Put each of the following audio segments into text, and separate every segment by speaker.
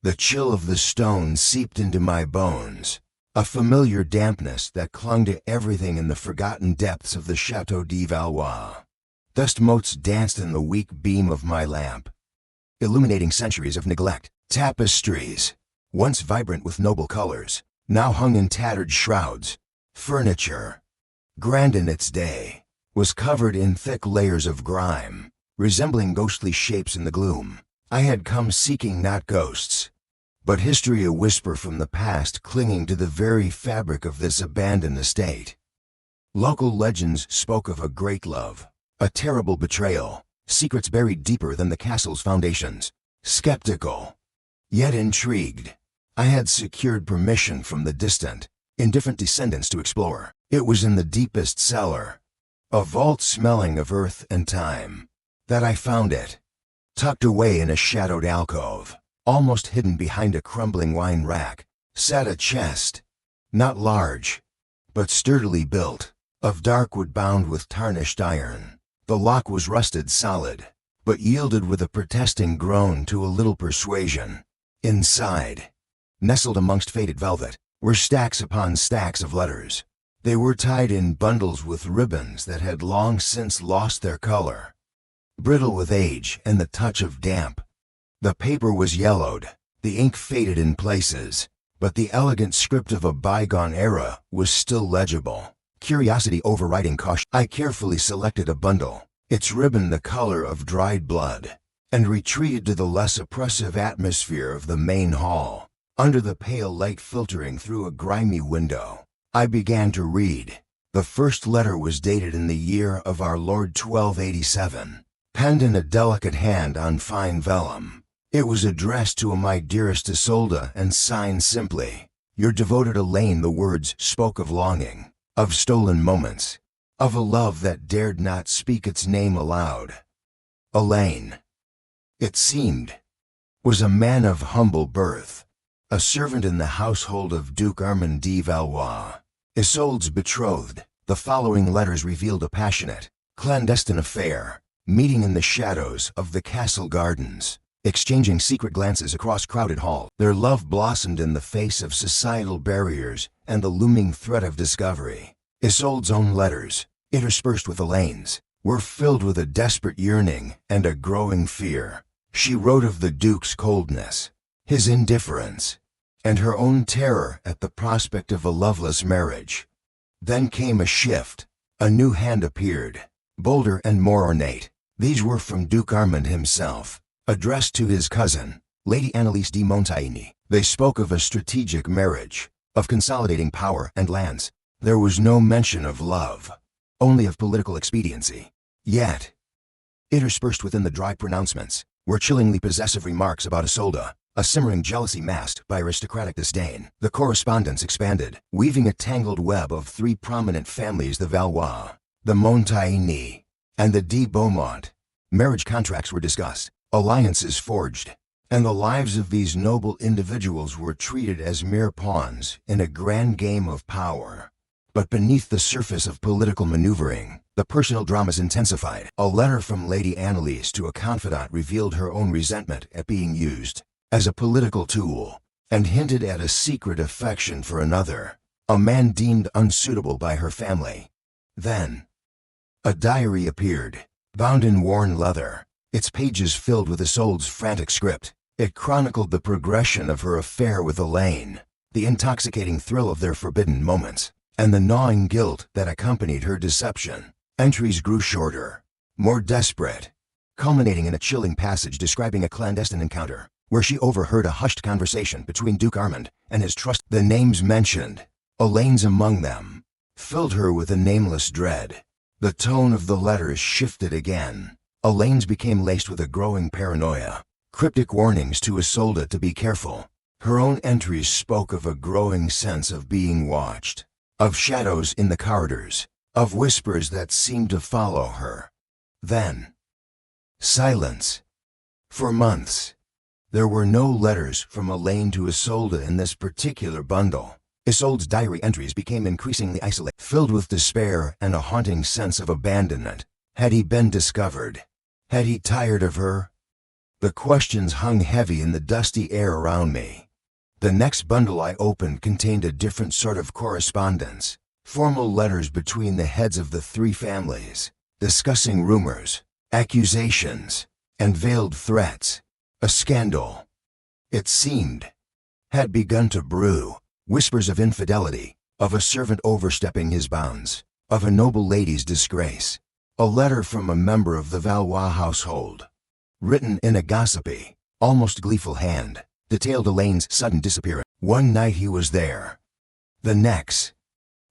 Speaker 1: The chill of the stone seeped into my bones, a familiar dampness that clung to everything in the forgotten depths of the Château de Valois. Dust motes danced in the weak beam of my lamp, illuminating centuries of neglect. Tapestries, once vibrant with noble colors, now hung in tattered shrouds. Furniture, grand in its day, was covered in thick layers of grime, resembling ghostly shapes in the gloom. I had come seeking not ghosts, but history, a whisper from the past clinging to the very fabric of this abandoned estate. Local legends spoke of a great love, a terrible betrayal, secrets buried deeper than the castle's foundations. Skeptical, yet intrigued, I had secured permission from the distant, indifferent descendants to explore. It was in the deepest cellar, a vault smelling of earth and time, that I found it. Tucked away in a shadowed alcove, almost hidden behind a crumbling wine rack, sat a chest, not large, but sturdily built, of dark wood bound with tarnished iron. The lock was rusted solid, but yielded with a protesting groan to a little persuasion. Inside, nestled amongst faded velvet, were stacks upon stacks of letters. They were tied in bundles with ribbons that had long since lost their color, brittle with age and the touch of damp. The paper was yellowed, the ink faded in places, but the elegant script of a bygone era was still legible. Curiosity overriding caution, I carefully selected a bundle, its ribbon the color of dried blood, and retreated to the less oppressive atmosphere of the main hall. Under the pale light filtering through a grimy window, I began to read. The first letter was dated in the year of our Lord 1287, penned in a delicate hand on fine vellum. It was addressed to my dearest Isolde and signed simply, "Your devoted Elaine." The words spoke of longing, of stolen moments, of a love that dared not speak its name aloud. Elaine, it seemed, was a man of humble birth, a servant in the household of Duke Armand de Valois, Isolde's betrothed. The following letters revealed a passionate, clandestine affair, meeting in the shadows of the castle gardens, exchanging secret glances across crowded halls. Their love blossomed in the face of societal barriers and the looming threat of discovery. Isolde's own letters, interspersed with Elaine's, were filled with a desperate yearning and a growing fear. She wrote of the Duke's coldness, his indifference, and her own terror at the prospect of a loveless marriage. Then came a shift. A new hand appeared, bolder and more ornate. These were from Duke Armand himself, addressed to his cousin, Lady Anneliese de Montaigne. They spoke of a strategic marriage, of consolidating power and lands. There was no mention of love, only of political expediency. Yet, interspersed within the dry pronouncements, were chillingly possessive remarks about Isolde, a simmering jealousy masked by aristocratic disdain. The correspondence expanded, weaving a tangled web of three prominent families: the Valois, the Montaigne, and the de Beaumont. Marriage contracts were discussed, alliances forged, and the lives of these noble individuals were treated as mere pawns in a grand game of power. But beneath the surface of political maneuvering, the personal dramas intensified. A letter from Lady Anneliese to a confidant revealed her own resentment at being used as a political tool, and hinted at a secret affection for another, a man deemed unsuitable by her family. Then, a diary appeared, bound in worn leather, its pages filled with Isolde's frantic script. It chronicled the progression of her affair with Elaine, the intoxicating thrill of their forbidden moments, and the gnawing guilt that accompanied her deception. Entries grew shorter, more desperate, culminating in a chilling passage describing a clandestine encounter, where she overheard a hushed conversation between Duke Armand and his trust. The names mentioned, Elaine's among them, filled her with a nameless dread. The tone of the letters shifted again. Elaine's became laced with a growing paranoia, cryptic warnings to Isolde to be careful. Her own entries spoke of a growing sense of being watched, of shadows in the corridors, of whispers that seemed to follow her. Then, silence. For months, there were no letters from Elaine to Isolde in this particular bundle. Isolde's diary entries became increasingly isolated, filled with despair and a haunting sense of abandonment. Had he been discovered? Had he tired of her? The questions hung heavy in the dusty air around me. The next bundle I opened contained a different sort of correspondence. Formal letters between the heads of the three families, discussing rumors, accusations, and veiled threats. A scandal, it seemed, had begun to brew. Whispers of infidelity, of a servant overstepping his bounds, of a noble lady's disgrace. A letter from a member of the Valois household, written in a gossipy, almost gleeful hand, detailed Elaine's sudden disappearance. One night he was there. The next,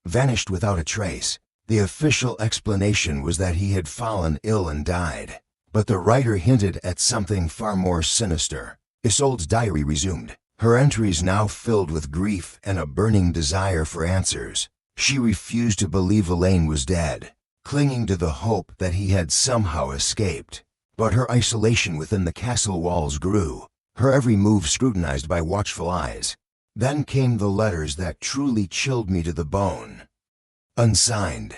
Speaker 1: vanished without a trace. The official explanation was that he had fallen ill and died. But the writer hinted at something far more sinister. Isolde's diary resumed, her entries now filled with grief and a burning desire for answers. She refused to believe Elaine was dead, clinging to the hope that he had somehow escaped. But her isolation within the castle walls grew, her every move scrutinized by watchful eyes. Then came the letters that truly chilled me to the bone. Unsigned,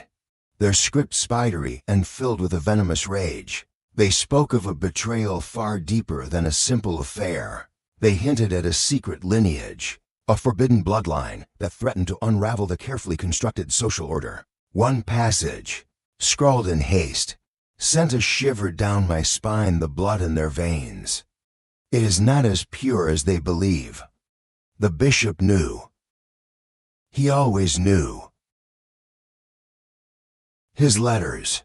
Speaker 1: their script spidery and filled with a venomous rage. They spoke of a betrayal far deeper than a simple affair. They hinted at a secret lineage, a forbidden bloodline that threatened to unravel the carefully constructed social order. One passage, scrawled in haste, sent a shiver down my spine, the blood in their veins. It is not as pure as they believe. The bishop knew. He always knew. His letters,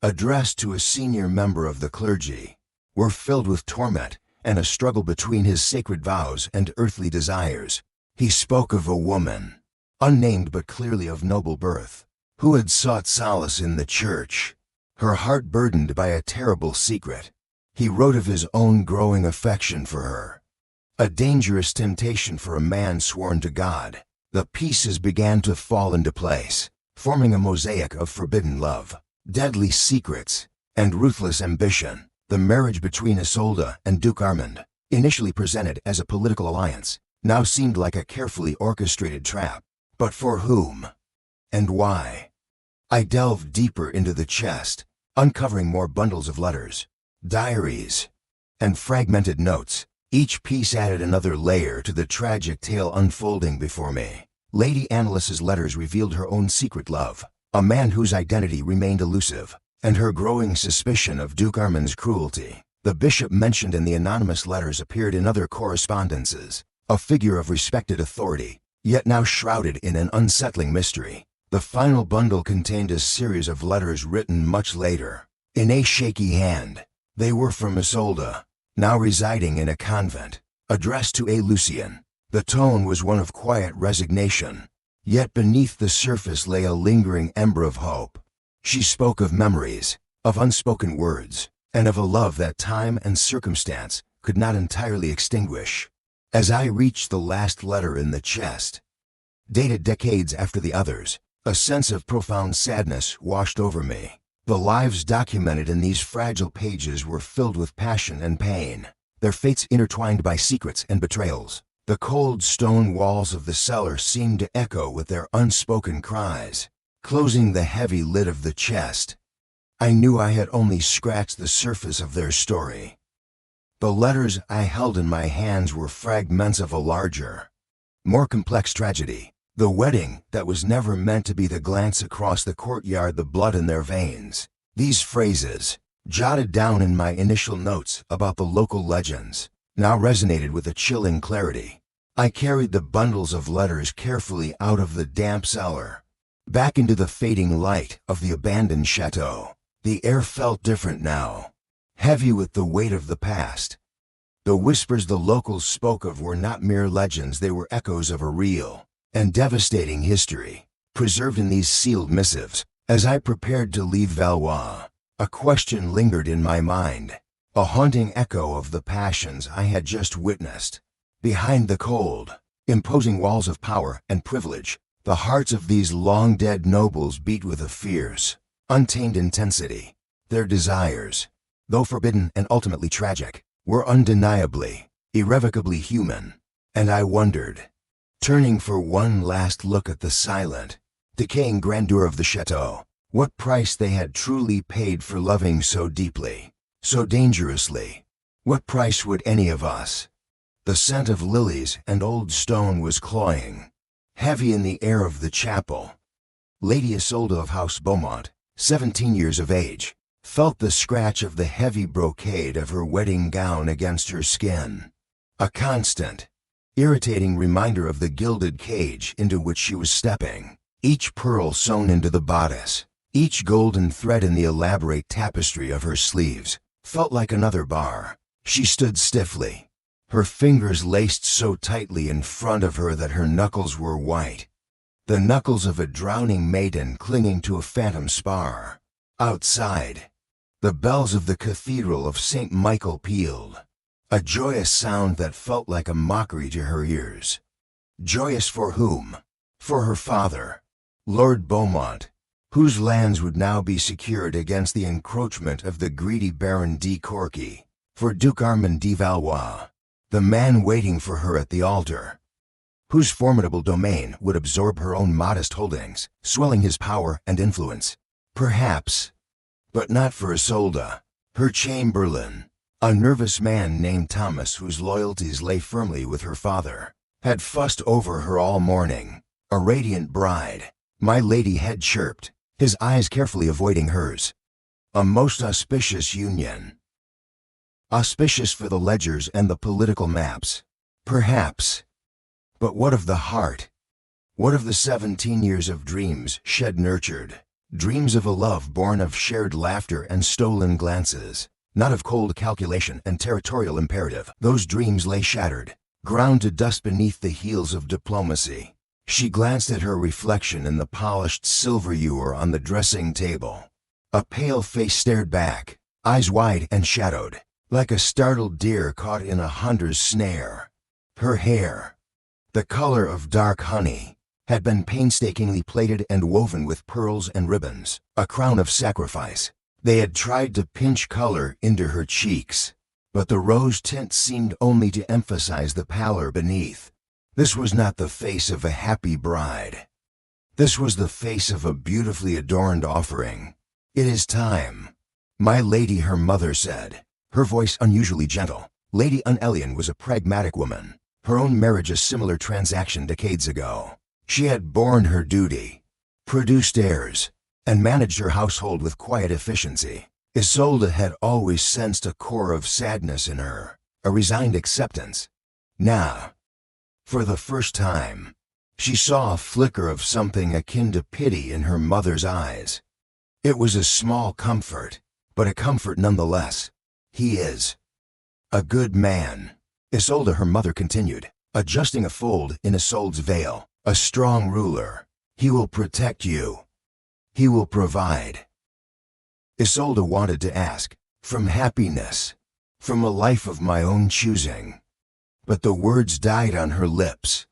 Speaker 1: addressed to a senior member of the clergy, were filled with torment and a struggle between his sacred vows and earthly desires. He spoke of a woman, unnamed but clearly of noble birth, who had sought solace in the church, her heart burdened by a terrible secret. He wrote of his own growing affection for her, a dangerous temptation for a man sworn to God. The pieces began to fall into place, forming a mosaic of forbidden love, deadly secrets, and ruthless ambition. The marriage between Isolde and Duke Armand, initially presented as a political alliance, now seemed like a carefully orchestrated trap. But for whom? And why? I delved deeper into the chest, uncovering more bundles of letters, diaries, and fragmented notes. Each piece added another layer to the tragic tale unfolding before me. Lady Annalis's letters revealed her own secret love, a man whose identity remained elusive, and her growing suspicion of Duke Armand's cruelty. The bishop mentioned in the anonymous letters appeared in other correspondences, a figure of respected authority, yet now shrouded in an unsettling mystery. The final bundle contained a series of letters written much later, in a shaky hand. They were from Isolde, now residing in a convent, addressed to a Lucien. The tone was one of quiet resignation, yet beneath the surface lay a lingering ember of hope. She spoke of memories, of unspoken words, and of a love that time and circumstance could not entirely extinguish. As I reached the last letter in the chest, dated decades after the others, a sense of profound sadness washed over me. The lives documented in these fragile pages were filled with passion and pain, their fates intertwined by secrets and betrayals. The cold stone walls of the cellar seemed to echo with their unspoken cries. Closing the heavy lid of the chest, I knew I had only scratched the surface of their story. The letters I held in my hands were fragments of a larger, more complex tragedy. The wedding that was never meant to be, the glance across the courtyard, the blood in their veins. These phrases, jotted down in my initial notes about the local legends, now resonated with a chilling clarity. I carried the bundles of letters carefully out of the damp cellar, back into the fading light of the abandoned chateau. The air felt different now, heavy with the weight of the past. The whispers the locals spoke of were not mere legends, they were echoes of a real and devastating history, preserved in these sealed missives. As I prepared to leave Valois, a question lingered in my mind, a haunting echo of the passions I had just witnessed. Behind the cold, imposing walls of power and privilege, the hearts of these long-dead nobles beat with a fierce, untamed intensity. Their desires, though forbidden and ultimately tragic, were undeniably, irrevocably human. And I wondered, turning for one last look at the silent, decaying grandeur of the chateau, what price they had truly paid for loving so deeply, so dangerously, What price would any of us? The scent of lilies and old stone was cloying, heavy in the air of the chapel. Lady Isolde of House Beaumont, 17 years of age, felt the scratch of the heavy brocade of her wedding gown against her skin. A constant, irritating reminder of the gilded cage into which she was stepping. Each pearl sewn into the bodice, each golden thread in the elaborate tapestry of her sleeves, felt like another bar. She stood stiffly, her fingers laced so tightly in front of her that her knuckles were white. The knuckles of a drowning maiden clinging to a phantom spar. Outside, the bells of the Cathedral of St. Michael pealed, a joyous sound that felt like a mockery to her ears. Joyous for whom? For her father, Lord Beaumont, whose lands would now be secured against the encroachment of the greedy Baron de Courcy. For Duke Armand de Valois, the man waiting for her at the altar, whose formidable domain would absorb her own modest holdings, swelling his power and influence. Perhaps, but not for Isolde, her chamberlain, a nervous man named Thomas whose loyalties lay firmly with her father, had fussed over her all morning. A radiant bride, my lady had chirped, his eyes carefully avoiding hers. A most auspicious union. Auspicious for the ledgers and the political maps, perhaps. But what of the heart? What of the 17 years of dreams shed nurtured? Dreams of a love born of shared laughter and stolen glances, not of cold calculation and territorial imperative. Those dreams lay shattered, ground to dust beneath the heels of diplomacy. She glanced at her reflection in the polished silver ewer on the dressing table. A pale face stared back, eyes wide and shadowed, like a startled deer caught in a hunter's snare. Her hair, the color of dark honey, had been painstakingly plaited and woven with pearls and ribbons, a crown of sacrifice. They had tried to pinch color into her cheeks, but the rose tint seemed only to emphasize the pallor beneath. This was not the face of a happy bride. This was the face of a beautifully adorned offering. "It is time, my lady," her mother said, her voice unusually gentle. Lady Unellian was a pragmatic woman, her own marriage a similar transaction decades ago. She had borne her duty, produced heirs, and managed her household with quiet efficiency. Isolde had always sensed a core of sadness in her, a resigned acceptance. Now, for the first time, she saw a flicker of something akin to pity in her mother's eyes. It was a small comfort, but a comfort nonetheless. "He is a good man," Isolde, her mother continued, adjusting a fold in Isolde's veil. "A strong ruler. He will protect you. He will provide." Isolde wanted to ask, "From happiness, from a life of my own choosing." But the words died on her lips.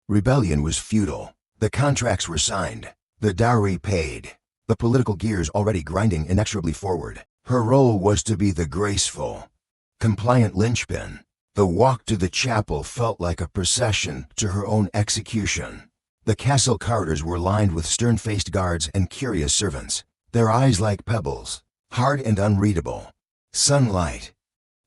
Speaker 1: Rebellion was futile. The contracts were signed, the dowry paid, the political gears already grinding inexorably forward. Her role was to be the graceful, compliant linchpin. The walk to the chapel felt like a procession to her own execution. The castle corridors were lined with stern-faced guards and curious servants, their eyes like pebbles, hard and unreadable. Sunlight,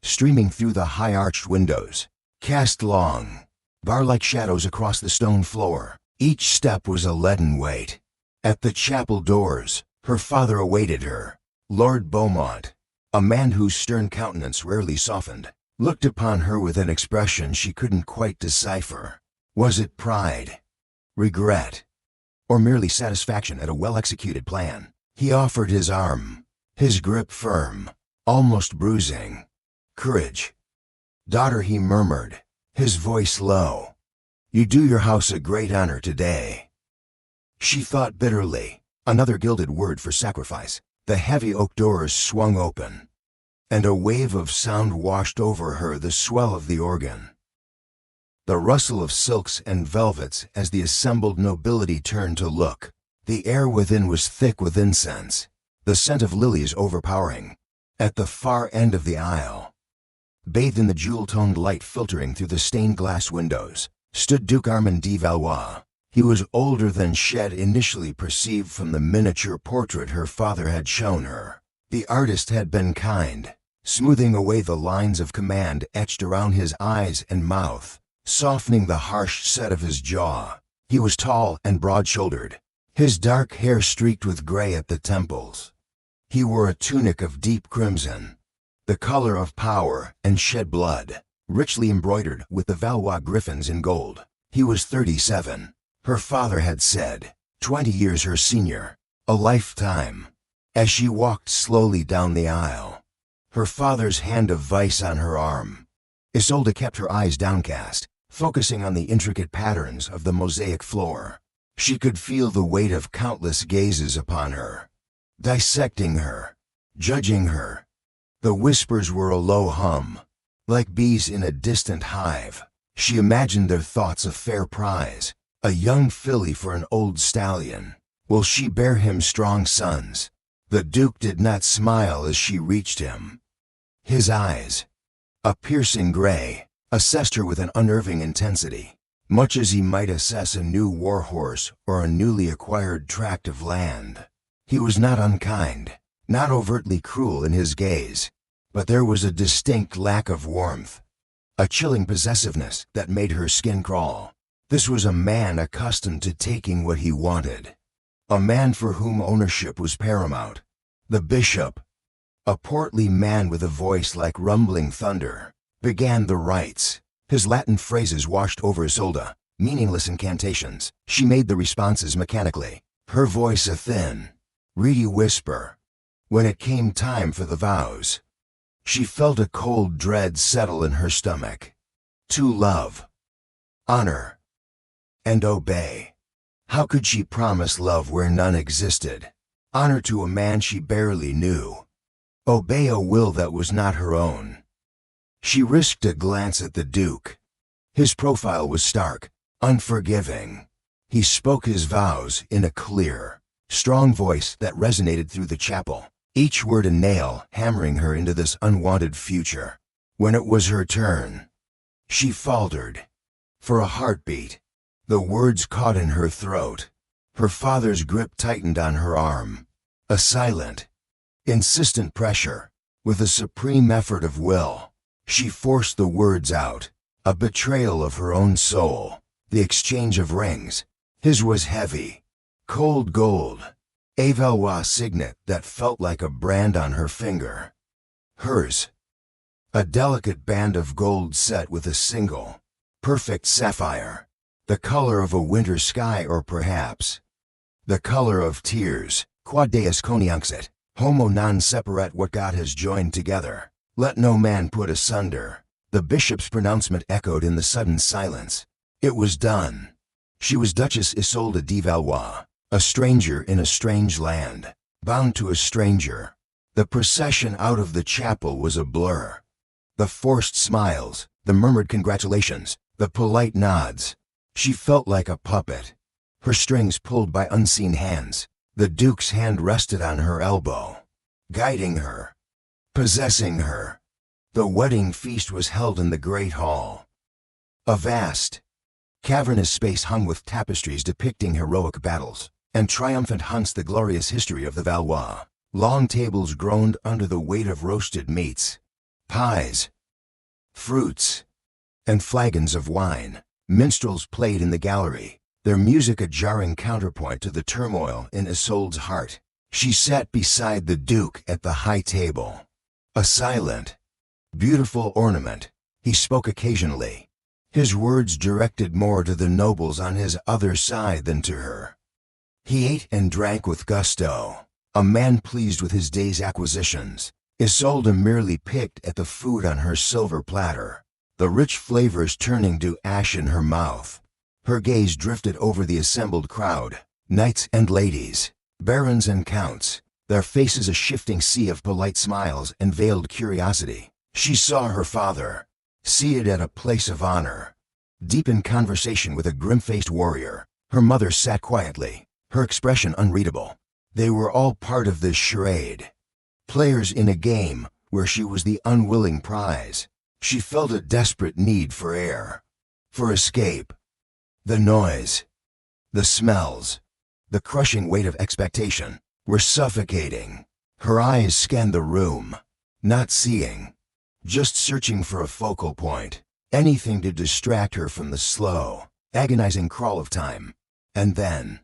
Speaker 1: streaming through the high-arched windows, cast long, bar-like shadows across the stone floor. Each step was a leaden weight. At the chapel doors, her father awaited her. Lord Beaumont, a man whose stern countenance rarely softened, looked upon her with an expression she couldn't quite decipher. Was it pride, regret, or merely satisfaction at a well-executed plan? He offered his arm, his grip firm, almost bruising. "Courage, daughter," he murmured, his voice low. "You do your house a great honor today." She thought bitterly, another gilded word for sacrifice. The heavy oak doors swung open, and a wave of sound washed over her, the swell of the organ, the rustle of silks and velvets as the assembled nobility turned to look. The air within was thick with incense, the scent of lilies overpowering. At the far end of the aisle, bathed in the jewel-toned light filtering through the stained glass windows, stood Duke Armand de Valois. He was older than she had initially perceived from the miniature portrait her father had shown her. The artist had been kind, smoothing away the lines of command etched around his eyes and mouth, softening the harsh set of his jaw. He was tall and broad-shouldered, his dark hair streaked with gray at the temples. He wore a tunic of deep crimson, the color of power and shed blood, richly embroidered with the Valois griffins in gold. He was 37. Her father had said, 20 years her senior, a lifetime. As she walked slowly down the aisle, her father's hand of vice on her arm, Isolde kept her eyes downcast, focusing on the intricate patterns of the mosaic floor. She could feel the weight of countless gazes upon her, dissecting her, judging her. The whispers were a low hum, like bees in a distant hive. She imagined their thoughts a fair prize, a young filly for an old stallion. Will she bear him strong sons? The Duke did not smile as she reached him. His eyes, a piercing gray, assessed her with an unnerving intensity, much as he might assess a new warhorse or a newly acquired tract of land. He was not unkind, not overtly cruel in his gaze, but there was a distinct lack of warmth, a chilling possessiveness that made her skin crawl. This was a man accustomed to taking what he wanted, a man for whom ownership was paramount. The bishop, a portly man with a voice like rumbling thunder, began the rites. His Latin phrases washed over Isolde, meaningless incantations. She made the responses mechanically, her voice a thin, reedy whisper. When it came time for the vows, she felt a cold dread settle in her stomach. To love, honor, and obey. How could she promise love where none existed? Honor to a man she barely knew. Obey a will that was not her own. She risked a glance at the Duke. His profile was stark, unforgiving. He spoke his vows in a clear, strong voice that resonated through the chapel, each word a nail hammering her into this unwanted future. When it was her turn, she faltered. For a heartbeat, the words caught in her throat. Her father's grip tightened on her arm. A silent, insistent pressure. With a supreme effort of will, she forced the words out. A betrayal of her own soul. The exchange of rings. His was heavy, cold gold, a Valois signet that felt like a brand on her finger. Hers, a delicate band of gold set with a single, perfect sapphire, the color of a winter sky, or perhaps the color of tears. Quod Deus coniunxit, homo non separat. What God has joined together, let no man put asunder. The bishop's pronouncement echoed in the sudden silence. It was done. She was Duchess Isolde de Valois, a stranger in a strange land, bound to a stranger. The procession out of the chapel was a blur. The forced smiles, the murmured congratulations, the polite nods. She felt like a puppet, her strings pulled by unseen hands. The Duke's hand rested on her elbow, guiding her, possessing her. The wedding feast was held in the great hall. A vast, cavernous space hung with tapestries depicting heroic battles and triumphant hunts, the glorious history of the Valois. Long tables groaned under the weight of roasted meats, pies, fruits, and flagons of wine. Minstrels played in the gallery, their music a jarring counterpoint to the turmoil in Isolde's heart. She sat beside the Duke at the high table, a silent, beautiful ornament. He spoke occasionally, his words directed more to the nobles on his other side than to her. He ate and drank with gusto, a man pleased with his day's acquisitions. Isolde merely picked at the food on her silver platter, the rich flavors turning to ash in her mouth. Her gaze drifted over the assembled crowd, knights and ladies, barons and counts, their faces a shifting sea of polite smiles and veiled curiosity. She saw her father, seated at a place of honor, deep in conversation with a grim-faced warrior. Her mother sat quietly, her expression unreadable. They were all part of this charade, players in a game where she was the unwilling prize. She felt a desperate need for air, for escape. The noise, the smells, the crushing weight of expectation were suffocating. Her eyes scanned the room, Not seeing. Just searching for a focal point. Anything to distract her from the slow, agonizing crawl of time. And then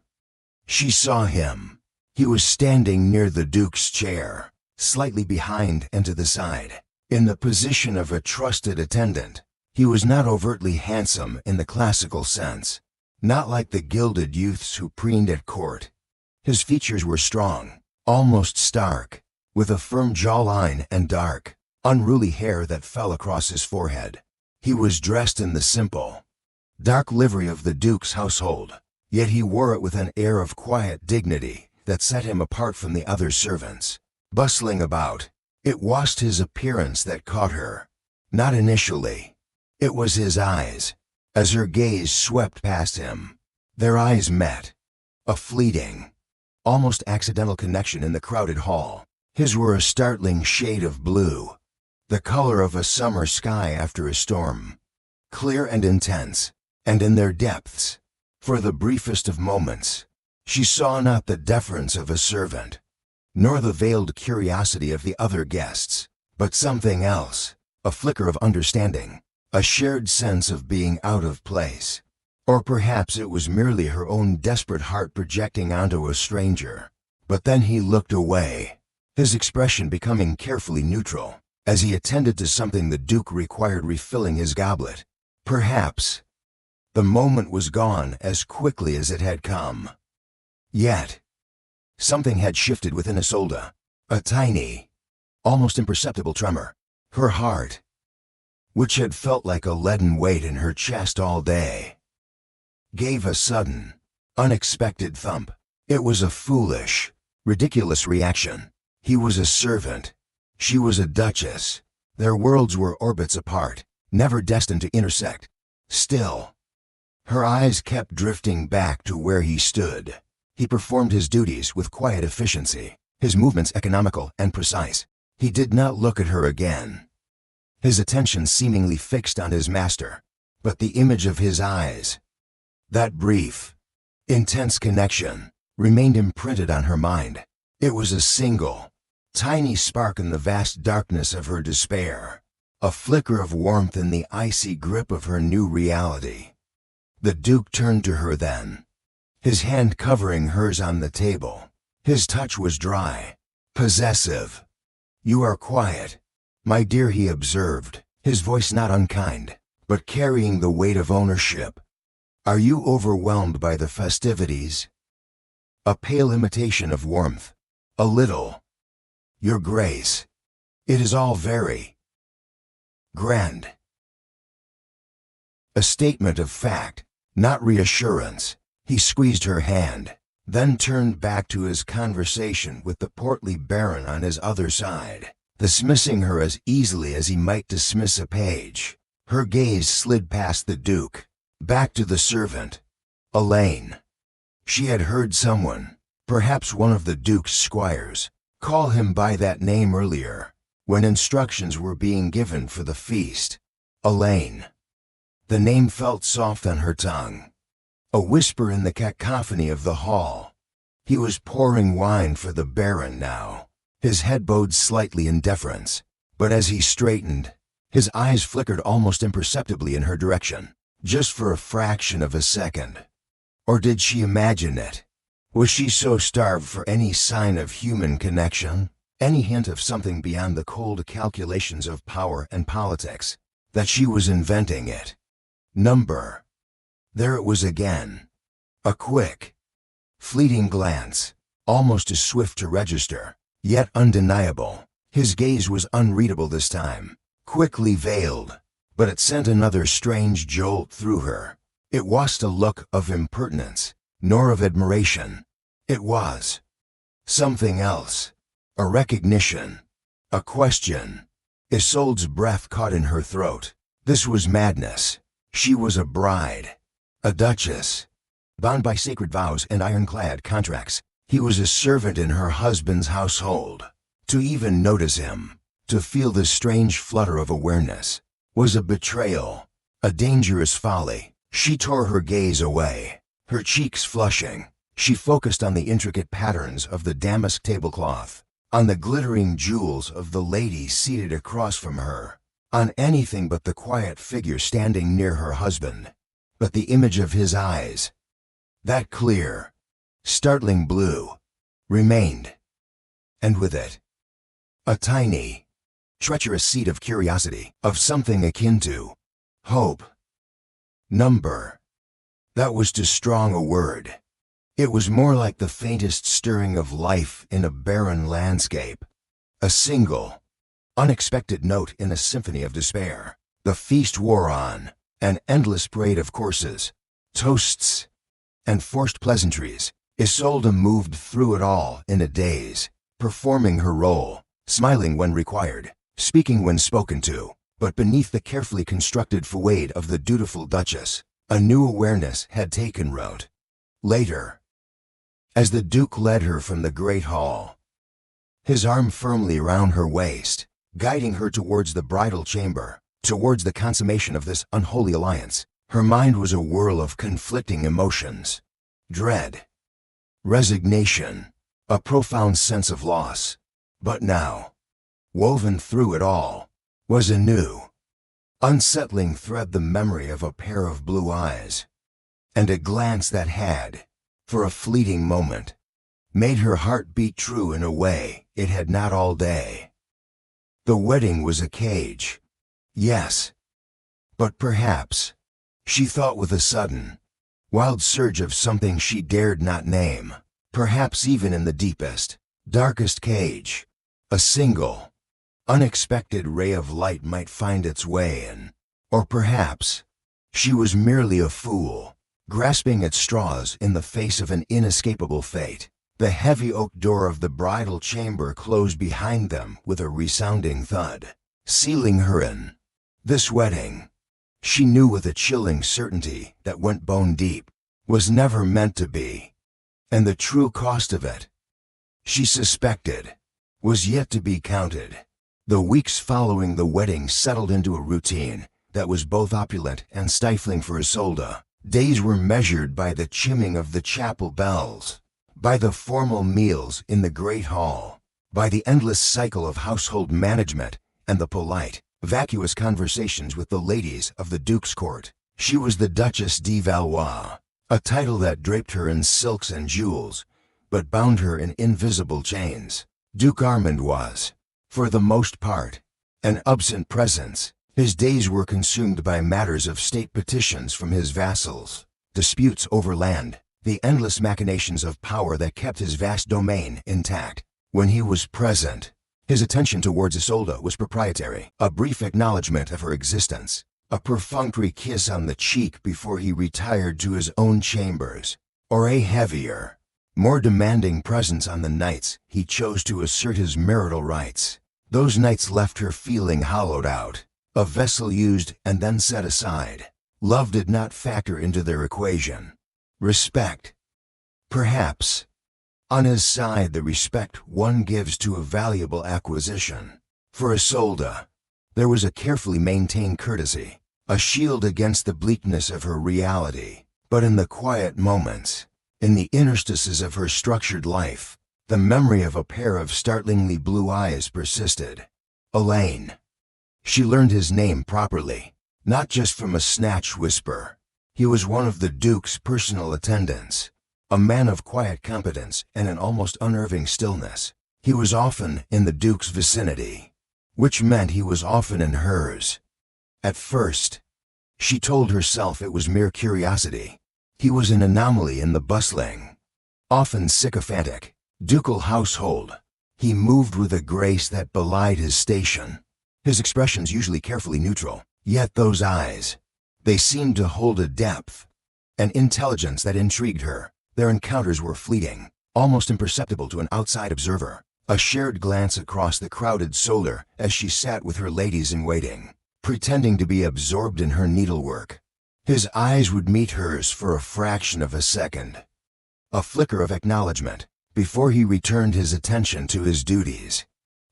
Speaker 1: she saw him. He was standing near the Duke's chair, slightly behind and to the side, in the position of a trusted attendant. He was not overtly handsome in the classical sense, not like the gilded youths who preened at court. His features were strong, almost stark, with a firm jawline and dark, unruly hair that fell across his forehead. He was dressed in the simple, dark livery of the Duke's household, yet he wore it with an air of quiet dignity that set him apart from the other servants. Bustling about, it was his appearance that caught her. Not initially. It was his eyes. As her gaze swept past him, their eyes met. A fleeting, almost accidental connection in the crowded hall. His were a startling shade of blue, the color of a summer sky after a storm, clear and intense, and in their depths, for the briefest of moments, she saw not the deference of a servant, nor the veiled curiosity of the other guests, but something else, a flicker of understanding, a shared sense of being out of place. Or perhaps it was merely her own desperate heart projecting onto a stranger. But then he looked away, his expression becoming carefully neutral, as he attended to something the Duke required refilling his goblet. Perhaps the moment was gone as quickly as it had come. Yet something had shifted within Isolde, a tiny, almost imperceptible tremor. Her heart, which had felt like a leaden weight in her chest all day, gave a sudden, unexpected thump. It was a foolish, ridiculous reaction. He was a servant. She was a duchess. Their worlds were orbits apart, never destined to intersect. Still, her eyes kept drifting back to where he stood. He performed his duties with quiet efficiency, his movements economical and precise. He did not look at her again, his attention seemingly fixed on his master. But the image of his eyes, that brief, intense connection, remained imprinted on her mind. It was a single, tiny spark in the vast darkness of her despair, a flicker of warmth in the icy grip of her new reality. The Duke turned to her then, his hand covering hers on the table. His touch was dry, possessive. "You are quiet, my dear," he observed, his voice not unkind, but carrying the weight of ownership. "Are you overwhelmed by the festivities?" A pale imitation of warmth. "A little, Your Grace. It is all very grand." A statement of fact, not reassurance. He squeezed her hand, then turned back to his conversation with the portly baron on his other side, dismissing her as easily as he might dismiss a page. Her gaze slid past the Duke, back to the servant. Elaine. She had heard someone, perhaps one of the Duke's squires, call him by that name earlier, when instructions were being given for the feast. Elaine. The name felt soft on her tongue, a whisper in the cacophony of the hall. He was pouring wine for the baron now. His head bowed slightly in deference, but as he straightened, his eyes flickered almost imperceptibly in her direction, just for a fraction of a second. Or did she imagine it? Was she so starved for any sign of human connection, any hint of something beyond the cold calculations of power and politics, that she was inventing it? Number. There it was again. A quick, fleeting glance, almost too swift to register, yet undeniable. His gaze was unreadable this time, quickly veiled, but it sent another strange jolt through her. It wasn't a look of impertinence, nor of admiration. It was something else, a recognition, a question. Isolde's breath caught in her throat. This was madness. She was a bride, a duchess, bound by sacred vows and ironclad contracts. He was a servant in her husband's household. To even notice him, to feel the strange flutter of awareness, was a betrayal, a dangerous folly. She tore her gaze away, her cheeks flushing. She focused on the intricate patterns of the damask tablecloth, on the glittering jewels of the lady seated across from her, on anything but the quiet figure standing near her husband. But the image of his eyes, that clear, startling blue, remained, and with it, a tiny, treacherous seed of curiosity, of something akin to hope. Number. That was too strong a word. It was more like the faintest stirring of life in a barren landscape. A single, unexpected note in a symphony of despair. The feast wore on, an endless parade of courses, toasts, and forced pleasantries. Isolde moved through it all in a daze, performing her role, smiling when required, speaking when spoken to. But beneath the carefully constructed facade of the dutiful Duchess, a new awareness had taken root. Later, as the Duke led her from the great hall, his arm firmly round her waist, guiding her towards the bridal chamber, towards the consummation of this unholy alliance, her mind was a whirl of conflicting emotions. Dread, resignation, a profound sense of loss. But now, woven through it all, was a new, unsettling thread, the memory of a pair of blue eyes, and a glance that had, for a fleeting moment, made her heart beat true in a way it had not all day. The wedding was a cage. Yes. But perhaps, she thought with a sudden, wild surge of something she dared not name, perhaps even in the deepest, darkest cage, a single, unexpected ray of light might find its way in. Or perhaps, she was merely a fool, grasping at straws in the face of an inescapable fate. The heavy oak door of the bridal chamber closed behind them with a resounding thud, sealing her in. This wedding, she knew with a chilling certainty that went bone deep, was never meant to be. And the true cost of it, she suspected, was yet to be counted. The weeks following the wedding settled into a routine that was both opulent and stifling for Isolde. Days were measured by the chimming of the chapel bells, by the formal meals in the great hall, by the endless cycle of household management and the polite, vacuous conversations with the ladies of the Duke's court. She was the Duchess de Valois, a title that draped her in silks and jewels, but bound her in invisible chains. Duke Armand was, for the most part, an absent presence. His days were consumed by matters of state, petitions from his vassals, disputes over land, the endless machinations of power that kept his vast domain intact. When he was present, his attention towards Isolde was proprietary. A brief acknowledgement of her existence, a perfunctory kiss on the cheek before he retired to his own chambers, or a heavier, more demanding presence on the nights he chose to assert his marital rights. Those nights left her feeling hollowed out, a vessel used and then set aside. Love did not factor into their equation. Respect. Perhaps, on his side, the respect one gives to a valuable acquisition. For Isolde, there was a carefully maintained courtesy, a shield against the bleakness of her reality. But in the quiet moments, in the interstices of her structured life, the memory of a pair of startlingly blue eyes persisted. Elaine. She learned his name properly, not just from a snatched whisper. He was one of the Duke's personal attendants, a man of quiet competence and an almost unnerving stillness. He was often in the Duke's vicinity, which meant he was often in hers. At first, she told herself it was mere curiosity. He was an anomaly in the bustling, often sycophantic, ducal household. He moved with a grace that belied his station, his expressions usually carefully neutral. Yet those eyes, they seemed to hold a depth, an intelligence that intrigued her. Their encounters were fleeting, almost imperceptible to an outside observer. A shared glance across the crowded solar as she sat with her ladies-in-waiting, pretending to be absorbed in her needlework. His eyes would meet hers for a fraction of a second, a flicker of acknowledgement, before he returned his attention to his duties.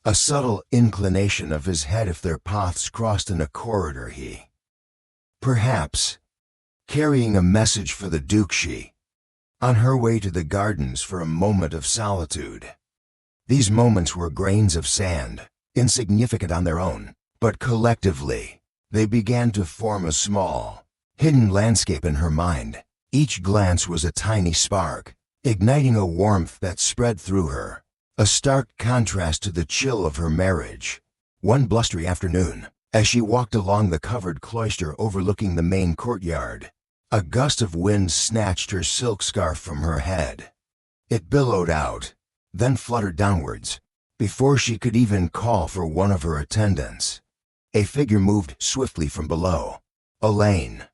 Speaker 1: A subtle inclination of his head if their paths crossed in a corridor. He, perhaps, carrying a message for the Duke, she, on her way to the gardens for a moment of solitude. These moments were grains of sand, insignificant on their own, but collectively, they began to form a small, hidden landscape in her mind. Each glance was a tiny spark, igniting a warmth that spread through her, a stark contrast to the chill of her marriage. One blustery afternoon, as she walked along the covered cloister overlooking the main courtyard, a gust of wind snatched her silk scarf from her head. It billowed out, then fluttered downwards. Before she could even call for one of her attendants, a figure moved swiftly from below. Elaine.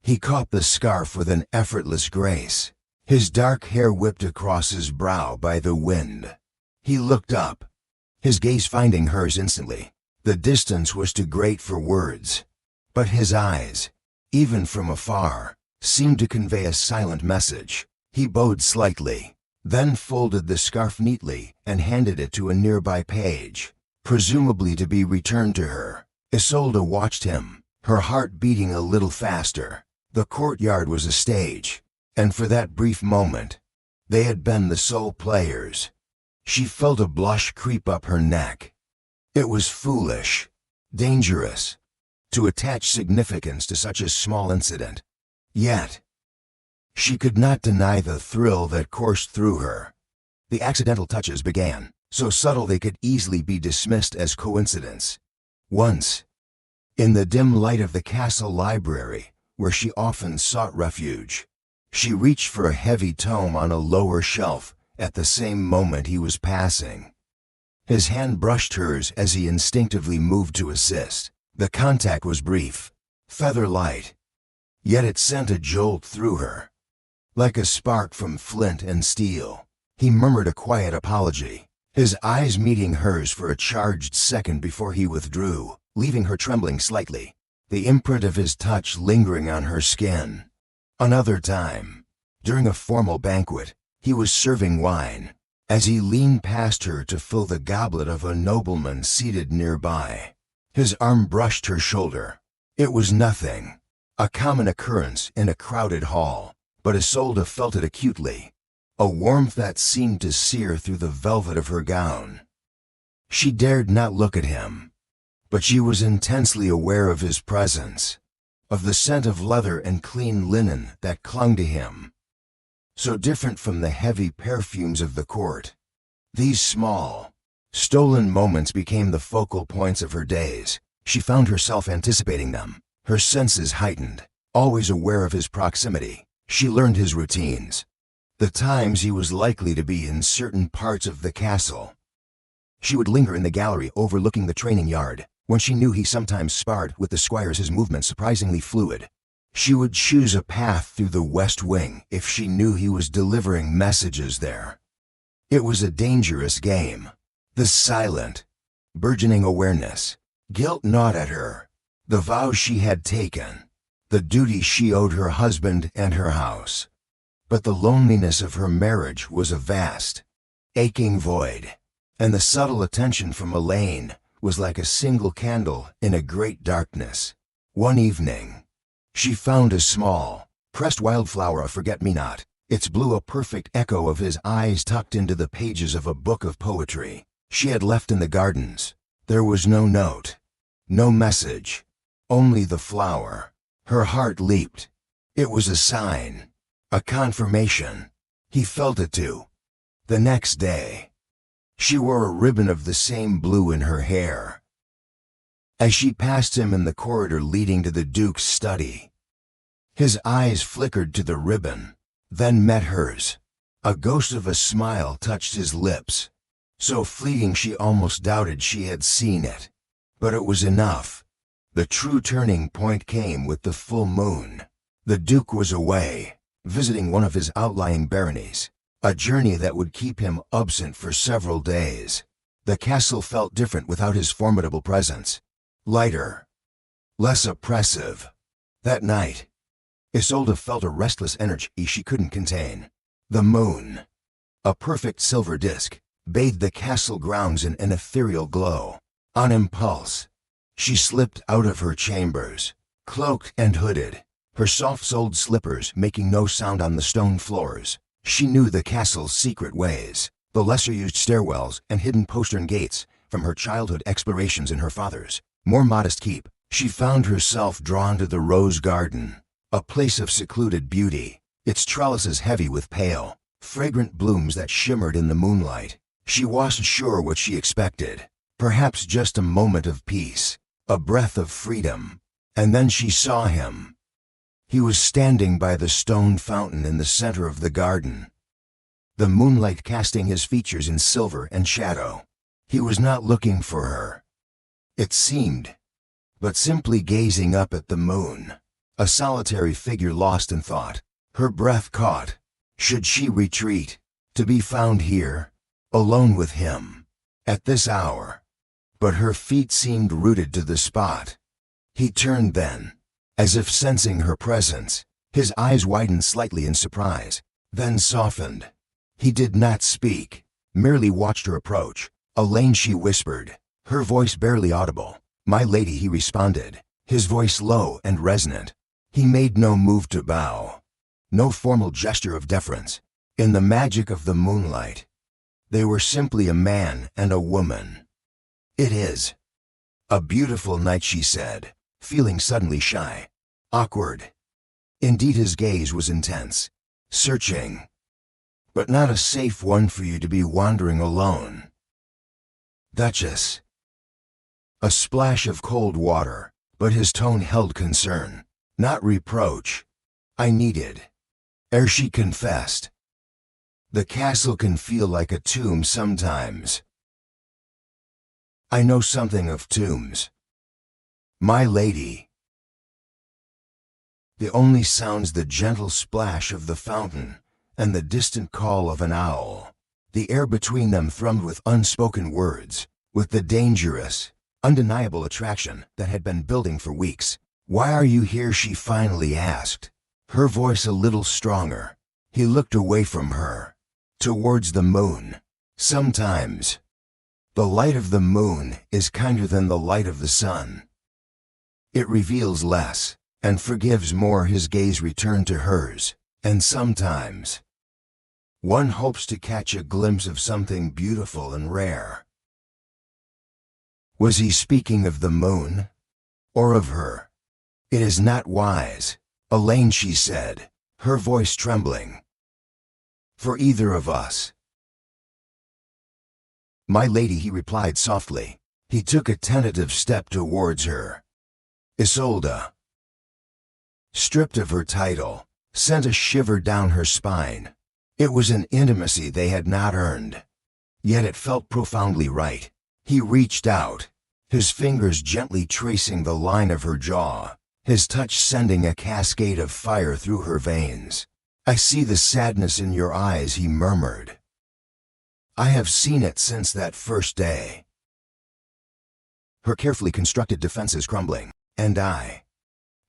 Speaker 1: He caught the scarf with an effortless grace, his dark hair whipped across his brow by the wind. He looked up, his gaze finding hers instantly. The distance was too great for words, but his eyes, even from afar, seemed to convey a silent message. He bowed slightly, then folded the scarf neatly and handed it to a nearby page, presumably to be returned to her. Isolde watched him, her heart beating a little faster. The courtyard was a stage, and for that brief moment, they had been the sole players. She felt a blush creep up her neck. It was foolish, dangerous, to attach significance to such a small incident. Yet, she could not deny the thrill that coursed through her. The accidental touches began, so subtle they could easily be dismissed as coincidence. Once, in the dim light of the castle library, where she often sought refuge, she reached for a heavy tome on a lower shelf at the same moment he was passing. His hand brushed hers as he instinctively moved to assist. The contact was brief, feather-light, yet it sent a jolt through her. Like a spark from flint and steel, he murmured a quiet apology, his eyes meeting hers for a charged second before he withdrew, leaving her trembling slightly, the imprint of his touch lingering on her skin. Another time, during a formal banquet, he was serving wine. As he leaned past her to fill the goblet of a nobleman seated nearby, his arm brushed her shoulder. It was nothing, a common occurrence in a crowded hall, but Isolde felt it acutely, a warmth that seemed to sear through the velvet of her gown. She dared not look at him, but she was intensely aware of his presence, of the scent of leather and clean linen that clung to him, so different from the heavy perfumes of the court. These small, stolen moments became the focal points of her days. She found herself anticipating them, her senses heightened, always aware of his proximity. She learned his routines, the times he was likely to be in certain parts of the castle. She would linger in the gallery overlooking the training yard. When she knew he sometimes sparred with the squires, his movements surprisingly fluid. She would choose a path through the west wing if she knew he was delivering messages there. It was a dangerous game. The silent, burgeoning awareness. Guilt gnawed at her. The vows she had taken. The duty she owed her husband and her house. But the loneliness of her marriage was a vast, aching void. And the subtle attention from Elaine was like a single candle in a great darkness. One evening, she found a small, pressed wildflower of forget-me-not, its blue a perfect echo of his eyes tucked into the pages of a book of poetry she had left in the gardens. There was no note, no message, only the flower. Her heart leaped. It was a sign, a confirmation. He felt it too. The next day, she wore a ribbon of the same blue in her hair. As she passed him in the corridor leading to the Duke's study, his eyes flickered to the ribbon, then met hers. A ghost of a smile touched his lips, so fleeting she almost doubted she had seen it. But it was enough. The true turning point came with the full moon. The Duke was away, visiting one of his outlying baronies, a journey that would keep him absent for several days. The castle felt different without his formidable presence. Lighter, less oppressive. That night, Isolde felt a restless energy she couldn't contain. The moon, a perfect silver disk, bathed the castle grounds in an ethereal glow. On impulse, she slipped out of her chambers, cloaked and hooded, her soft-soled slippers making no sound on the stone floors. She knew the castle's secret ways. the lesser-used stairwells and hidden postern gates from her childhood explorations in her father's more modest keep, she found herself drawn to the rose garden, a place of secluded beauty, its trellises heavy with pale, fragrant blooms that shimmered in the moonlight. She wasn't sure what she expected. Perhaps just a moment of peace, a breath of freedom. And then she saw him. He was standing by the stone fountain in the center of the garden, the moonlight casting his features in silver and shadow. He was not looking for her, it seemed, but simply gazing up at the moon, a solitary figure lost in thought. Her breath caught. Should she retreat, to be found here, alone with him, at this hour? But her feet seemed rooted to the spot. He turned then, as if sensing her presence. His eyes widened slightly in surprise, then softened. He did not speak, merely watched her approach. "Elaine," she whispered, her voice barely audible. "My lady," he responded, his voice low and resonant. He made no move to bow, no formal gesture of deference. In the magic of the moonlight, they were simply a man and a woman. "It is a beautiful night," she said, feeling suddenly shy, awkward. Indeed, his gaze was intense, searching, but not a safe one for you to be wandering alone. "Duchess." A splash of cold water, but his tone held concern, not reproach. "I needed air," she confessed. "The castle can feel like a tomb sometimes." "I know something of tombs, my lady." The only sounds the gentle splash of the fountain and the distant call of an owl. The air between them thrummed with unspoken words, with the dangerous, undeniable attraction that had been building for weeks. "Why are you here?" she finally asked, her voice a little stronger. He looked away from her, towards the moon. "Sometimes the light of the moon is kinder than the light of the sun. It reveals less and forgives more." His gaze returned to hers. "And sometimes one hopes to catch a glimpse of something beautiful and rare." Was he speaking of the moon, or of her? "It is not wise, Elaine," she said, her voice trembling, "for either of us." "My lady," he replied softly. He took a tentative step towards her. Isolde, stripped of her title, sent a shiver down her spine. It was an intimacy they had not earned, yet it felt profoundly right. He reached out, his fingers gently tracing the line of her jaw, his touch sending a cascade of fire through her veins. "I see the sadness in your eyes," he murmured. "I have seen it since that first day." Her carefully constructed defenses crumbling. "And I,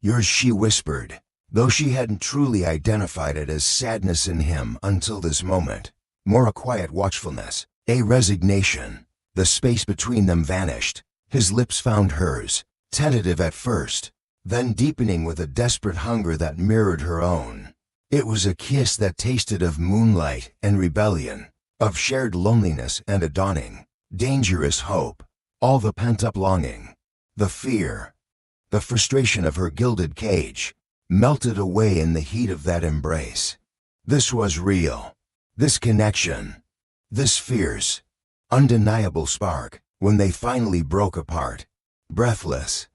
Speaker 1: yours," she whispered, though she hadn't truly identified it as sadness in him until this moment. More a quiet watchfulness, a resignation. The space between them vanished. His lips found hers, tentative at first, then deepening with a desperate hunger that mirrored her own. It was a kiss that tasted of moonlight and rebellion, of shared loneliness and a dawning, dangerous hope. All the pent-up longing, the fear, the frustration of her gilded cage, melted away in the heat of that embrace. This was real. This connection, this fierce, undeniable spark. When they finally broke apart, breathless,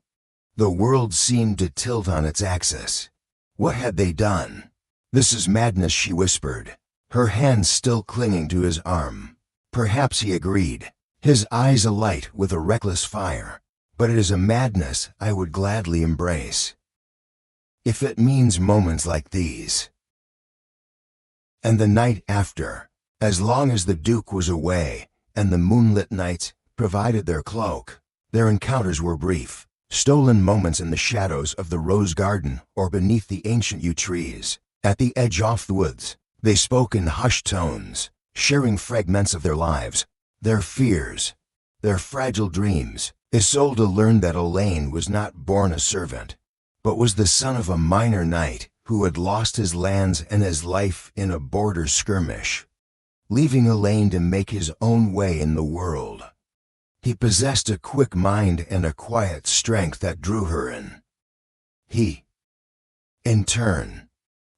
Speaker 1: the world seemed to tilt on its axis. What had they done? "This is madness," she whispered, her hands still clinging to his arm. "Perhaps," he agreed, his eyes alight with a reckless fire. "But it is a madness I would gladly embrace, if it means moments like these." And the night after, as long as the Duke was away and the moonlit nights provided their cloak, their encounters were brief, stolen moments in the shadows of the rose garden or beneath the ancient yew trees. At the edge of the woods, they spoke in hushed tones, sharing fragments of their lives, their fears, their fragile dreams. Isolde learned that Elaine was not born a servant, but was the son of a minor knight who had lost his lands and his life in a border skirmish. leaving Elaine to make his own way in the world. He possessed a quick mind and a quiet strength that drew her in. He, in turn,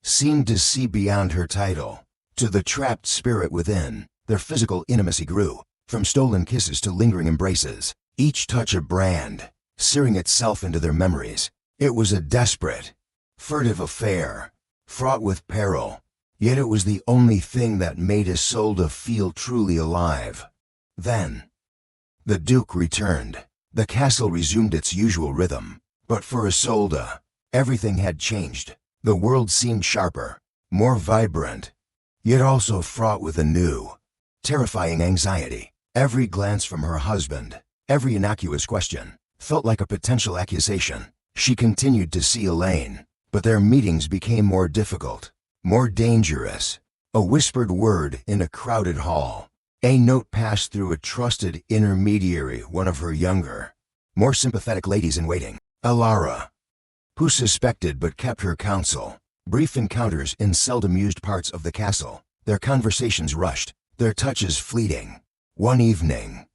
Speaker 1: seemed to see beyond her title, to the trapped spirit within. Their physical intimacy grew, from stolen kisses to lingering embraces, each touch a brand, searing itself into their memories. It was a desperate, furtive affair, fraught with peril, yet it was the only thing that made Isolde feel truly alive. Then, the Duke returned. The castle resumed its usual rhythm, but for Isolde, everything had changed. The world seemed sharper, more vibrant, yet also fraught with a new, terrifying anxiety. Every glance from her husband, every innocuous question, felt like a potential accusation. She continued to see Elaine, but their meetings became more difficult, more dangerous. A whispered word in a crowded hall. A note passed through a trusted intermediary, one of her younger, more sympathetic ladies-in-waiting, Alara, who suspected but kept her counsel. Brief encounters in seldom used parts of the castle, their conversations rushed, their touches fleeting. One evening,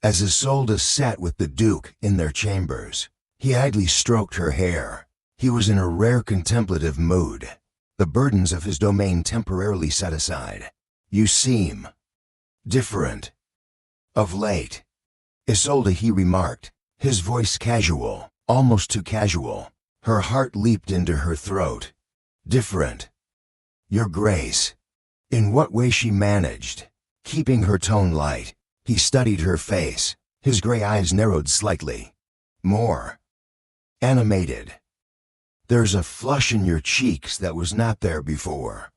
Speaker 1: as Isolde sat with the Duke in their chambers, he idly stroked her hair. He was in a rare contemplative mood, the burdens of his domain temporarily set aside. "You seem different of late, Isolde," he remarked, his voice casual, almost too casual. Her heart leaped into her throat. "Different, Your Grace." In what way she managed, keeping her tone light. He studied her face, his gray eyes narrowed slightly. "More animated. There's a flush in your cheeks that was not there before."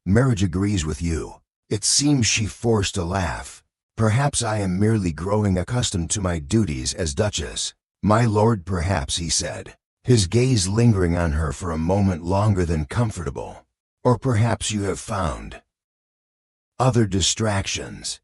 Speaker 1: "Marriage agrees with you." It seems she forced a laugh. "Perhaps I am merely growing accustomed to my duties as Duchess." "My lord, perhaps," he said, his gaze lingering on her for a moment longer than comfortable. "Or perhaps you have found other distractions."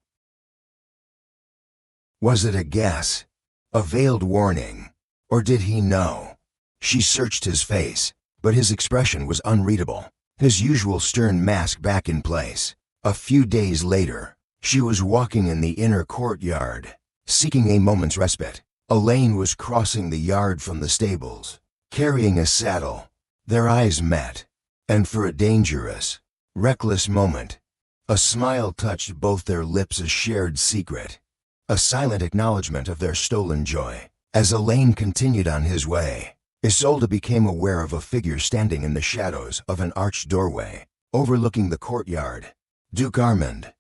Speaker 1: Was it a guess, a veiled warning, or did he know? She searched his face, but his expression was unreadable, his usual stern mask back in place. A few days later, she was walking in the inner courtyard, seeking a moment's respite. Elaine was crossing the yard from the stables, carrying a saddle. Their eyes met, and for a dangerous, reckless moment, a smile touched both their lips, a shared secret, a silent acknowledgement of their stolen joy. As Elaine continued on his way, Isolde became aware of a figure standing in the shadows of an arched doorway, overlooking the courtyard. Duke Armand.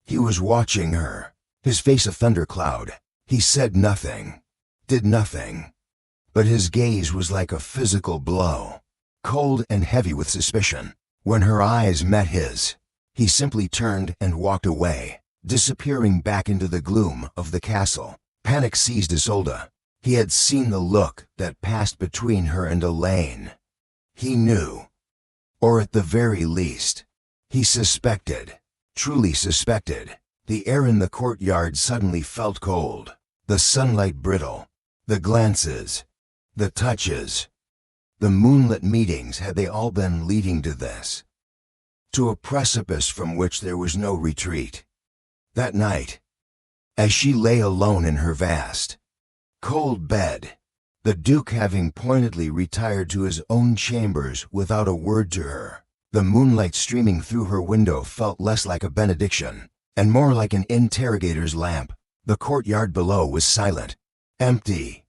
Speaker 1: He was watching her, his face a thundercloud. He said nothing, did nothing, but his gaze was like a physical blow, cold and heavy with suspicion. When her eyes met his, he simply turned and walked away, disappearing back into the gloom of the castle. Panic seized Isolde. He had seen the look that passed between her and Elaine. He knew, or at the very least, he suspected, truly suspected. The air in the courtyard suddenly felt cold, the sunlight brittle, the glances, the touches, the moonlit meetings. Had they all been leading to this? To a precipice from which there was no retreat. That night, as she lay alone in her vast, cold bed, the Duke having pointedly retired to his own chambers without a word to her, the moonlight streaming through her window felt less like a benediction, and more like an interrogator's lamp. The courtyard below was silent, empty.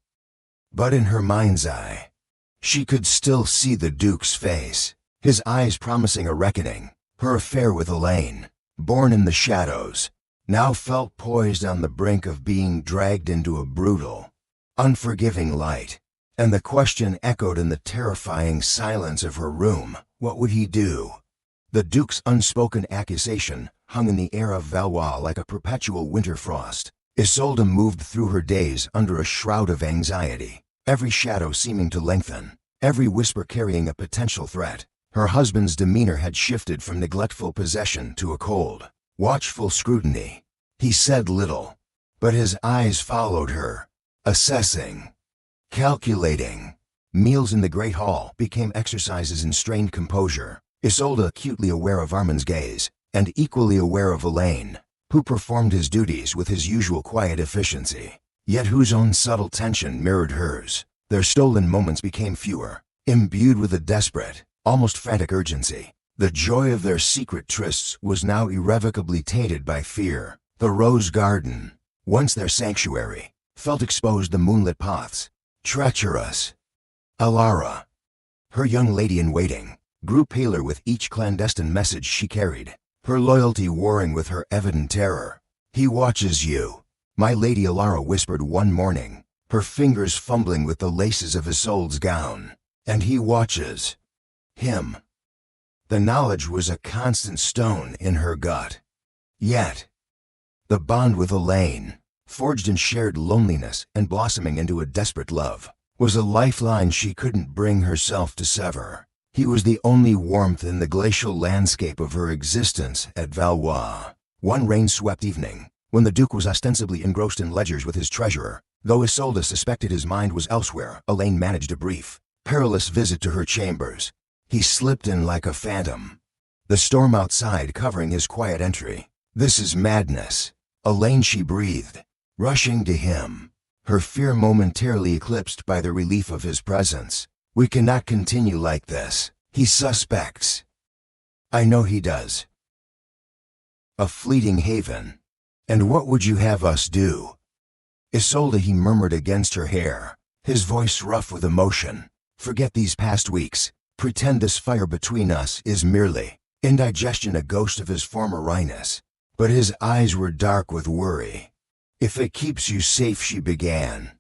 Speaker 1: But in her mind's eye, she could still see the Duke's face, his eyes promising a reckoning. Her affair with Elaine, born in the shadows, now felt poised on the brink of being dragged into a brutal, unforgiving light. And the question echoed in the terrifying silence of her room. What would he do? The Duke's unspoken accusation hung in the air of Valois like a perpetual winter frost. Isolde moved through her days under a shroud of anxiety, every shadow seeming to lengthen, every whisper carrying a potential threat. Her husband's demeanor had shifted from neglectful possession to a cold, watchful scrutiny. He said little, but his eyes followed her, assessing, calculating. Meals in the great hall became exercises in strained composure. Isolde, acutely aware of Armand's gaze, and equally aware of Elaine, who performed his duties with his usual quiet efficiency, yet whose own subtle tension mirrored hers. Their stolen moments became fewer, imbued with a desperate, almost frantic urgency. The joy of their secret trysts was now irrevocably tainted by fear. The rose garden, once their sanctuary, felt exposed to moonlit paths. Treacherous. Alara, her young lady-in-waiting, grew paler with each clandestine message she carried, her loyalty warring with her evident terror. "He watches you," my lady Alara whispered one morning, her fingers fumbling with the laces of Isolde's gown. "And he watches him." The knowledge was a constant stone in her gut. Yet, the bond with Elaine, forged in shared loneliness and blossoming into a desperate love, was a lifeline she couldn't bring herself to sever. He was the only warmth in the glacial landscape of her existence at Valois. One rain-swept evening, when the Duke was ostensibly engrossed in ledgers with his treasurer, though Isolde suspected his mind was elsewhere, Elaine managed a brief, perilous visit to her chambers. He slipped in like a phantom, the storm outside covering his quiet entry. "This is madness, Elaine," she breathed, rushing to him, her fear momentarily eclipsed by the relief of his presence. "We cannot continue like this. He suspects." "I know he does." "A fleeting haven. And what would you have us do?" "Isolde," he murmured against her hair, his voice rough with emotion. "Forget these past weeks. Pretend this fire between us is merely indigestion, a ghost of his former wryness." But his eyes were dark with worry. "If it keeps you safe," she began.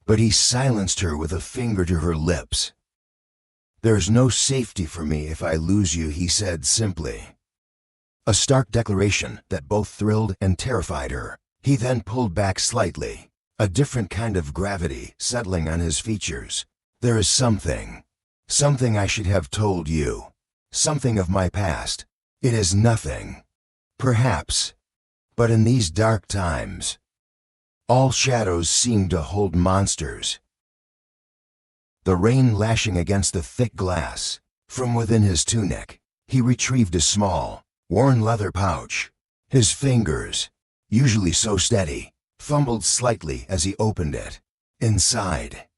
Speaker 1: But he silenced her with a finger to her lips. "There's no safety for me if I lose you," he said simply. A stark declaration that both thrilled and terrified her. He then pulled back slightly, a different kind of gravity settling on his features. "There is something I should have told you. Something of my past. It is nothing, perhaps. But in these dark times, all shadows seem to hold monsters." The rain lashing against the thick glass, from within his tunic, he retrieved a small, worn leather pouch. His fingers, usually so steady, fumbled slightly as he opened it. Inside,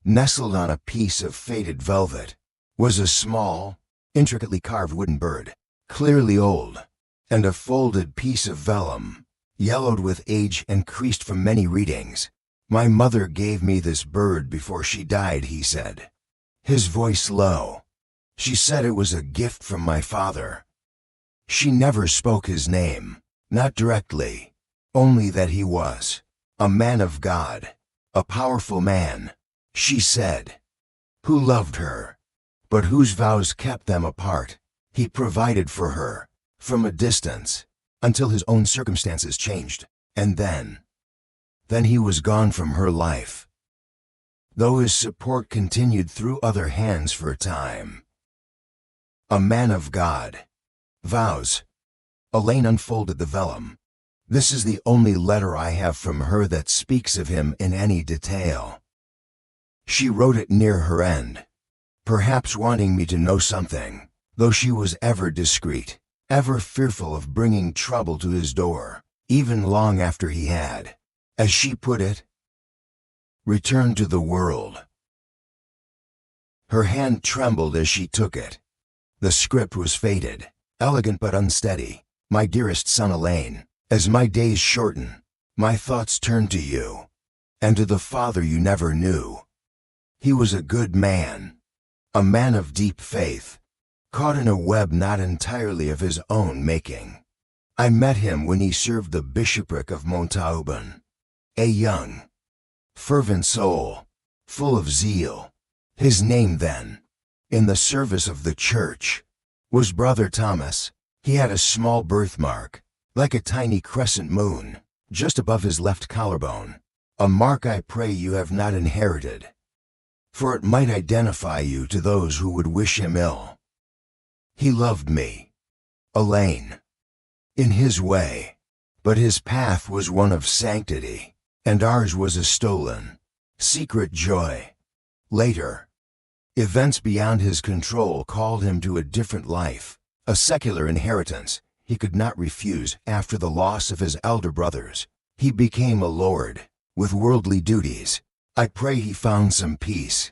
Speaker 1: nestled on a piece of faded velvet, was a small, intricately carved wooden bird, clearly old, and a folded piece of vellum, yellowed with age and creased from many readings. "My mother gave me this bird before she died," he said, his voice low. "She said it was a gift from my father. She never spoke his name, not directly, only that he was a man of God, a powerful man," she said, "who loved her, but whose vows kept them apart. He provided for her, from a distance, until his own circumstances changed, and then he was gone from her life, though his support continued through other hands for a time. A man of God. Vows." Elaine unfolded the vellum. "This is the only letter I have from her that speaks of him in any detail. She wrote it near her end, perhaps wanting me to know something, though she was ever discreet, ever fearful of bringing trouble to his door, even long after he had, as she put it, returned to the world." Her hand trembled as she took it. The script was faded, elegant but unsteady. "My dearest son Elaine, as my days shorten, my thoughts turn to you, and to the father you never knew. He was a good man, a man of deep faith, caught in a web not entirely of his own making. I met him when he served the bishopric of Montauban. A young, fervent soul, full of zeal. His name then, in the service of the church, was Brother Thomas. He had a small birthmark, like a tiny crescent moon, just above his left collarbone, a mark I pray you have not inherited, for it might identify you to those who would wish him ill. He loved me, Elaine, in his way, but his path was one of sanctity, and ours was a stolen, secret joy. Later, events beyond his control called him to a different life, a secular inheritance. he could not refuse after the loss of his elder brothers. He became a lord, with worldly duties. I pray he found some peace.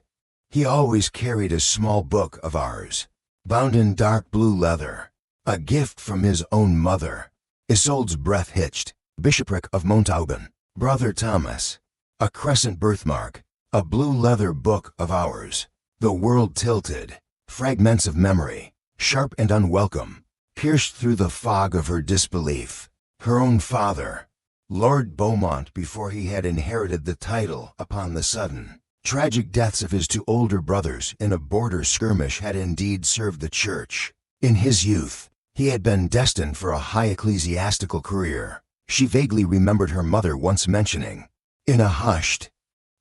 Speaker 1: He always carried a small book of ours, bound in dark blue leather, a gift from his own mother. Isolde's breath hitched. Bishopric of Montauban, Brother Thomas. A crescent birthmark, a blue leather book of ours. The world tilted, fragments of memory, sharp and unwelcome, pierced through the fog of her disbelief. Her own father, Lord Beaumont, before he had inherited the title upon the sudden. Tragic deaths of his two older brothers in a border skirmish had indeed served the church. In his youth, he had been destined for a high ecclesiastical career. She vaguely remembered her mother once mentioning, in a hushed,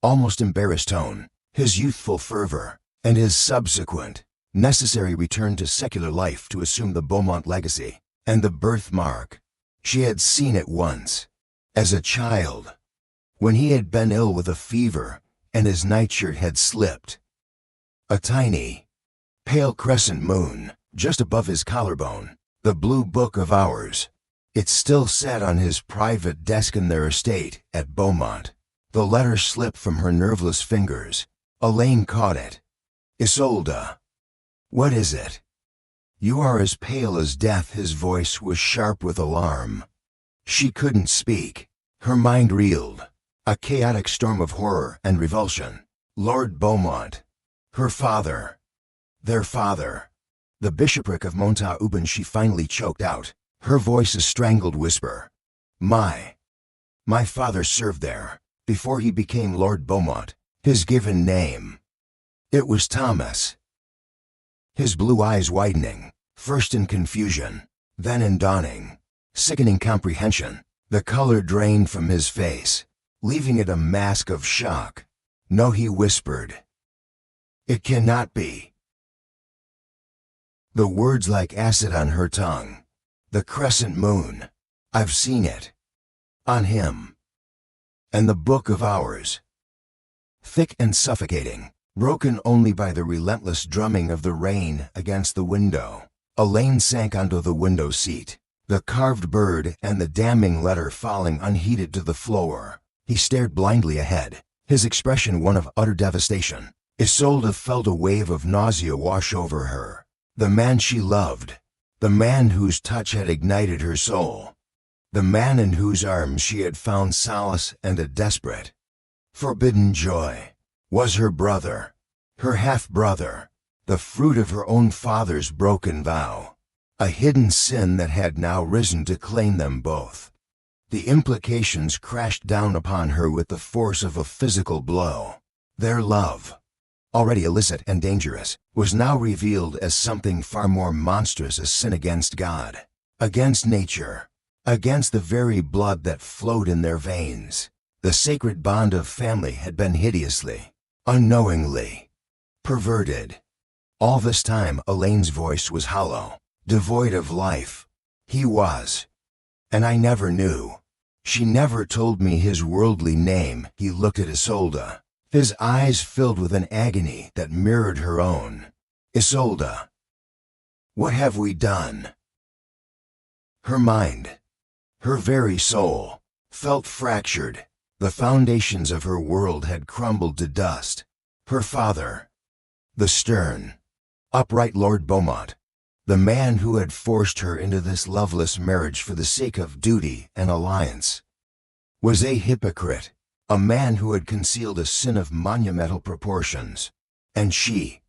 Speaker 1: almost embarrassed tone, his youthful fervor, and his subsequent, necessary return to secular life to assume the Beaumont legacy, and the birthmark. She had seen it once, as a child, when he had been ill with a fever, and his nightshirt had slipped. A tiny, pale crescent moon, just above his collarbone, the blue book of ours. It still sat on his private desk in their estate at Beaumont. The letter slipped from her nerveless fingers. Elaine caught it. Isolde. What is it? You are as pale as death. His voice was sharp with alarm. She couldn't speak. Her mind reeled. A chaotic storm of horror and revulsion. Lord Beaumont. Her father. Their father. The bishopric of Montauban, she finally choked out, her voice a strangled whisper. My father served there, before he became Lord Beaumont, his given name. It was Thomas. His blue eyes widening, first in confusion, then in dawning, sickening comprehension. The color drained from his face, leaving it a mask of shock. No, he whispered. It cannot be. The words like acid on her tongue. The crescent moon. I've seen it. On him. And the book of ours. Thick and suffocating, broken only by the relentless drumming of the rain against the window. Elaine sank onto the window seat, the carved bird and the damning letter falling unheeded to the floor. He stared blindly ahead, his expression one of utter devastation. Isolde felt a wave of nausea wash over her. The man she loved, the man whose touch had ignited her soul, the man in whose arms she had found solace and a desperate, forbidden joy, was her brother, her half-brother, the fruit of her own father's broken vow, a hidden sin that had now risen to claim them both. The implications crashed down upon her with the force of a physical blow. Their love, already illicit and dangerous, was now revealed as something far more monstrous, a sin against God, against nature, against the very blood that flowed in their veins. The sacred bond of family had been hideously, unknowingly, perverted. All this time Elaine's voice was hollow, devoid of life. He was. And I never knew. She never told me his worldly name. He looked at Isolde, his eyes filled with an agony that mirrored her own. Isolde, what have we done? Her mind, her very soul, felt fractured. The foundations of her world had crumbled to dust. Her father, the stern, upright Lord Beaumont, the man who had forced her into this loveless marriage for the sake of duty and alliance, was a hypocrite, a man who had concealed a sin of monumental proportions. And she,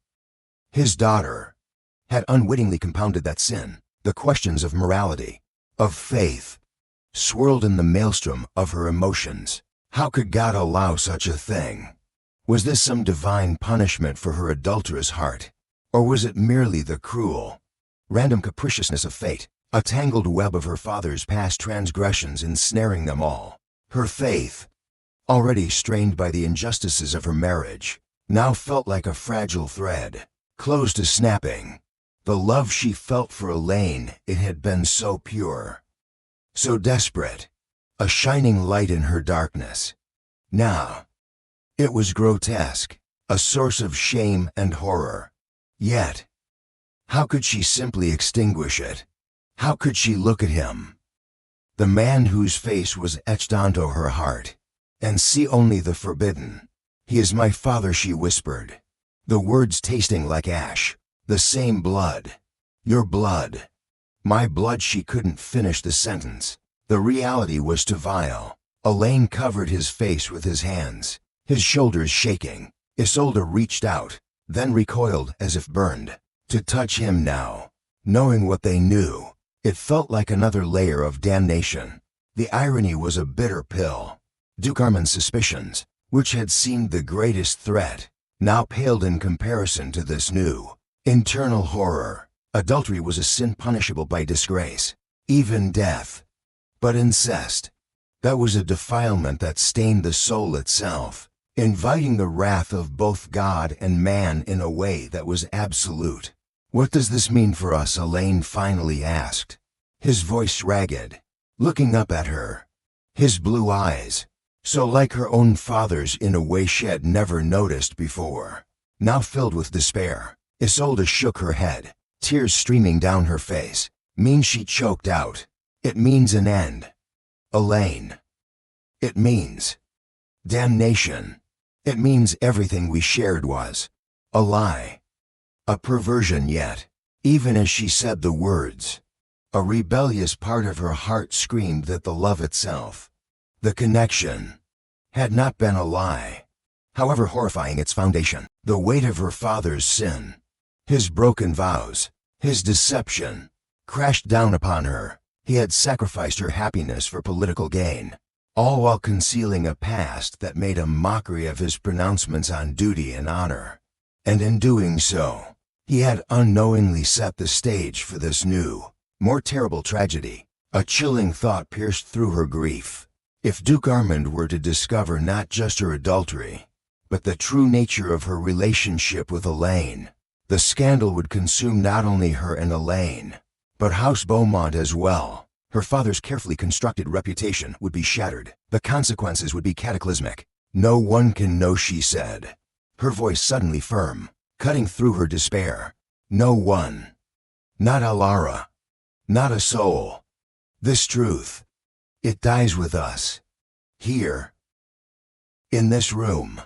Speaker 1: his daughter, had unwittingly compounded that sin. The questions of morality, of faith, swirled in the maelstrom of her emotions. How could God allow such a thing? Was this some divine punishment for her adulterous heart? Or was it merely the cruel, random capriciousness of fate, a tangled web of her father's past transgressions ensnaring them all? Her faith, already strained by the injustices of her marriage, now felt like a fragile thread, close to snapping. The love she felt for Elaine, it had been so pure, so desperate, a shining light in her darkness. Now, it was grotesque, a source of shame and horror. Yet, how could she simply extinguish it? How could she look at him, the man whose face was etched onto her heart, and see only the forbidden? "He is my father," she whispered, the words tasting like ash. "The same blood. Your blood. My blood." She couldn't finish the sentence. The reality was too vile. Elaine covered his face with his hands, his shoulders shaking. Isolde reached out, then recoiled as if burned. To touch him now, knowing what they knew, it felt like another layer of damnation. The irony was a bitter pill. Duke Armand's suspicions, which had seemed the greatest threat, now paled in comparison to this new, internal horror. Adultery was a sin punishable by disgrace, even death. But incest, that was a defilement that stained the soul itself, inviting the wrath of both God and man in a way that was absolute. "What does this mean for us?" Elaine finally asked, his voice ragged, looking up at her. His blue eyes, so like her own father's in a way she had never noticed before, now filled with despair. Isolde shook her head, tears streaming down her face. "Means," she choked out. "It means an end, Elaine. It means damnation. It means everything we shared was a lie, a perversion." Yet, even as she said the words, a rebellious part of her heart screamed that the love itself, the connection, had not been a lie, however horrifying its foundation. The weight of her father's sin, his broken vows, his deception, crashed down upon her. He had sacrificed her happiness for political gain, all while concealing a past that made a mockery of his pronouncements on duty and honor. And in doing so, he had unknowingly set the stage for this new, more terrible tragedy. A chilling thought pierced through her grief. If Duke Armand were to discover not just her adultery, but the true nature of her relationship with Elaine, the scandal would consume not only her and Elaine, but House Beaumont as well. Her father's carefully constructed reputation would be shattered. The consequences would be cataclysmic. "No one can know," she said, her voice suddenly firm, cutting through her despair. "No one. Not Alara. Not a soul. This truth, it dies with us. Here. In this room."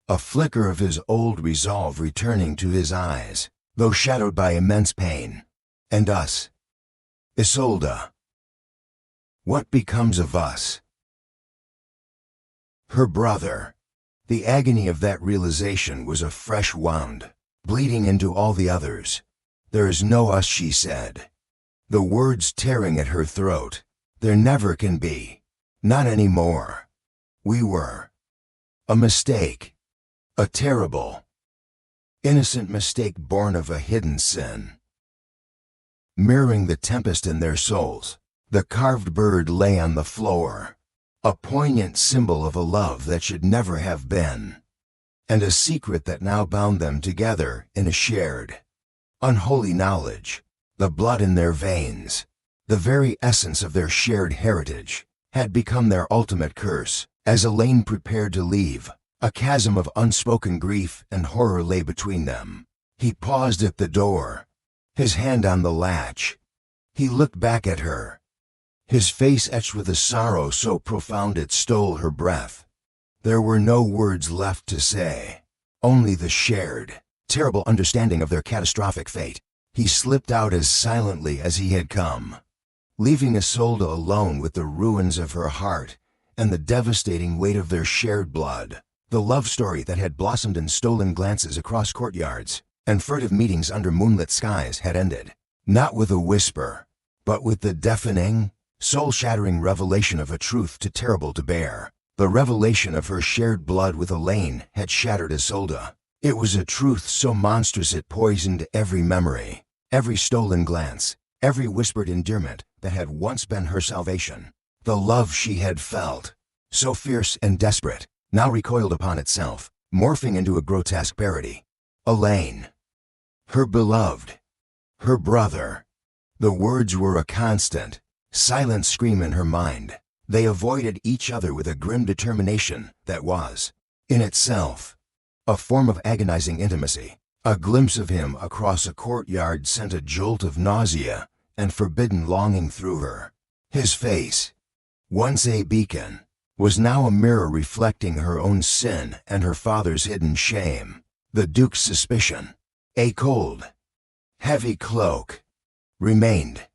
Speaker 1: A flicker of his old resolve returning to his eyes, though shadowed by immense pain. "And us, Isolde. What becomes of us?" Her brother. The agony of that realization was a fresh wound, bleeding into all the others. "There is no us," she said, the words tearing at her throat. "There never can be. Not anymore. We were a mistake. A terrible, innocent mistake born of a hidden sin." Mirroring the tempest in their souls, the carved bird lay on the floor, a poignant symbol of a love that should never have been, and a secret that now bound them together in a shared, unholy knowledge. The blood in their veins, the very essence of their shared heritage, had become their ultimate curse. As Elaine prepared to leave, a chasm of unspoken grief and horror lay between them. He paused at the door, his hand on the latch. He looked back at her, his face etched with a sorrow so profound it stole her breath. There were no words left to say, only the shared, terrible understanding of their catastrophic fate. He slipped out as silently as he had come, leaving Isolde alone with the ruins of her heart and the devastating weight of their shared blood. The love story that had blossomed in stolen glances across courtyards and furtive meetings under moonlit skies had ended, not with a whisper, but with the deafening, soul-shattering revelation of a truth too terrible to bear. The revelation of her shared blood with Elaine had shattered Isolde. It was a truth so monstrous it poisoned every memory, every stolen glance, every whispered endearment that had once been her salvation. The love she had felt, so fierce and desperate, now recoiled upon itself, morphing into a grotesque parody. Elaine. Her beloved. Her brother. The words were a constant, silent scream in her mind. They avoided each other with a grim determination that was, in itself, a form of agonizing intimacy. A glimpse of him across a courtyard sent a jolt of nausea and forbidden longing through her. His face, once a beacon, was now a mirror reflecting her own sin and her father's hidden shame. The Duke's suspicion, a cold, heavy cloak, remained.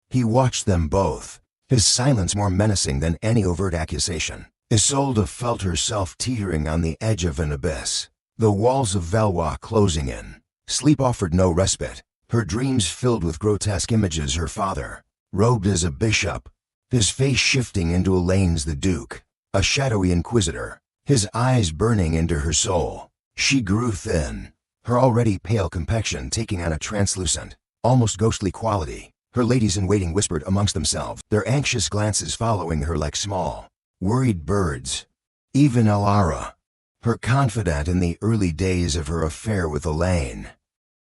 Speaker 1: He watched them both, his silence more menacing than any overt accusation. Isolde felt herself teetering on the edge of an abyss, the walls of Valois closing in. Sleep offered no respite, her dreams filled with grotesque images. Her father, robed as a bishop, his face shifting into Elaine's the Duke, a shadowy inquisitor, his eyes burning into her soul. She grew thin, her already pale complexion taking on a translucent, almost ghostly quality. Her ladies-in-waiting whispered amongst themselves, their anxious glances following her like small, worried birds. Even Elara, her confidant in the early days of her affair with Elaine,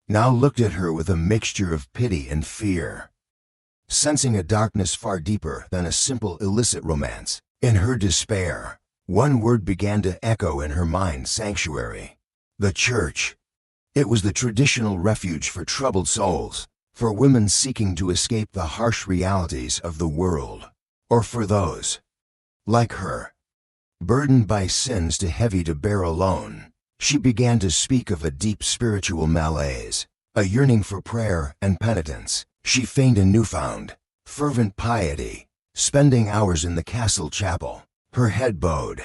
Speaker 1: now looked at her with a mixture of pity and fear, sensing a darkness far deeper than a simple illicit romance. In her despair, one word began to echo in her mind: sanctuary. The church. It was the traditional refuge for troubled souls, for women seeking to escape the harsh realities of the world, or for those, like her, burdened by sins too heavy to bear alone. She began to speak of a deep spiritual malaise, a yearning for prayer and penitence. She feigned a newfound, fervent piety, spending hours in the castle chapel, her head bowed,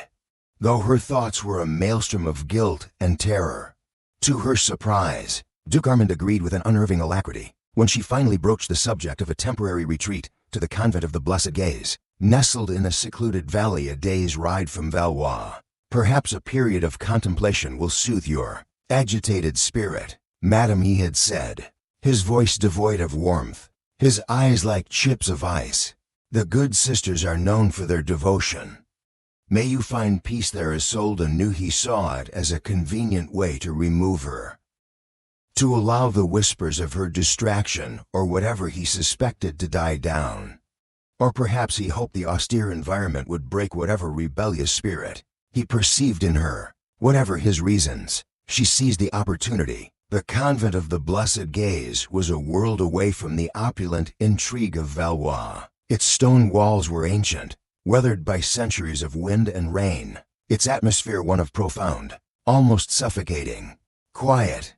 Speaker 1: though her thoughts were a maelstrom of guilt and terror. To her surprise, Duke Armand agreed with an unnerving alacrity when she finally broached the subject of a temporary retreat to the convent of the Blessed Gaze, nestled in a secluded valley a day's ride from Valois. Perhaps a period of contemplation will soothe your agitated spirit, madam, he had said, his voice devoid of warmth, his eyes like chips of ice. The good sisters are known for their devotion. May you find peace there. Isolde knew he saw it as a convenient way to remove her, to allow the whispers of her distraction or whatever he suspected to die down. Or perhaps he hoped the austere environment would break whatever rebellious spirit he perceived in her. Whatever his reasons, she seized the opportunity. The convent of the Blessed Gaze was a world away from the opulent intrigue of Valois. Its stone walls were ancient, weathered by centuries of wind and rain, its atmosphere one of profound, almost suffocating quiet.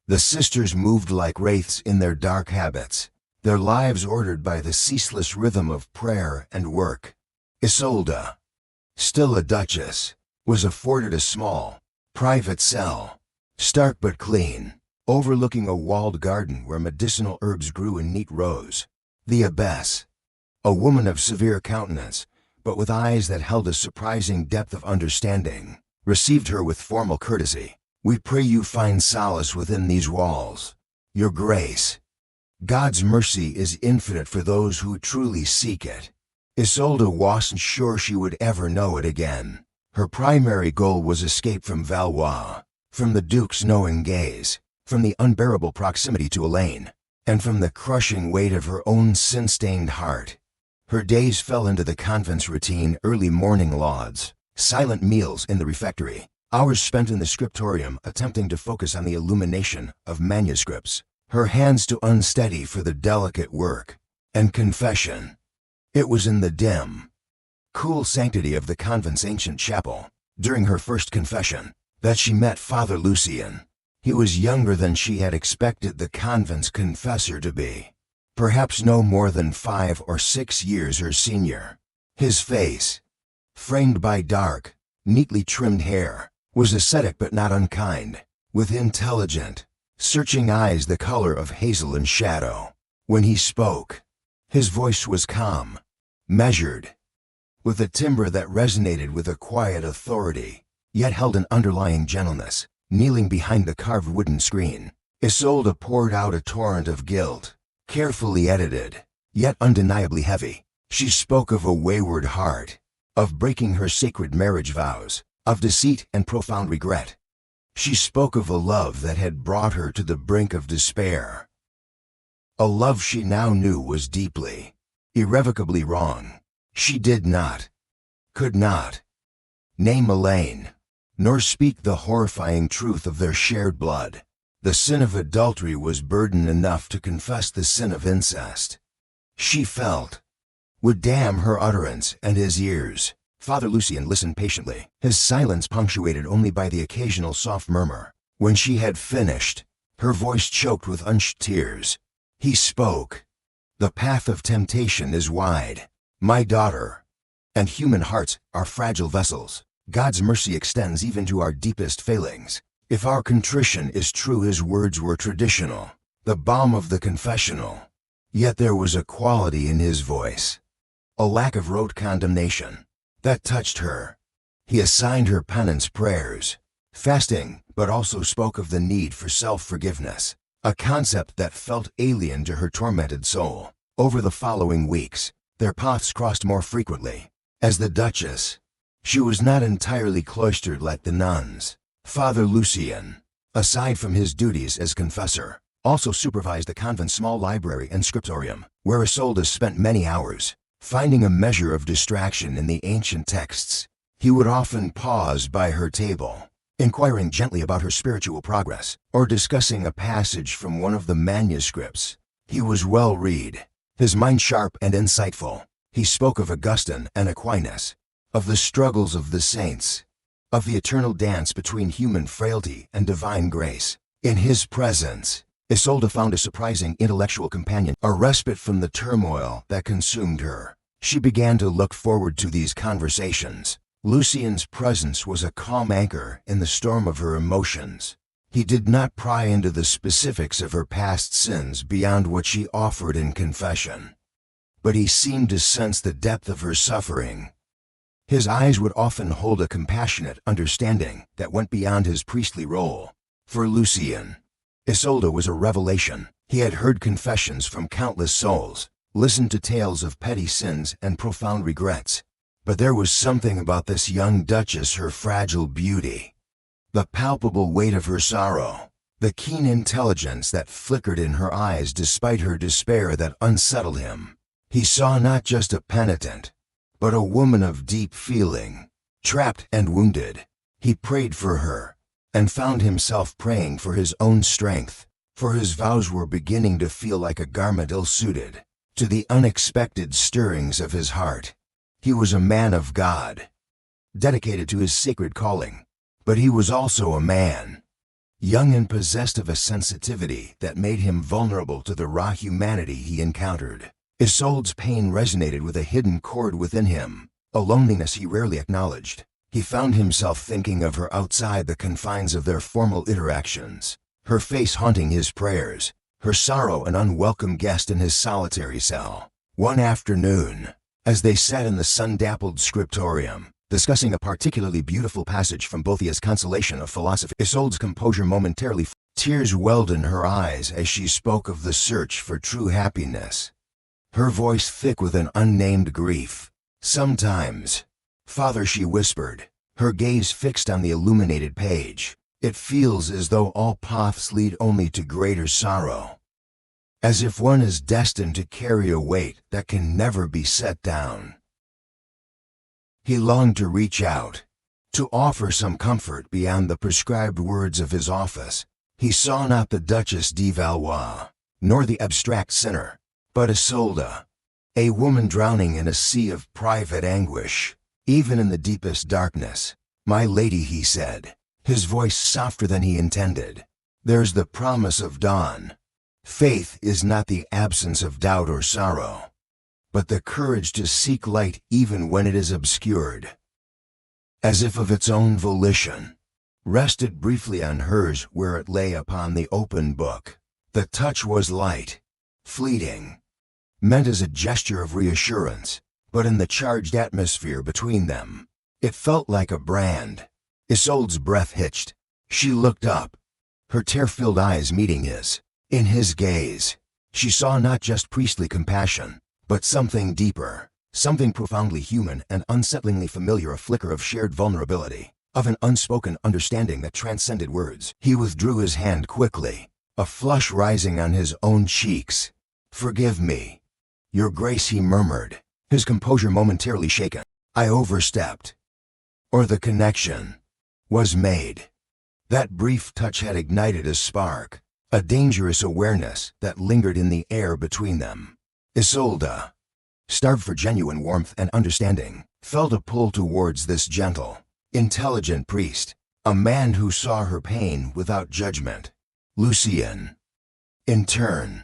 Speaker 1: The sisters moved like wraiths in their dark habits, their lives ordered by the ceaseless rhythm of prayer and work. Isolde, still a duchess, was afforded a small, private cell, stark but clean, overlooking a walled garden where medicinal herbs grew in neat rows. The abbess, a woman of severe countenance, but with eyes that held a surprising depth of understanding, received her with formal courtesy. We pray you find solace within these walls, Your Grace. God's mercy is infinite for those who truly seek it. Isolde wasn't sure she would ever know it again. Her primary goal was escape from Valois, from the Duke's knowing gaze, from the unbearable proximity to Elaine, and from the crushing weight of her own sin-stained heart. Her days fell into the convent's routine: early morning lauds, silent meals in the refectory, hours spent in the scriptorium attempting to focus on the illumination of manuscripts, her hands too unsteady for the delicate work, and confession. It was in the dim, cool sanctity of the convent's ancient chapel, during her first confession, that she met Father Lucien. He was younger than she had expected the convent's confessor to be, perhaps no more than 5 or 6 years her senior. His face, framed by dark, neatly trimmed hair, was ascetic but not unkind, with intelligent, searching eyes the color of hazel and shadow. When he spoke, his voice was calm, measured, with a timbre that resonated with a quiet authority, yet held an underlying gentleness. Kneeling behind the carved wooden screen, Isolde poured out a torrent of guilt, carefully edited, yet undeniably heavy. She spoke of a wayward heart, of breaking her sacred marriage vows, of deceit and profound regret. She spoke of a love that had brought her to the brink of despair, a love she now knew was deeply, irrevocably wrong. She did not, could not, name Elaine, nor speak the horrifying truth of their shared blood. The sin of adultery was burden enough to confess the sin of incest. She felt would damn her utterance and his ears. Father Lucien listened patiently, his silence punctuated only by the occasional soft murmur. When she had finished, her voice choked with unshed tears, he spoke. The path of temptation is wide, my daughter, and human hearts are fragile vessels. God's mercy extends even to our deepest failings. If our contrition is true, his words were traditional, the balm of the confessional. Yet there was a quality in his voice, a lack of rote condemnation, that touched her. He assigned her penance prayers, fasting, but also spoke of the need for self-forgiveness, a concept that felt alien to her tormented soul. Over the following weeks, their paths crossed more frequently. As the Duchess, she was not entirely cloistered like the nuns. Father Lucien, aside from his duties as confessor, also supervised the convent's small library and scriptorium, where Isolde spent many hours, finding a measure of distraction in the ancient texts. He would often pause by her table, inquiring gently about her spiritual progress, or discussing a passage from one of the manuscripts. He was well-read, his mind sharp and insightful. He spoke of Augustine and Aquinas, of the struggles of the saints, of the eternal dance between human frailty and divine grace. In his presence, Isolde found a surprising intellectual companion, a respite from the turmoil that consumed her. She began to look forward to these conversations. Lucien's presence was a calm anchor in the storm of her emotions. He did not pry into the specifics of her past sins beyond what she offered in confession, but he seemed to sense the depth of her suffering. His eyes would often hold a compassionate understanding that went beyond his priestly role. For Lucien, Isolde was a revelation. He had heard confessions from countless souls, listened to tales of petty sins and profound regrets. But there was something about this young duchess, her fragile beauty, the palpable weight of her sorrow, the keen intelligence that flickered in her eyes despite her despair, that unsettled him. He saw not just a penitent, but a woman of deep feeling, trapped and wounded. He prayed for her, and found himself praying for his own strength, for his vows were beginning to feel like a garment ill-suited to the unexpected stirrings of his heart. He was a man of God, dedicated to his sacred calling, but he was also a man, young and possessed of a sensitivity that made him vulnerable to the raw humanity he encountered. Isolde's pain resonated with a hidden chord within him, a loneliness he rarely acknowledged. He found himself thinking of her outside the confines of their formal interactions, her face haunting his prayers, her sorrow an unwelcome guest in his solitary cell. One afternoon, as they sat in the sun-dappled scriptorium, discussing a particularly beautiful passage from Boethius' Consolation of Philosophy, Isolde's composure momentarily fell. Tears welled in her eyes as she spoke of the search for true happiness, her voice thick with an unnamed grief. Sometimes, Father, she whispered, her gaze fixed on the illuminated page, it feels as though all paths lead only to greater sorrow, as if one is destined to carry a weight that can never be set down. He longed to reach out, to offer some comfort beyond the prescribed words of his office. He saw not the Duchess de Valois, nor the abstract sinner, but Isolde, a woman drowning in a sea of private anguish, even in the deepest darkness. My lady, he said, his voice softer than he intended, there's the promise of dawn. Faith is not the absence of doubt or sorrow, but the courage to seek light even when it is obscured. As if of its own volition, rested briefly on hers where it lay upon the open book. The touch was light, fleeting, meant as a gesture of reassurance, but in the charged atmosphere between them, it felt like a brand. Isolde's breath hitched. She looked up, her tear-filled eyes meeting his. In his gaze, she saw not just priestly compassion, but something deeper, something profoundly human and unsettlingly familiar, a flicker of shared vulnerability, of an unspoken understanding that transcended words. He withdrew his hand quickly, a flush rising on his own cheeks. Forgive me, Your Grace, he murmured, his composure momentarily shaken. I overstepped. Or the connection was made. That brief touch had ignited a spark, a dangerous awareness that lingered in the air between them. Isolde, starved for genuine warmth and understanding, felt a pull towards this gentle, intelligent priest, a man who saw her pain without judgment. Lucien, in turn,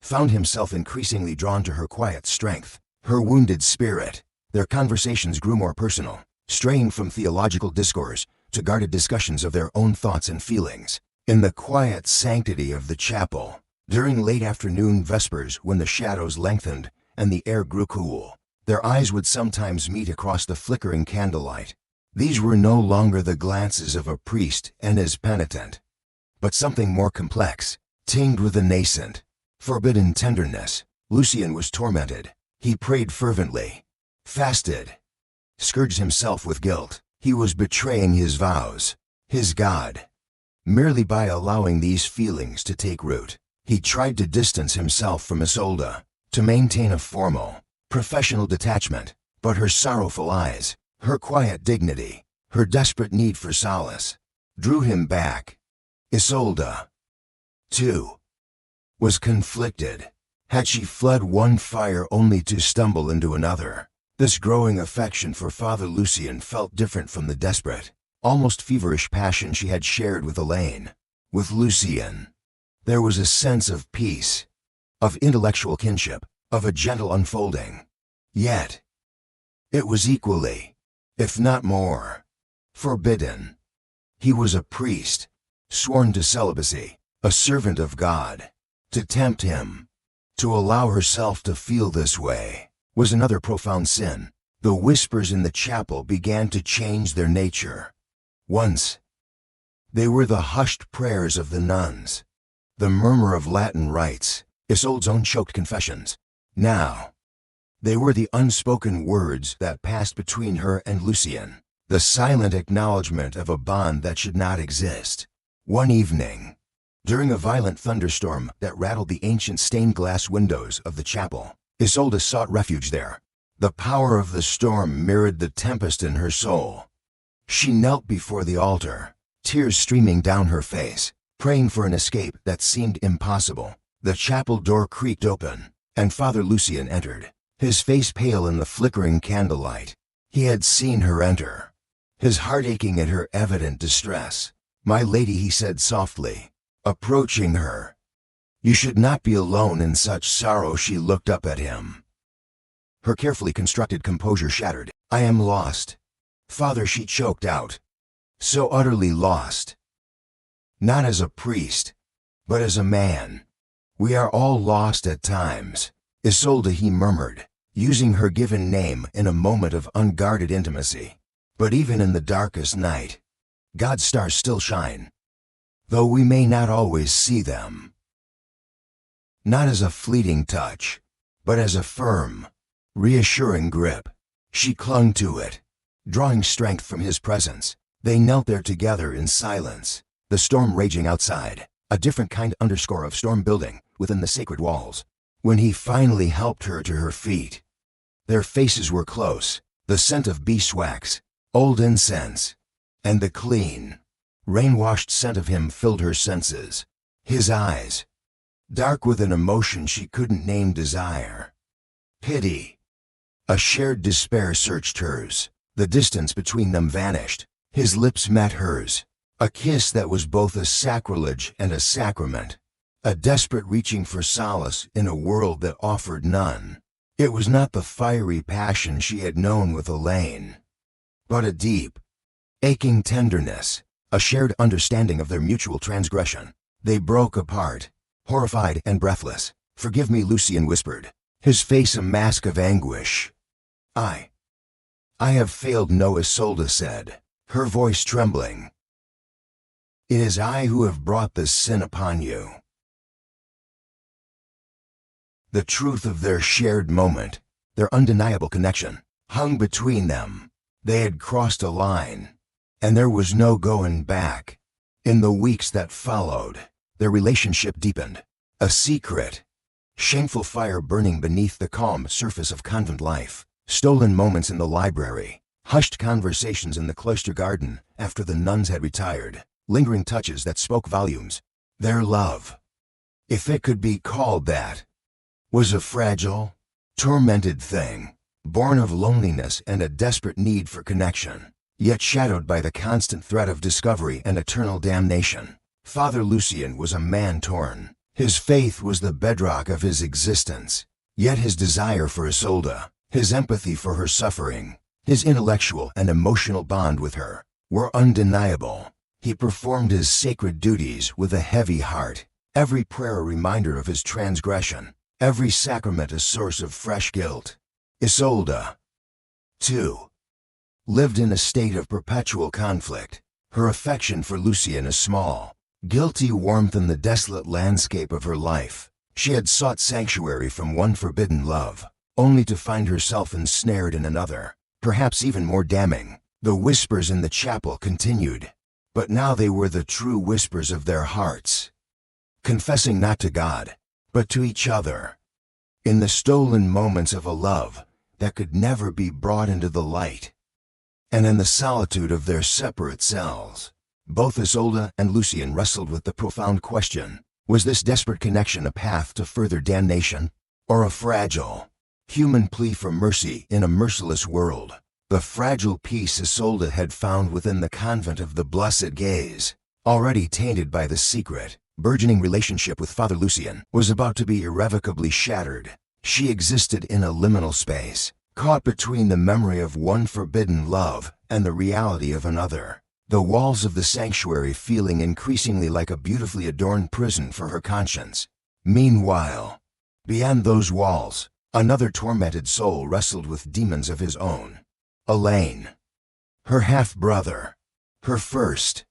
Speaker 1: found himself increasingly drawn to her quiet strength, her wounded spirit. Their conversations grew more personal, straying from theological discourse to guarded discussions of their own thoughts and feelings. In the quiet sanctity of the chapel, during late afternoon vespers when the shadows lengthened and the air grew cool, their eyes would sometimes meet across the flickering candlelight. These were no longer the glances of a priest and his penitent, but something more complex, tinged with a nascent, forbidden tenderness. Lucien was tormented. He prayed fervently, fasted, scourged himself with guilt. He was betraying his vows, his God, merely by allowing these feelings to take root. He tried to distance himself from Isolde, to maintain a formal, professional detachment, but her sorrowful eyes, her quiet dignity, her desperate need for solace, drew him back. Isolde, too, was conflicted. Had she fled one fire only to stumble into another? This growing affection for Father Lucien felt different from the desperate, almost feverish passion she had shared with Elaine. With Lucien, there was a sense of peace, of intellectual kinship, of a gentle unfolding. Yet, it was equally, if not more, forbidden. He was a priest, sworn to celibacy, a servant of God. To tempt him, to allow herself to feel this way, was another profound sin. The whispers in the chapel began to change their nature. Once, they were the hushed prayers of the nuns, the murmur of Latin rites, Isolde's own choked confessions. Now, they were the unspoken words that passed between her and Lucien, the silent acknowledgement of a bond that should not exist. One evening, during a violent thunderstorm that rattled the ancient stained glass windows of the chapel, Isolde sought refuge there. The power of the storm mirrored the tempest in her soul. She knelt before the altar, tears streaming down her face, praying for an escape that seemed impossible. The chapel door creaked open, and Father Lucien entered, his face pale in the flickering candlelight. He had seen her enter, his heart aching at her evident distress. "My lady," he said softly, approaching her. "You should not be alone in such sorrow." She looked up at him, her carefully constructed composure shattered. "I am lost, Father," she choked out. "So utterly lost. Not as a priest, but as a man. We are all lost at times." "Isolde," he murmured, using her given name in a moment of unguarded intimacy. "But even in the darkest night, God's stars still shine, though we may not always see them. Not as a fleeting touch, but as a firm, reassuring grip." She clung to it, drawing strength from his presence. They knelt there together in silence, the storm raging outside, a different kind of storm building within the sacred walls. When he finally helped her to her feet, their faces were close, the scent of beeswax, old incense, and the clean, rain-washed scent of him filled her senses. His eyes, dark with an emotion she couldn't name, desire, pity, a shared despair, searched hers. The distance between them vanished. His lips met hers, a kiss that was both a sacrilege and a sacrament, a desperate reaching for solace in a world that offered none. It was not the fiery passion she had known with Elaine, but a deep, aching tenderness, a shared understanding of their mutual transgression. They broke apart, horrified and breathless. "Forgive me," Lucien whispered, his face a mask of anguish. I have failed." "No," Isolde said, her voice trembling. "It is I who have brought this sin upon you." The truth of their shared moment, their undeniable connection, hung between them. They had crossed a line, and there was no going back. In the weeks that followed, their relationship deepened, a secret, shameful fire burning beneath the calm surface of convent life. Stolen moments in the library, hushed conversations in the cloister garden after the nuns had retired, lingering touches that spoke volumes. Their love, if it could be called that, was a fragile, tormented thing, born of loneliness and a desperate need for connection, yet shadowed by the constant threat of discovery and eternal damnation. Father Lucien was a man torn. His faith was the bedrock of his existence, yet his desire for Isolde, his empathy for her suffering, his intellectual and emotional bond with her, were undeniable. He performed his sacred duties with a heavy heart, every prayer a reminder of his transgression, every sacrament a source of fresh guilt. Isolde, too, lived in a state of perpetual conflict, her affection for Lucien a small, guilty warmth in the desolate landscape of her life. She had sought sanctuary from one forbidden love, only to find herself ensnared in another, perhaps even more damning. The whispers in the chapel continued, but now they were the true whispers of their hearts, confessing not to God, but to each other, in the stolen moments of a love that could never be brought into the light, and in the solitude of their separate cells. Both Isolde and Lucien wrestled with the profound question: was this desperate connection a path to further damnation, or a fragile, human plea for mercy in a merciless world? The fragile peace Isolde had found within the convent of the Blessed Gaze, already tainted by the secret, burgeoning relationship with Father Lucien, was about to be irrevocably shattered. She existed in a liminal space, caught between the memory of one forbidden love and the reality of another, the walls of the sanctuary feeling increasingly like a beautifully adorned prison for her conscience. Meanwhile, beyond those walls, another tormented soul wrestled with demons of his own. Alain, her half-brother, her first,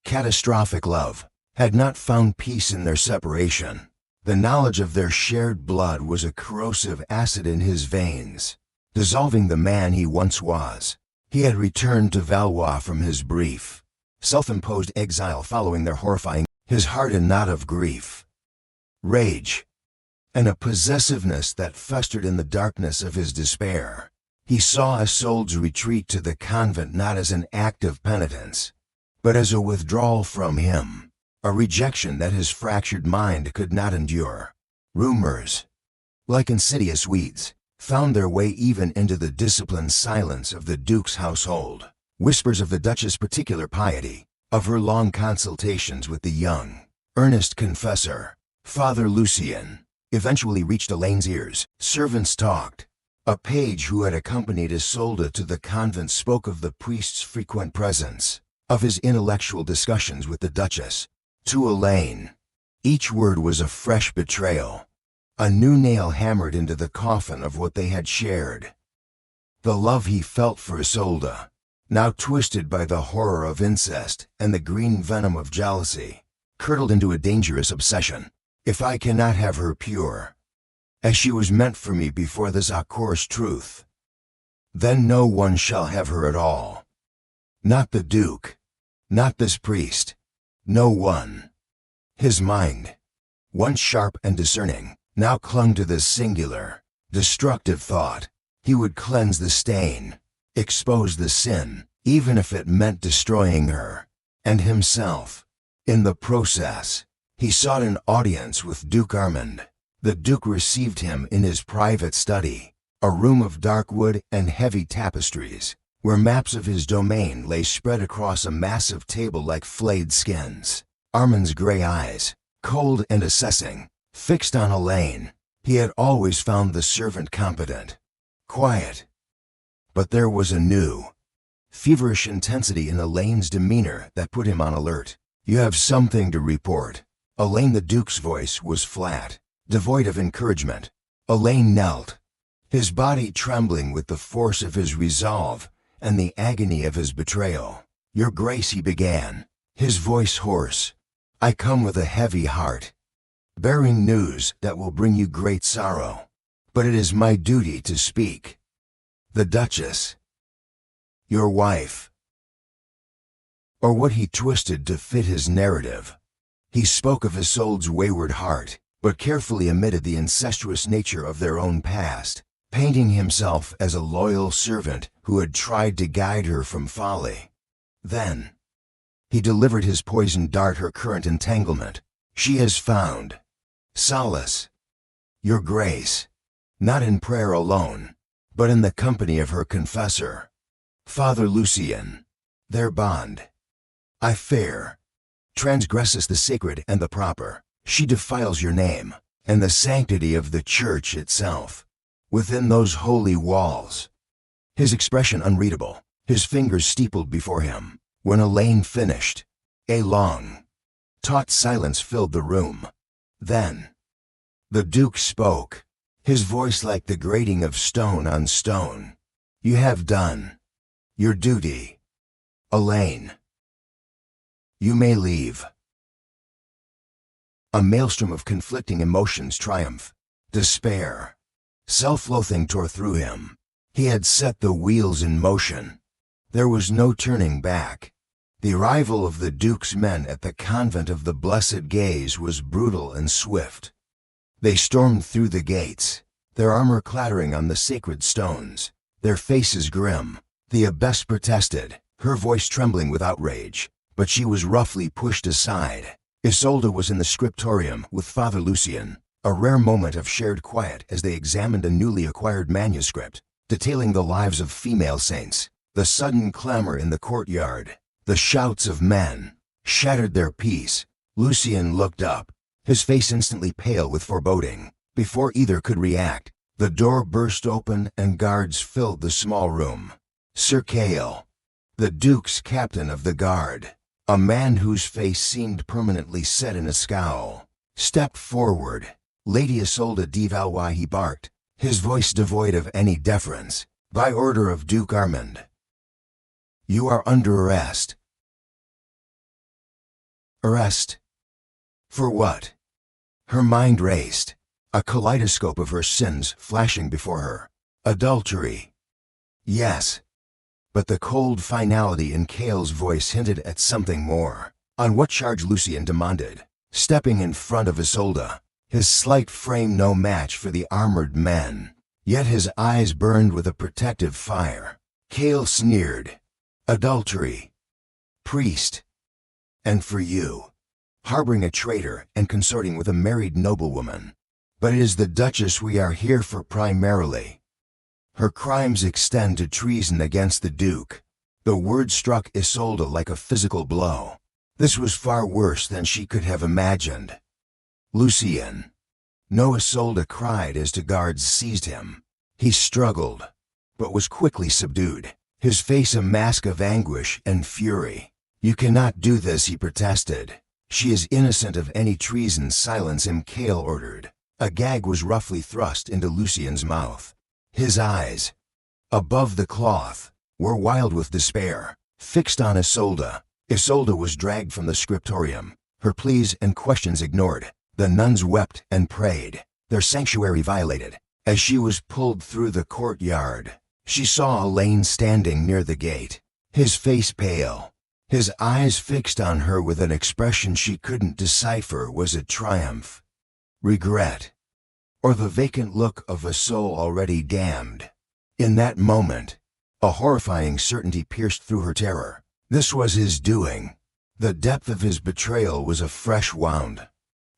Speaker 1: catastrophic love, had not found peace in their separation. The knowledge of their shared blood was a corrosive acid in his veins, dissolving the man he once was. He had returned to Valois from his brief, self-imposed exile following their horrifying, his heart a knot of grief, rage, and a possessiveness that festered in the darkness of his despair. He saw Isolde's retreat to the convent not as an act of penitence, but as a withdrawal from him, a rejection that his fractured mind could not endure. Rumors, like insidious weeds, found their way even into the disciplined silence of the Duke's household. Whispers of the Duchess' particular piety, of her long consultations with the young, earnest confessor, Father Lucien, eventually reached Alain's ears. Servants talked. A page who had accompanied Isolde to the convent spoke of the priest's frequent presence, of his intellectual discussions with the Duchess. To Alain, each word was a fresh betrayal, a new nail hammered into the coffin of what they had shared. The love he felt for Isolde, now twisted by the horror of incest and the green venom of jealousy, curdled into a dangerous obsession. If I cannot have her pure, as she was meant for me before this accursed truth, then no one shall have her at all. Not the Duke, not this priest, no one. His mind, once sharp and discerning, now clung to this singular, destructive thought. He would cleanse the stain, expose the sin, even if it meant destroying her, and himself. In the process, he sought an audience with Duke Armand. The Duke received him in his private study, a room of dark wood and heavy tapestries, where maps of his domain lay spread across a massive table like flayed skins. Armand's gray eyes, cold and assessing, fixed on Alain. He had always found the servant competent, quiet. But there was a new, feverish intensity in Alain's demeanor that put him on alert. You have something to report. Alain, the Duke's voice was flat, devoid of encouragement. Alain knelt, his body trembling with the force of his resolve and the agony of his betrayal. Your Grace, he began, his voice hoarse, I come with a heavy heart, bearing news that will bring you great sorrow, but it is my duty to speak. The Duchess, your wife. Or what he twisted to fit his narrative. He spoke of Isolde's wayward heart, but carefully omitted the incestuous nature of their own past, painting himself as a loyal servant who had tried to guide her from folly. Then, he delivered his poisoned dart her current entanglement. She has found, solace, your grace, not in prayer alone, but in the company of her confessor, Father Lucian, their bond. I fear, transgresses the sacred and the proper. She defiles your name, and the sanctity of the church itself. Within those holy walls. His expression unreadable, his fingers steepled before him. When Elaine finished, a long, taut silence filled the room. Then, the Duke spoke, his voice like the grating of stone on stone. You have done your duty, Elaine. You may leave. A maelstrom of conflicting emotions triumphed. Despair, self-loathing tore through him. He had set the wheels in motion. There was no turning back. The arrival of the Duke's men at the convent of the Blessed Gaze was brutal and swift. They stormed through the gates, their armor clattering on the sacred stones, their faces grim. The abbess protested, her voice trembling with outrage, but she was roughly pushed aside. Isolde was in the scriptorium with Father Lucian, a rare moment of shared quiet as they examined a newly acquired manuscript, detailing the lives of female saints. The sudden clamor in the courtyard, the shouts of men, shattered their peace. Lucian looked up, his face instantly pale with foreboding. Before either could react, the door burst open and guards filled the small room. Sir Cale, the Duke's captain of the guard, a man whose face seemed permanently set in a scowl, stepped forward. Lady Isolde de Valois, he barked, his voice devoid of any deference. By order of Duke Armand, you are under arrest. Arrest? For what? Her mind raced, a kaleidoscope of her sins flashing before her. Adultery. Yes. But the cold finality in Cale's voice hinted at something more. On what charge? Lucian demanded, stepping in front of Isolde, his slight frame no match for the armored men, yet his eyes burned with a protective fire. Cale sneered. Adultery. Priest. And for you, harboring a traitor and consorting with a married noblewoman. But it is the Duchess we are here for primarily. Her crimes extend to treason against the Duke. The word struck Isolde like a physical blow. This was far worse than she could have imagined. Lucian. No, Isolde cried as the guards seized him. He struggled, but was quickly subdued, his face a mask of anguish and fury. You cannot do this, he protested. She is innocent of any treason. Silence him, Cale ordered. A gag was roughly thrust into Lucian's mouth. His eyes, above the cloth, were wild with despair, fixed on Isolde. Isolde was dragged from the scriptorium, her pleas and questions ignored. The nuns wept and prayed, their sanctuary violated. As she was pulled through the courtyard, she saw Elaine standing near the gate, his face pale, his eyes fixed on her with an expression she couldn't decipher. Was it triumph, regret, or the vacant look of a soul already damned? In that moment, a horrifying certainty pierced through her terror. This was his doing. The depth of his betrayal was a fresh wound,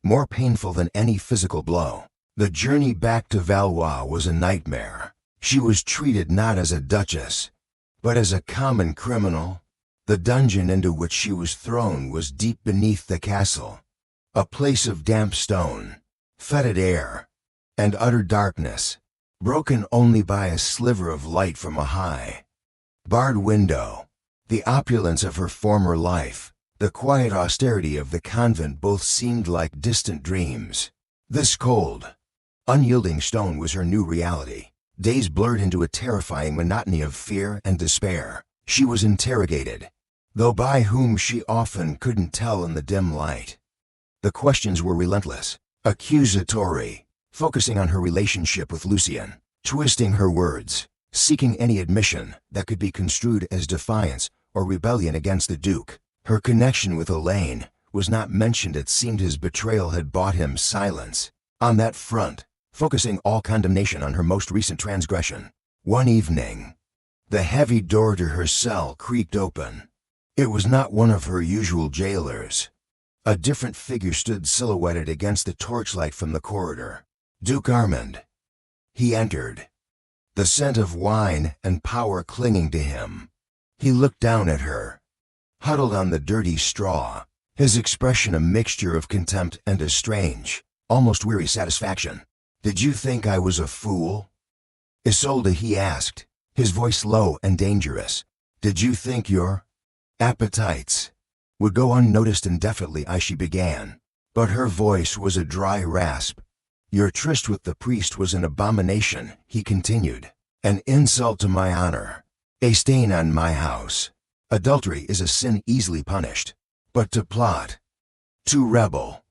Speaker 1: more painful than any physical blow. The journey back to Valois was a nightmare. She was treated not as a duchess, but as a common criminal. The dungeon into which she was thrown was deep beneath the castle, a place of damp stone, fetid air, and utter darkness, broken only by a sliver of light from a high, barred window. The opulence of her former life, the quiet austerity of the convent both seemed like distant dreams. This cold, unyielding stone was her new reality. Days blurred into a terrifying monotony of fear and despair. She was interrogated, though by whom she often couldn't tell in the dim light. The questions were relentless, accusatory, focusing on her relationship with Lucian, twisting her words, seeking any admission that could be construed as defiance or rebellion against the Duke. Her connection with Elaine was not mentioned. It seemed his betrayal had bought him silence. On that front, focusing all condemnation on her most recent transgression. One evening, the heavy door to her cell creaked open. It was not one of her usual jailers. A different figure stood silhouetted against the torchlight from the corridor. Duke Armand. He entered, the scent of wine and power clinging to him. He looked down at her, huddled on the dirty straw, his expression a mixture of contempt and a strange, almost weary satisfaction. "Did you think I was a fool, Isolde?" he asked, his voice low and dangerous. "Did you think your appetites would go unnoticed indefinitely?" She began, but her voice was a dry rasp. "Your tryst with the priest was an abomination," he continued, "an insult to my honor, a stain on my house. Adultery is a sin easily punished, but to plot, to rebel,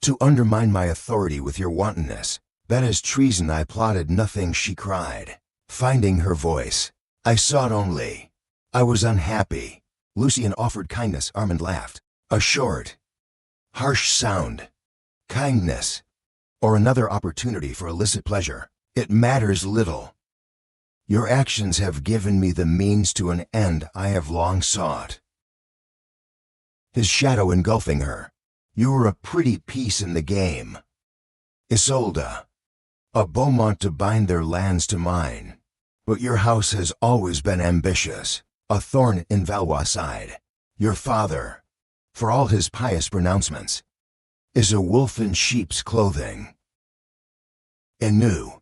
Speaker 1: to undermine my authority with your wantonness, that is treason." "I plotted nothing," she cried, finding her voice. "I sought only. I was unhappy." Lucien offered kindness. Armand laughed. A short, harsh sound. Kindness, or another opportunity for illicit pleasure. "It matters little. Your actions have given me the means to an end I have long sought." His shadow engulfing her. "You were a pretty piece in the game, Isolde. A Beaumont to bind their lands to mine. But your house has always been ambitious, a thorn in Valois' side. Your father, for all his pious pronouncements, is a wolf in sheep's clothing." A new,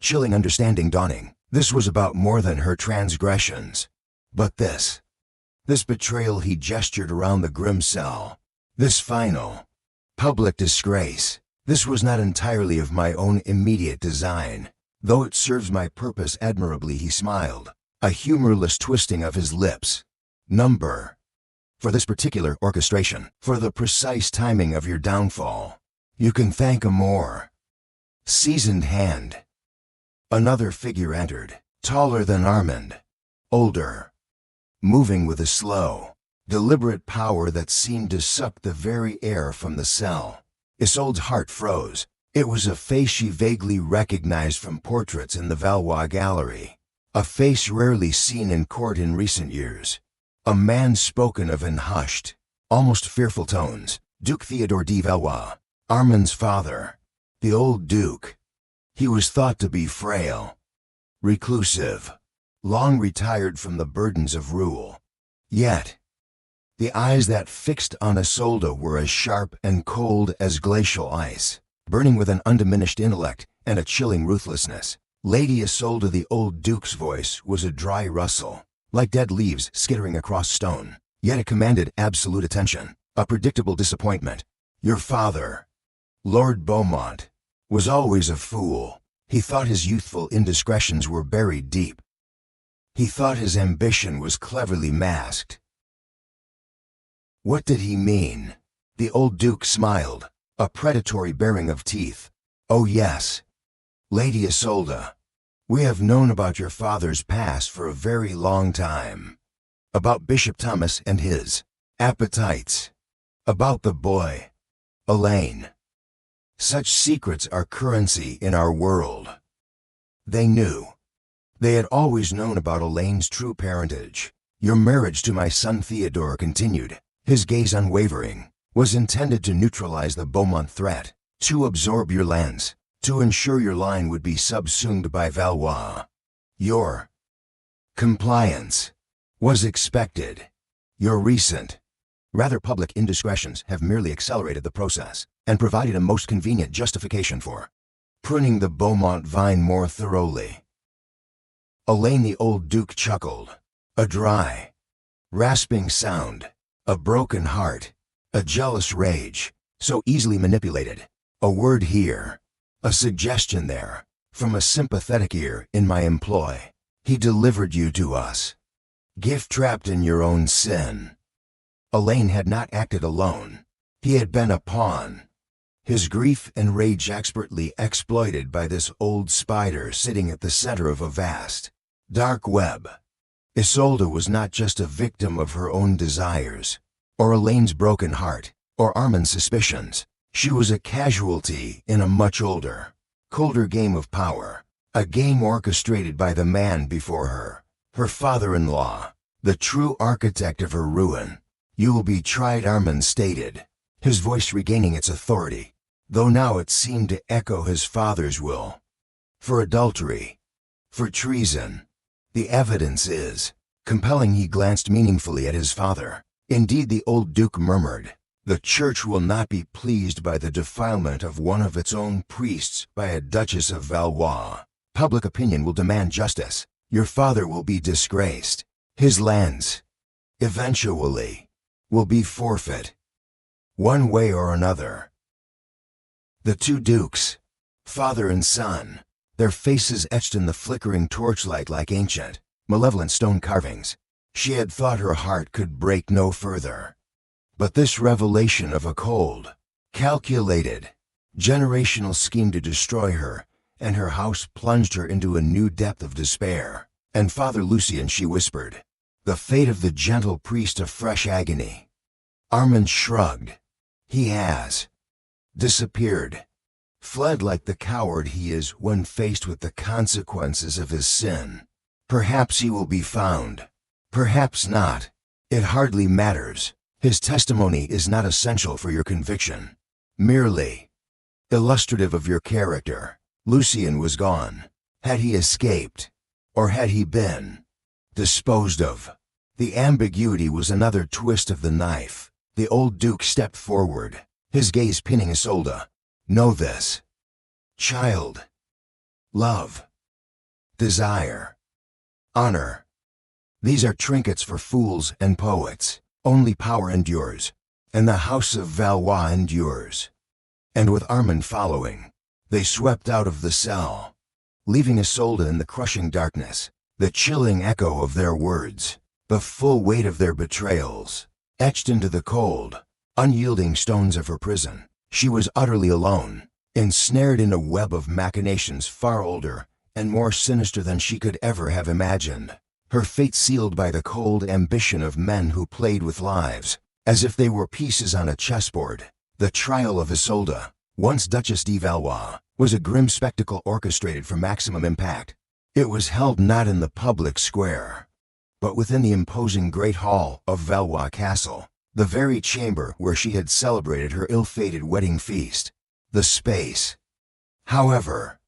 Speaker 1: chilling understanding dawning. This was about more than her transgressions. But this betrayal, he gestured around the grim cell, this final, public disgrace, this was not entirely of my own immediate design, though it serves my purpose admirably. He smiled, a humorless twisting of his lips. "Number, for this particular orchestration, for the precise timing of your downfall, you can thank a more seasoned hand." Another figure entered, taller than Armand, older, moving with a slow, deliberate power that seemed to suck the very air from the cell. Isolde's heart froze. It was a face she vaguely recognized from portraits in the Valois Gallery, a face rarely seen in court in recent years. A man spoken of in hushed, almost fearful tones. Duke Theodore de Valois, Armand's father. The old duke. He was thought to be frail, reclusive, long retired from the burdens of rule. Yet, the eyes that fixed on Isolde were as sharp and cold as glacial ice, burning with an undiminished intellect and a chilling ruthlessness. Lady Isolde, the old duke's voice was a dry rustle, like dead leaves skittering across stone, yet it commanded absolute attention, a predictable disappointment. "Your father, Lord Beaumont, was always a fool. He thought his youthful indiscretions were buried deep. He thought his ambition was cleverly masked." "What did he mean?" The old duke smiled, a predatory baring of teeth. "Oh yes, Lady Isolde, we have known about your father's past for a very long time. About Bishop Thomas and his appetites. About the boy, Elaine. Such secrets are currency in our world." They knew. They had always known about Elaine's true parentage. "Your marriage to my son Theodore," continued, his gaze unwavering, "was intended to neutralize the Beaumont threat, to absorb your lands, to ensure your line would be subsumed by Valois. Your compliance was expected. Your recent, rather public indiscretions have merely accelerated the process and provided a most convenient justification for pruning the Beaumont vine more thoroughly." Elaine, the old duke chuckled, a dry, rasping sound, a broken heart, a jealous rage, so easily manipulated. A word here, a suggestion there, from a sympathetic ear in my employ. He delivered you to us, gift trapped in your own sin. Elaine had not acted alone. He had been a pawn, his grief and rage expertly exploited by this old spider sitting at the center of a vast, dark web. Isolde was not just a victim of her own desires, or Elaine's broken heart, or Armand's suspicions. She was a casualty in a much older, colder game of power, a game orchestrated by the man before her, her father-in-law, the true architect of her ruin. "You will be tried," Armand stated, his voice regaining its authority, though now it seemed to echo his father's will. For adultery, for treason, the evidence is compelling. He glanced meaningfully at his father. Indeed, the old duke murmured, the church will not be pleased by the defilement of one of its own priests by a Duchess of Valois. Public opinion will demand justice. Your father will be disgraced. His lands, eventually, will be forfeit, one way or another. The two dukes, father and son, their faces etched in the flickering torchlight like ancient, malevolent stone carvings. She had thought her heart could break no further. But this revelation of a cold, calculated, generational scheme to destroy her and her house plunged her into a new depth of despair. And Father Lucien, she whispered, the fate of the gentle priest, a fresh agony. Armand shrugged. He has disappeared, fled like the coward he is when faced with the consequences of his sin. Perhaps he will be found. Perhaps not. It hardly matters. His testimony is not essential for your conviction. Merely illustrative of your character. Lucien was gone. Had he escaped? Or had he been disposed of? The ambiguity was another twist of the knife. The old duke stepped forward, his gaze pinning Isolde. Know this. Child. Love. Desire. Honor. These are trinkets for fools and poets. Only power endures, and the house of Valois endures. And with Armand following, they swept out of the cell, leaving Isolde in the crushing darkness, the chilling echo of their words, the full weight of their betrayals, etched into the cold, unyielding stones of her prison. She was utterly alone, ensnared in a web of machinations far older and more sinister than she could ever have imagined. Her fate sealed by the cold ambition of men who played with lives, as if they were pieces on a chessboard. The trial of Isolde, once Duchess de Valois, was a grim spectacle orchestrated for maximum impact. It was held not in the public square, but within the imposing great hall of Valois Castle, the very chamber where she had celebrated her ill-fated wedding feast. The space, however,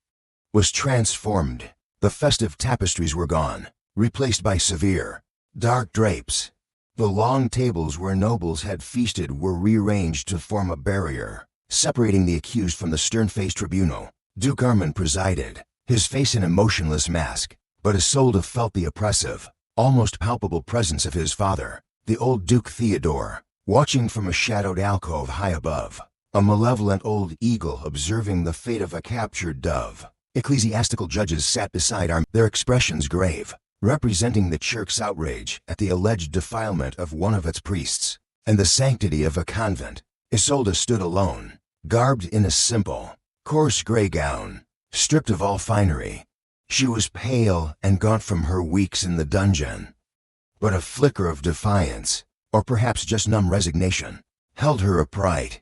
Speaker 1: was transformed. The festive tapestries were gone, replaced by severe, dark drapes. The long tables where nobles had feasted were rearranged to form a barrier, separating the accused from the stern-faced tribunal. Duke Armand presided, his face an emotionless mask, but Isolde felt the oppressive, almost palpable presence of his father, the old Duke Theodore, watching from a shadowed alcove high above, a malevolent old eagle observing the fate of a captured dove. Ecclesiastical judges sat beside Armand, their expressions grave, representing the church's outrage at the alleged defilement of one of its priests, and the sanctity of a convent. Isolde stood alone, garbed in a simple, coarse gray gown, stripped of all finery. She was pale and gaunt from her weeks in the dungeon, but a flicker of defiance, or perhaps just numb resignation, held her upright.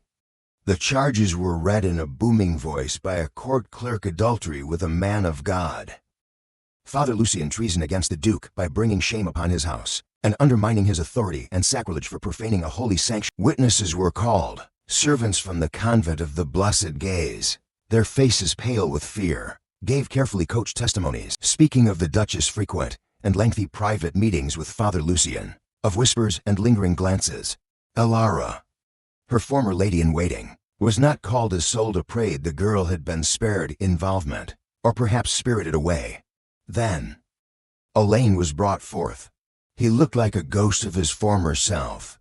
Speaker 1: The charges were read in a booming voice by a court clerk: adultery with a man of God. Father Lucien: treason against the Duke by bringing shame upon his house, and undermining his authority, and sacrilege for profaning a holy sanction. Witnesses were called, servants from the convent of the Blessed Gaze, their faces pale with fear, gave carefully coached testimonies, speaking of the Duchess' frequent and lengthy private meetings with Father Lucien, of whispers and lingering glances. Elara, her former lady-in-waiting, was not called. Isolde prayed the girl had been spared involvement, or perhaps spirited away. Then, Alain was brought forth. He looked like a ghost of his former self.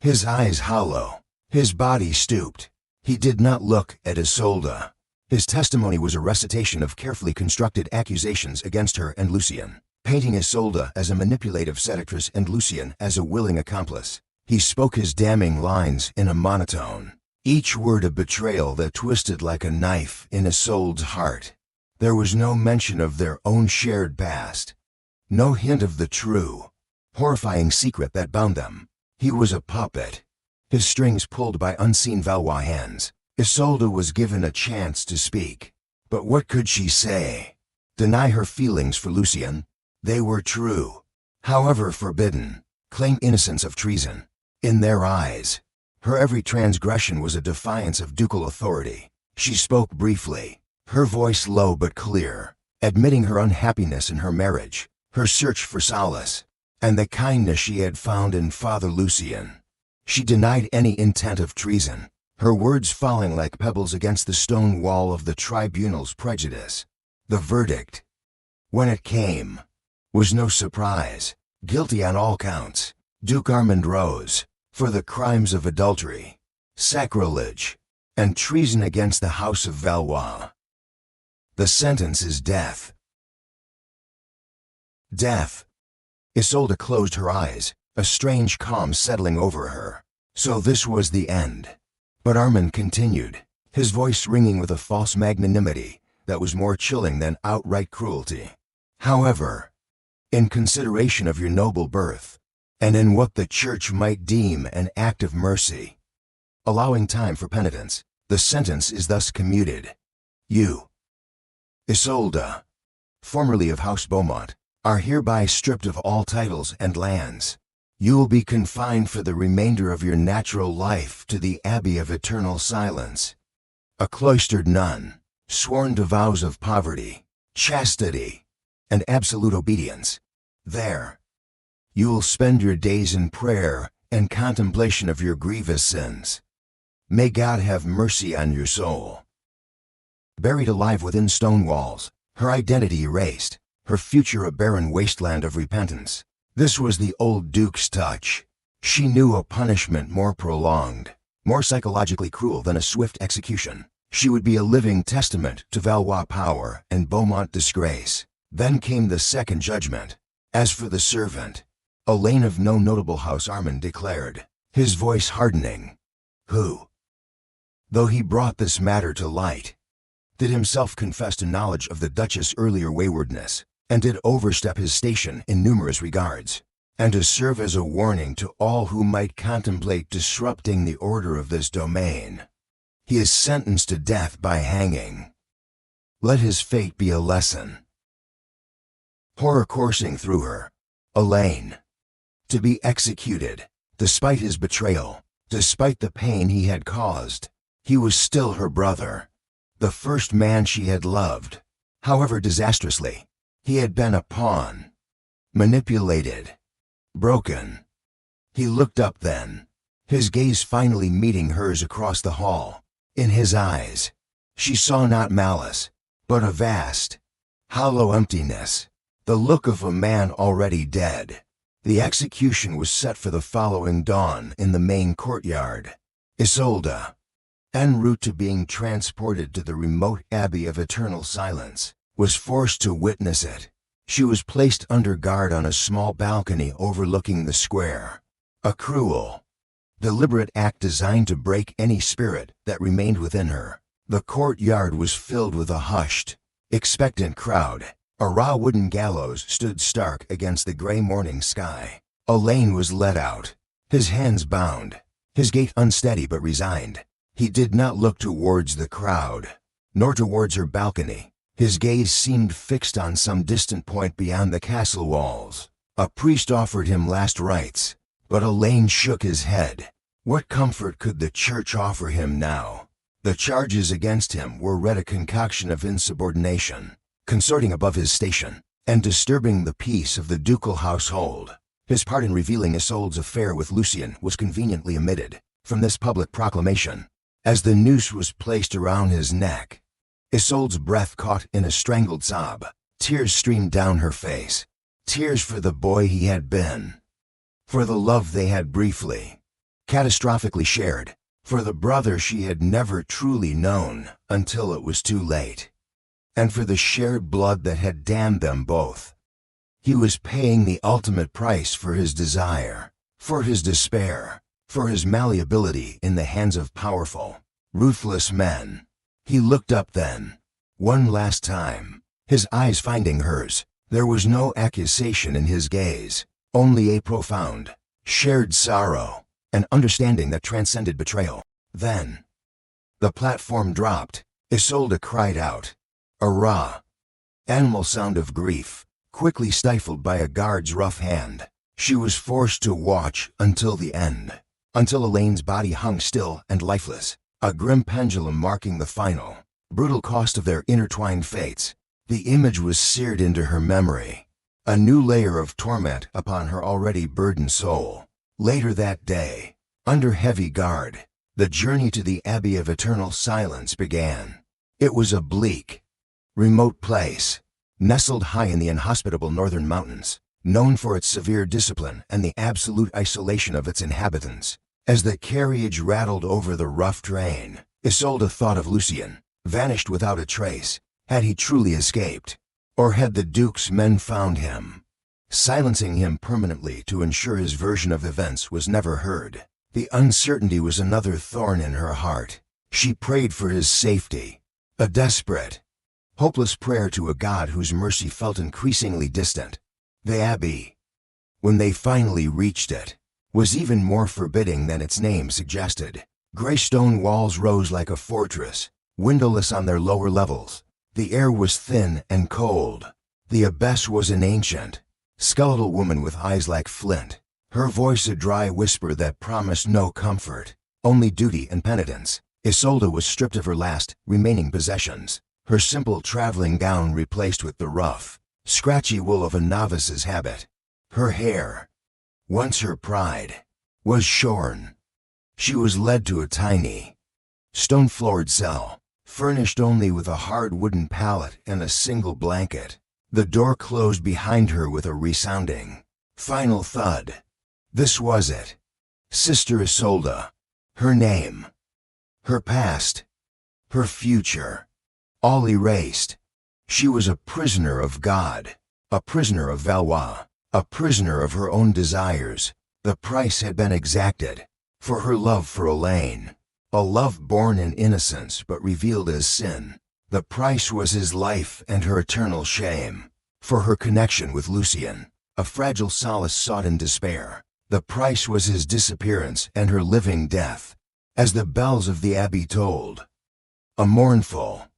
Speaker 1: His eyes hollow, his body stooped. He did not look at Isolde. His testimony was a recitation of carefully constructed accusations against her and Lucien, painting Isolde as a manipulative seductress and Lucien as a willing accomplice. He spoke his damning lines in a monotone, each word a betrayal that twisted like a knife in Isolde's heart. There was no mention of their own shared past, no hint of the true, horrifying secret that bound them. He was a puppet, his strings pulled by unseen Valois hands. Isolde was given a chance to speak, but what could she say? Deny her feelings for Lucien? They were true, however forbidden. Claim innocence of treason. In their eyes, Her every transgression was a defiance of ducal authority. She spoke briefly, her voice low but clear, admitting her unhappiness in her marriage, her search for solace, and the kindness she had found in Father Lucien. She denied any intent of treason, her words falling like pebbles against the stone wall of the tribunal's prejudice. The verdict, when it came, was no surprise. Guilty on all counts, Duke Armand rose, for the crimes of adultery, sacrilege, and treason against the House of Valois. The sentence is death. Death. Isolde closed her eyes, a strange calm settling over her. So this was the end. But Armand continued, his voice ringing with a false magnanimity that was more chilling than outright cruelty. However, in consideration of your noble birth, and in what the Church might deem an act of mercy, allowing time for penitence, the sentence is thus commuted. You, Isolde, formerly of House Beaumont, are hereby stripped of all titles and lands. You will be confined for the remainder of your natural life to the Abbey of Eternal Silence, a cloistered nun, sworn to vows of poverty, chastity, and absolute obedience. There, you will spend your days in prayer and contemplation of your grievous sins. May God have mercy on your soul. Buried alive within stone walls, her identity erased, her future a barren wasteland of repentance. This was the old Duke's touch. She knew a punishment more prolonged, more psychologically cruel than a swift execution. She would be a living testament to Valois power and Beaumont disgrace. Then came the second judgment. As for the servant, a lane of no notable house, Armand declared, his voice hardening, who, though he brought this matter to light, did himself confess to knowledge of the Duchess' earlier waywardness, and did overstep his station in numerous regards, and to serve as a warning to all who might contemplate disrupting the order of this domain. He is sentenced to death by hanging. Let his fate be a lesson. Horror coursing through her, Elaine. To be executed, despite his betrayal, despite the pain he had caused. He was still her brother, the first man she had loved. However disastrously, he had been a pawn, manipulated, broken. He looked up then, his gaze finally meeting hers across the hall. In his eyes, she saw not malice, but a vast, hollow emptiness, the look of a man already dead. The execution was set for the following dawn in the main courtyard. Isolde, en route to being transported to the remote Abbey of Eternal Silence, was forced to witness it. She was placed under guard on a small balcony overlooking the square. A cruel, deliberate act designed to break any spirit that remained within her. The courtyard was filled with a hushed, expectant crowd. A raw wooden gallows stood stark against the gray morning sky. Elaine was led out, his hands bound, his gait unsteady but resigned. He did not look towards the crowd, nor towards her balcony. His gaze seemed fixed on some distant point beyond the castle walls. A priest offered him last rites, but Elaine shook his head. What comfort could the Church offer him now? The charges against him were read a concoction of insubordination, consorting above his station, and disturbing the peace of the ducal household. His part in revealing Isolde's affair with Lucien was conveniently omitted from this public proclamation. As the noose was placed around his neck, Isolde's breath caught in a strangled sob. Tears streamed down her face. Tears for the boy he had been, for the love they had briefly, catastrophically shared, for the brother she had never truly known until it was too late, and for the shared blood that had damned them both. He was paying the ultimate price for his desire, for his despair, for his malleability in the hands of powerful, ruthless men. He looked up then, one last time, his eyes finding hers. There was no accusation in his gaze, only a profound, shared sorrow, an understanding that transcended betrayal. Then, the platform dropped. Isolde cried out, a raw, animal sound of grief, quickly stifled by a guard's rough hand. She was forced to watch until the end, until Elaine's body hung still and lifeless, a grim pendulum marking the final, brutal cost of their intertwined fates. The image was seared into her memory, a new layer of torment upon her already burdened soul. Later that day, under heavy guard, the journey to the Abbey of Eternal Silence began. It was a bleak, remote place, nestled high in the inhospitable northern mountains, known for its severe discipline and the absolute isolation of its inhabitants. As the carriage rattled over the rough terrain, Isolde thought of Lucien, vanished without a trace. Had he truly escaped? Or had the Duke's men found him, silencing him permanently to ensure his version of events was never heard? The uncertainty was another thorn in her heart. She prayed for his safety, a desperate, hopeless prayer to a God whose mercy felt increasingly distant. The Abbey, when they finally reached it, was even more forbidding than its name suggested. Gray stone walls rose like a fortress, windowless on their lower levels. The air was thin and cold. The abbess was an ancient, skeletal woman with eyes like flint, her voice a dry whisper that promised no comfort, only duty and penitence. Isolde was stripped of her last remaining possessions, her simple traveling gown replaced with the rough, scratchy wool of a novice's habit. Her hair, once her pride, was shorn. She was led to a tiny, stone-floored cell, furnished only with a hard wooden pallet and a single blanket. The door closed behind her with a resounding, final thud. This was it. Sister Isolde. Her name, her past, her future, all erased. She was a prisoner of God, a prisoner of Valois, a prisoner of her own desires. The price had been exacted. For her love for Elaine, a love born in innocence but revealed as sin. The price was his life and her eternal shame. For her connection with Lucien, a fragile solace sought in despair, the price was his disappearance and her living death. As the bells of the Abbey tolled, a mournful,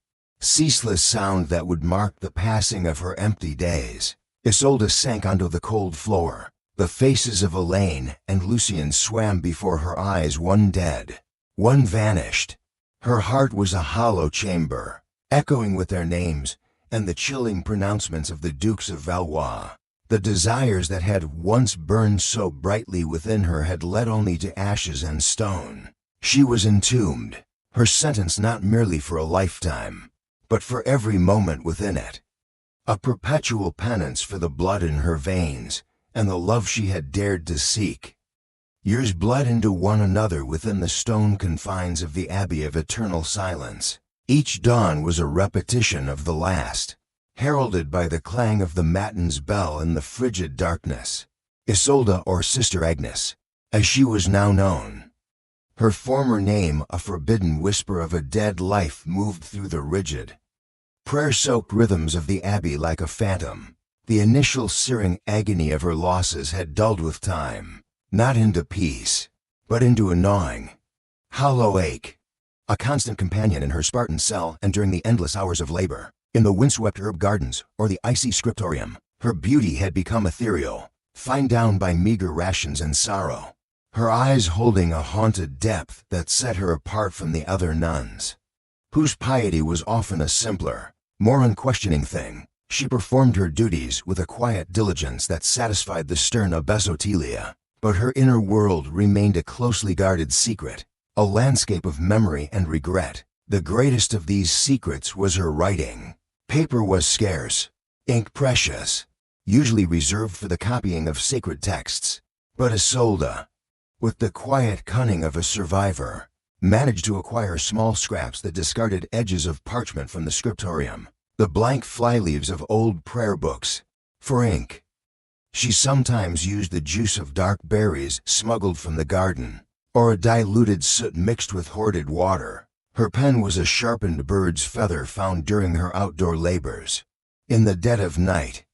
Speaker 1: ceaseless sound that would mark the passing of her empty days, Isolde sank onto the cold floor. The faces of Elaine and Lucien swam before her eyes, one dead, one vanished. Her heart was a hollow chamber, echoing with their names and the chilling pronouncements of the Dukes of Valois. The desires that had once burned so brightly within her had led only to ashes and stone. She was entombed, her sentence not merely for a lifetime, but for every moment within it. A perpetual penance for the blood in her veins and the love she had dared to seek. Years bled into one another within the stone confines of the Abbey of Eternal Silence. Each dawn was a repetition of the last, heralded by the clang of the matins bell in the frigid darkness. Isolde, or Sister Agnes, as she was now known, her former name a forbidden whisper of a dead life, moved through the rigid, prayer-soaked rhythms of the Abbey like a phantom. The initial searing agony of her losses had dulled with time, not into peace, but into a gnawing, hollow ache, a constant companion in her Spartan cell and during the endless hours of labor. In the windswept herb gardens or the icy scriptorium, her beauty had become ethereal, fined down by meager rations and sorrow, her eyes holding a haunted depth that set her apart from the other nuns, whose piety was often a simpler, more unquestioning thing. She performed her duties with a quiet diligence that satisfied the stern abbess Ottilia, but her inner world remained a closely guarded secret, a landscape of memory and regret. The greatest of these secrets was her writing. Paper was scarce, ink precious, usually reserved for the copying of sacred texts. But Isolde, with the quiet cunning of a survivor, managed to acquire small scraps, the discarded edges of parchment from the scriptorium, the blank flyleaves of old prayer books. For ink, she sometimes used the juice of dark berries smuggled from the garden, or a diluted soot mixed with hoarded water. Her pen was a sharpened bird's feather found during her outdoor labors. In the dead of night,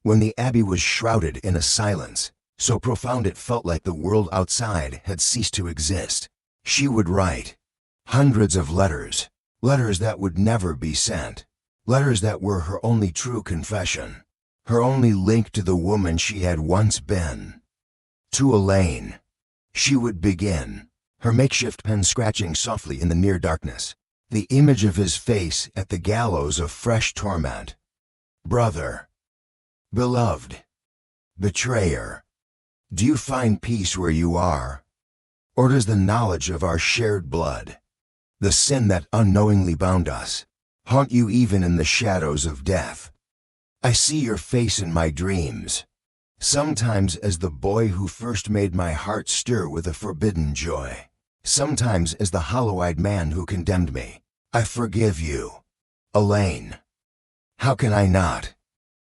Speaker 1: when the Abbey was shrouded in a silence so profound it felt like the world outside had ceased to exist, she would write hundreds of letters, letters that would never be sent, letters that were her only true confession, her only link to the woman she had once been. To Elaine, She would begin, her makeshift pen scratching softly in the near darkness, the image of his face at the gallows of fresh torment. Brother, beloved, betrayer, do you find peace where you are? Or does the knowledge of our shared blood, the sin that unknowingly bound us, haunt you even in the shadows of death? I see your face in my dreams, sometimes as the boy who first made my heart stir with a forbidden joy, sometimes as the hollow-eyed man who condemned me. I forgive you, Elaine. How can I not?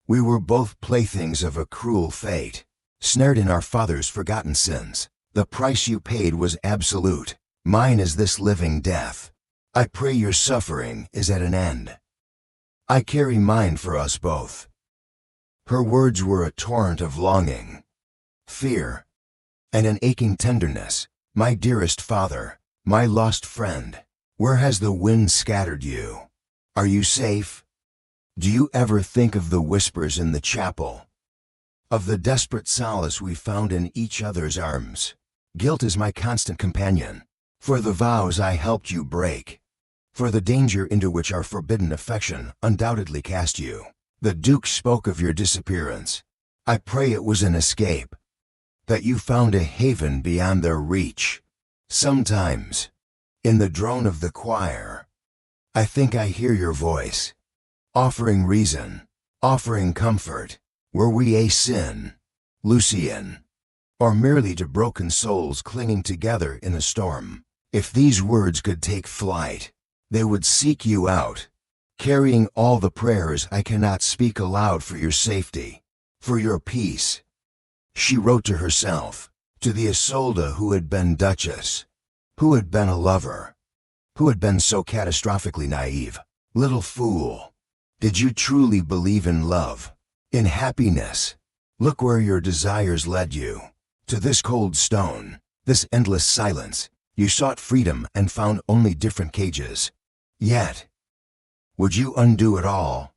Speaker 1: We were both playthings of a cruel fate, snared in our father's forgotten sins. The price you paid was absolute. Mine is this living death. I pray your suffering is at an end. I carry mine for us both. Her words were a torrent of longing, fear, and an aching tenderness. My dearest father, my lost friend, where has the wind scattered you? Are you safe? Do you ever think of the whispers in the chapel? Of the desperate solace we found in each other's arms? Guilt is my constant companion, for the vows I helped you break, for the danger into which our forbidden affection undoubtedly cast you. The Duke spoke of your disappearance. I pray it was an escape, that you found a haven beyond their reach. Sometimes, in the drone of the choir, I think I hear your voice, offering reason, offering comfort. Were we a sin, Lucian, or merely to broken souls clinging together in a storm? If these words could take flight, they would seek you out, carrying all the prayers I cannot speak aloud for your safety, for your peace. She wrote to herself, to the Isolde who had been Duchess, who had been a lover, who had been so catastrophically naive. Little fool, did you truly believe in love, in happiness? Look where your desires led you. To this cold stone, this endless silence. You sought freedom and found only different cages. Yet, would you undo it all?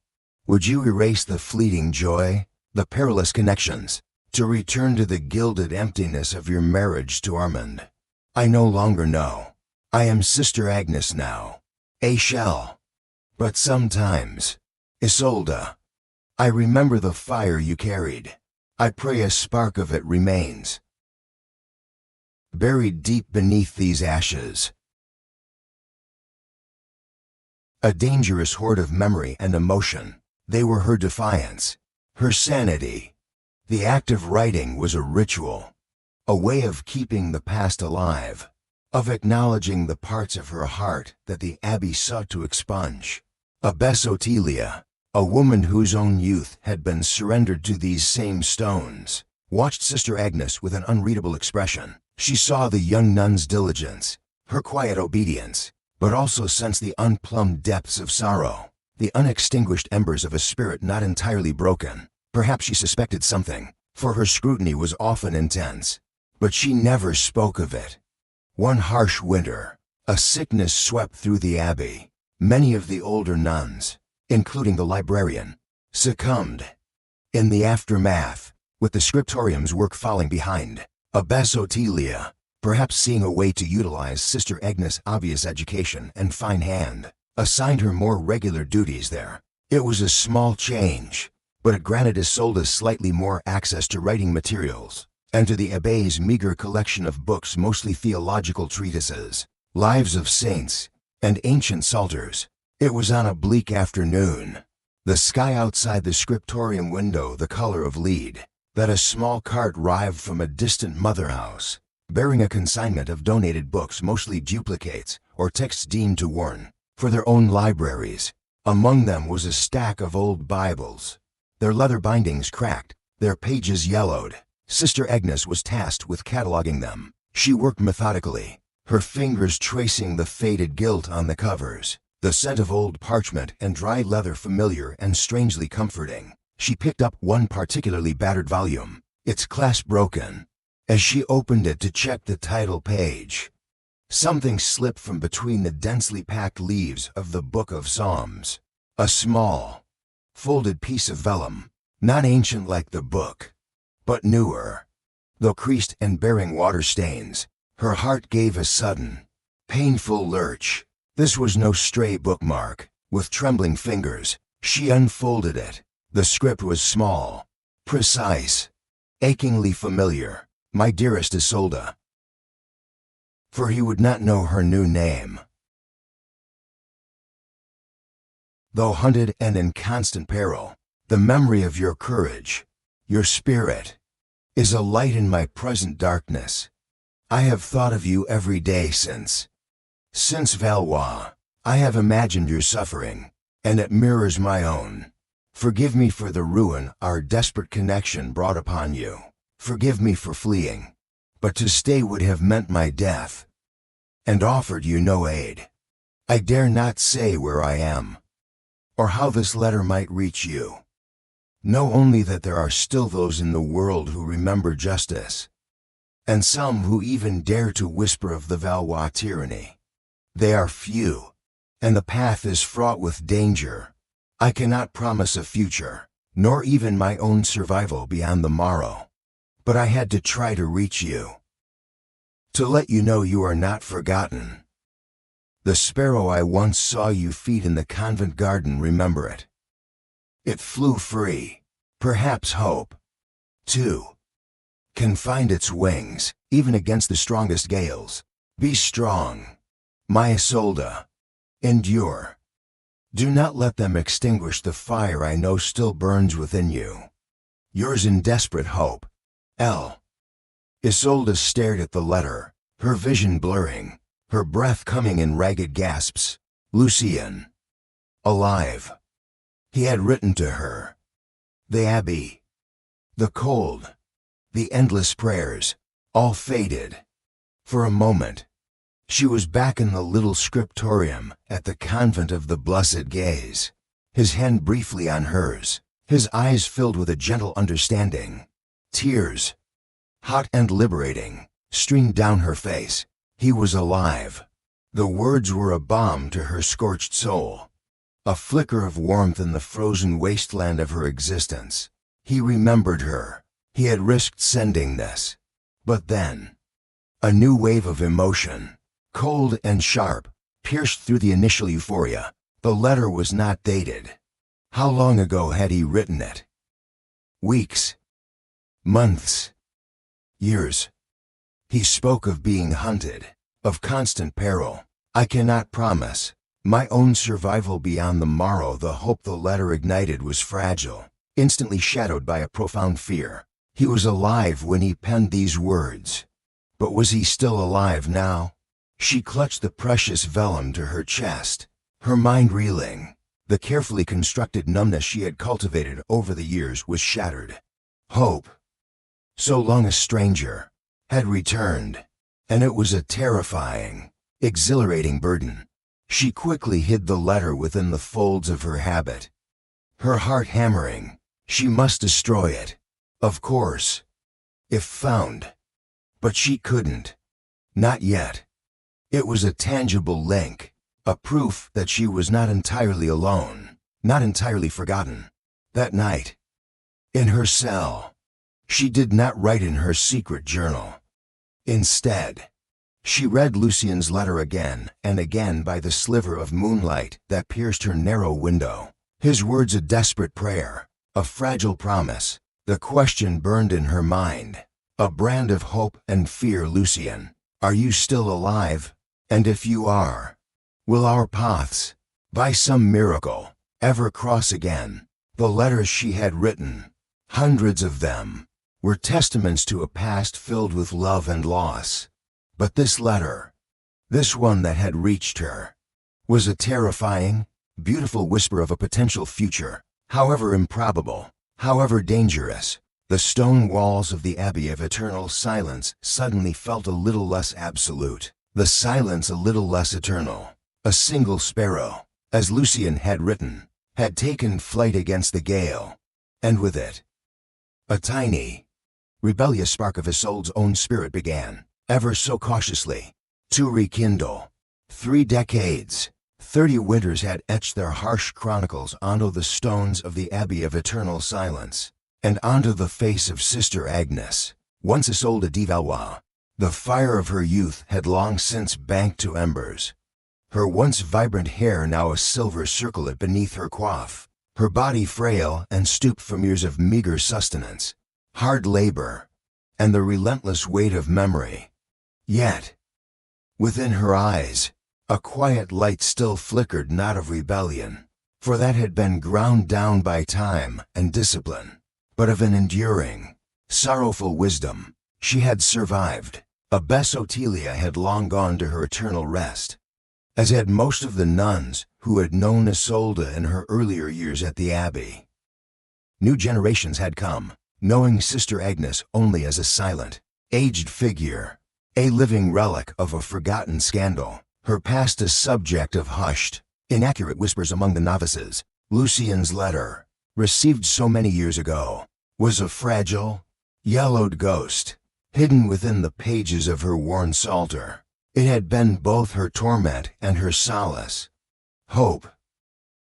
Speaker 1: Would you erase the fleeting joy, the perilous connections, to return to the gilded emptiness of your marriage to Armand? I no longer know. I am Sister Agnes now, a shell. But sometimes, Isolde, I remember the fire you carried. I pray a spark of it remains, buried deep beneath these ashes. A dangerous hoard of memory and emotion. They were her defiance, her sanity. The act of writing was a ritual, a way of keeping the past alive, of acknowledging the parts of her heart that the abbey sought to expunge. Abbess Otelia, a woman whose own youth had been surrendered to these same stones, watched Sister Agnes with an unreadable expression. She saw the young nun's diligence, her quiet obedience, but also sensed the unplumbed depths of sorrow, the unextinguished embers of a spirit not entirely broken. Perhaps she suspected something, for her scrutiny was often intense, but she never spoke of it. One harsh winter, a sickness swept through the abbey. Many of the older nuns, including the librarian, succumbed. In the aftermath, with the scriptorium's work falling behind, Abbess Otelia, perhaps seeing a way to utilize Sister Agnes' obvious education and fine hand, assigned her more regular duties there. It was a small change, but it granted Isolde slightly more access to writing materials, and to the abbé's meager collection of books, mostly theological treatises, lives of saints, and ancient psalters. It was on a bleak afternoon, the sky outside the scriptorium window the color of lead, that a small cart arrived from a distant mother house, bearing a consignment of donated books, mostly duplicates or texts deemed too worn for their own libraries. Among them was a stack of old Bibles, their leather bindings cracked, their pages yellowed. Sister Agnes was tasked with cataloging them. She worked methodically, her fingers tracing the faded gilt on the covers, the scent of old parchment and dry leather familiar and strangely comforting. She picked up one particularly battered volume, its clasp broken. As she opened it to check the title page, something slipped from between the densely packed leaves of the Book of Psalms. A small, folded piece of vellum, not ancient like the book, but newer, Though creased and bearing water stains, her heart gave a sudden, painful lurch. This was no stray bookmark. With trembling fingers, she unfolded it. The script was small, precise, achingly familiar. My dearest Isolde. For he would not know her new name. Though hunted and in constant peril, the memory of your courage, your spirit, is a light in my present darkness. I have thought of you every day since Valois. I have imagined your suffering, and it mirrors my own. Forgive me for the ruin our desperate connection brought upon you. Forgive me for fleeing, but to stay would have meant my death, and offered you no aid. I dare not say where I am, or how this letter might reach you. Know only that there are still those in the world who remember justice, and some who even dare to whisper of the Valois tyranny. They are few, and the path is fraught with danger. I cannot promise a future, nor even my own survival beyond the morrow. But I had to try to reach you, to let you know you are not forgotten. The sparrow I once saw you feed in the convent garden, remember it. It flew free. Perhaps hope, too, can find its wings, even against the strongest gales. Be strong, my Isolde. Endure. Do not let them extinguish the fire I know still burns within you. Yours in desperate hope, L. Isolde stared at the letter, her vision blurring, her breath coming in ragged gasps. Lucien. Alive. He had written to her. The abbey, the cold, the endless prayers, all faded. For a moment, she was back in the little scriptorium at the convent of the Blessed Gaze. His hand briefly on hers, his eyes filled with a gentle understanding. Tears, hot and liberating, streamed down her face. He was alive. The words were a balm to her scorched soul, a flicker of warmth in the frozen wasteland of her existence. He remembered her. He had risked sending this. But then, a new wave of emotion, cold and sharp, pierced through the initial euphoria. The letter was not dated. How long ago had he written it? Weeks, months, years. He spoke of being hunted, of constant peril. I cannot promise my own survival beyond the morrow. The hope the letter ignited was fragile, instantly shadowed by a profound fear. He was alive when he penned these words. But was he still alive now? She clutched the precious vellum to her chest, her mind reeling. The carefully constructed numbness she had cultivated over the years was shattered. Hope, so long a stranger, had returned, and it was a terrifying, exhilarating burden. She quickly hid the letter within the folds of her habit, her heart hammering. She must destroy it, of course, if found. But she couldn't. Not yet. It was a tangible link, a proof that she was not entirely alone, not entirely forgotten. That night, in her cell, she did not write in her secret journal. Instead, she read Lucien's letter again and again by the sliver of moonlight that pierced her narrow window. His words a desperate prayer, a fragile promise. The question burned in her mind, a brand of hope and fear. Lucien, are you still alive? And if you are, will our paths, by some miracle, ever cross again? The letters she had written, hundreds of them, were testaments to a past filled with love and loss. But this letter, this one that had reached her, was a terrifying, beautiful whisper of a potential future, however improbable, however dangerous. The stone walls of the Abbey of Eternal Silence suddenly felt a little less absolute, the silence a little less eternal. A single sparrow, as Lucien had written, had taken flight against the gale, and with it, a tiny, rebellious spark of Isolde's own spirit began, ever so cautiously, to rekindle. 3 decades, 30 winters had etched their harsh chronicles onto the stones of the Abbey of Eternal Silence, and onto the face of Sister Agnes. Once Isolde de Valois, the fire of her youth had long since banked to embers. Her once vibrant hair now a silver circlet beneath her coif, her body frail and stooped from years of meager sustenance, hard labor, and the relentless weight of memory. Yet, within her eyes, a quiet light still flickered, not of rebellion, for that had been ground down by time and discipline, but of an enduring, sorrowful wisdom. She had survived. Abbess Otelia had long gone to her eternal rest, as had most of the nuns who had known Isolde in her earlier years at the abbey. New generations had come, knowing Sister Agnes only as a silent, aged figure, a living relic of a forgotten scandal, her past a subject of hushed, inaccurate whispers among the novices. Lucian's letter, received so many years ago, was a fragile, yellowed ghost, hidden within the pages of her worn psalter. It had been both her torment and her solace. Hope,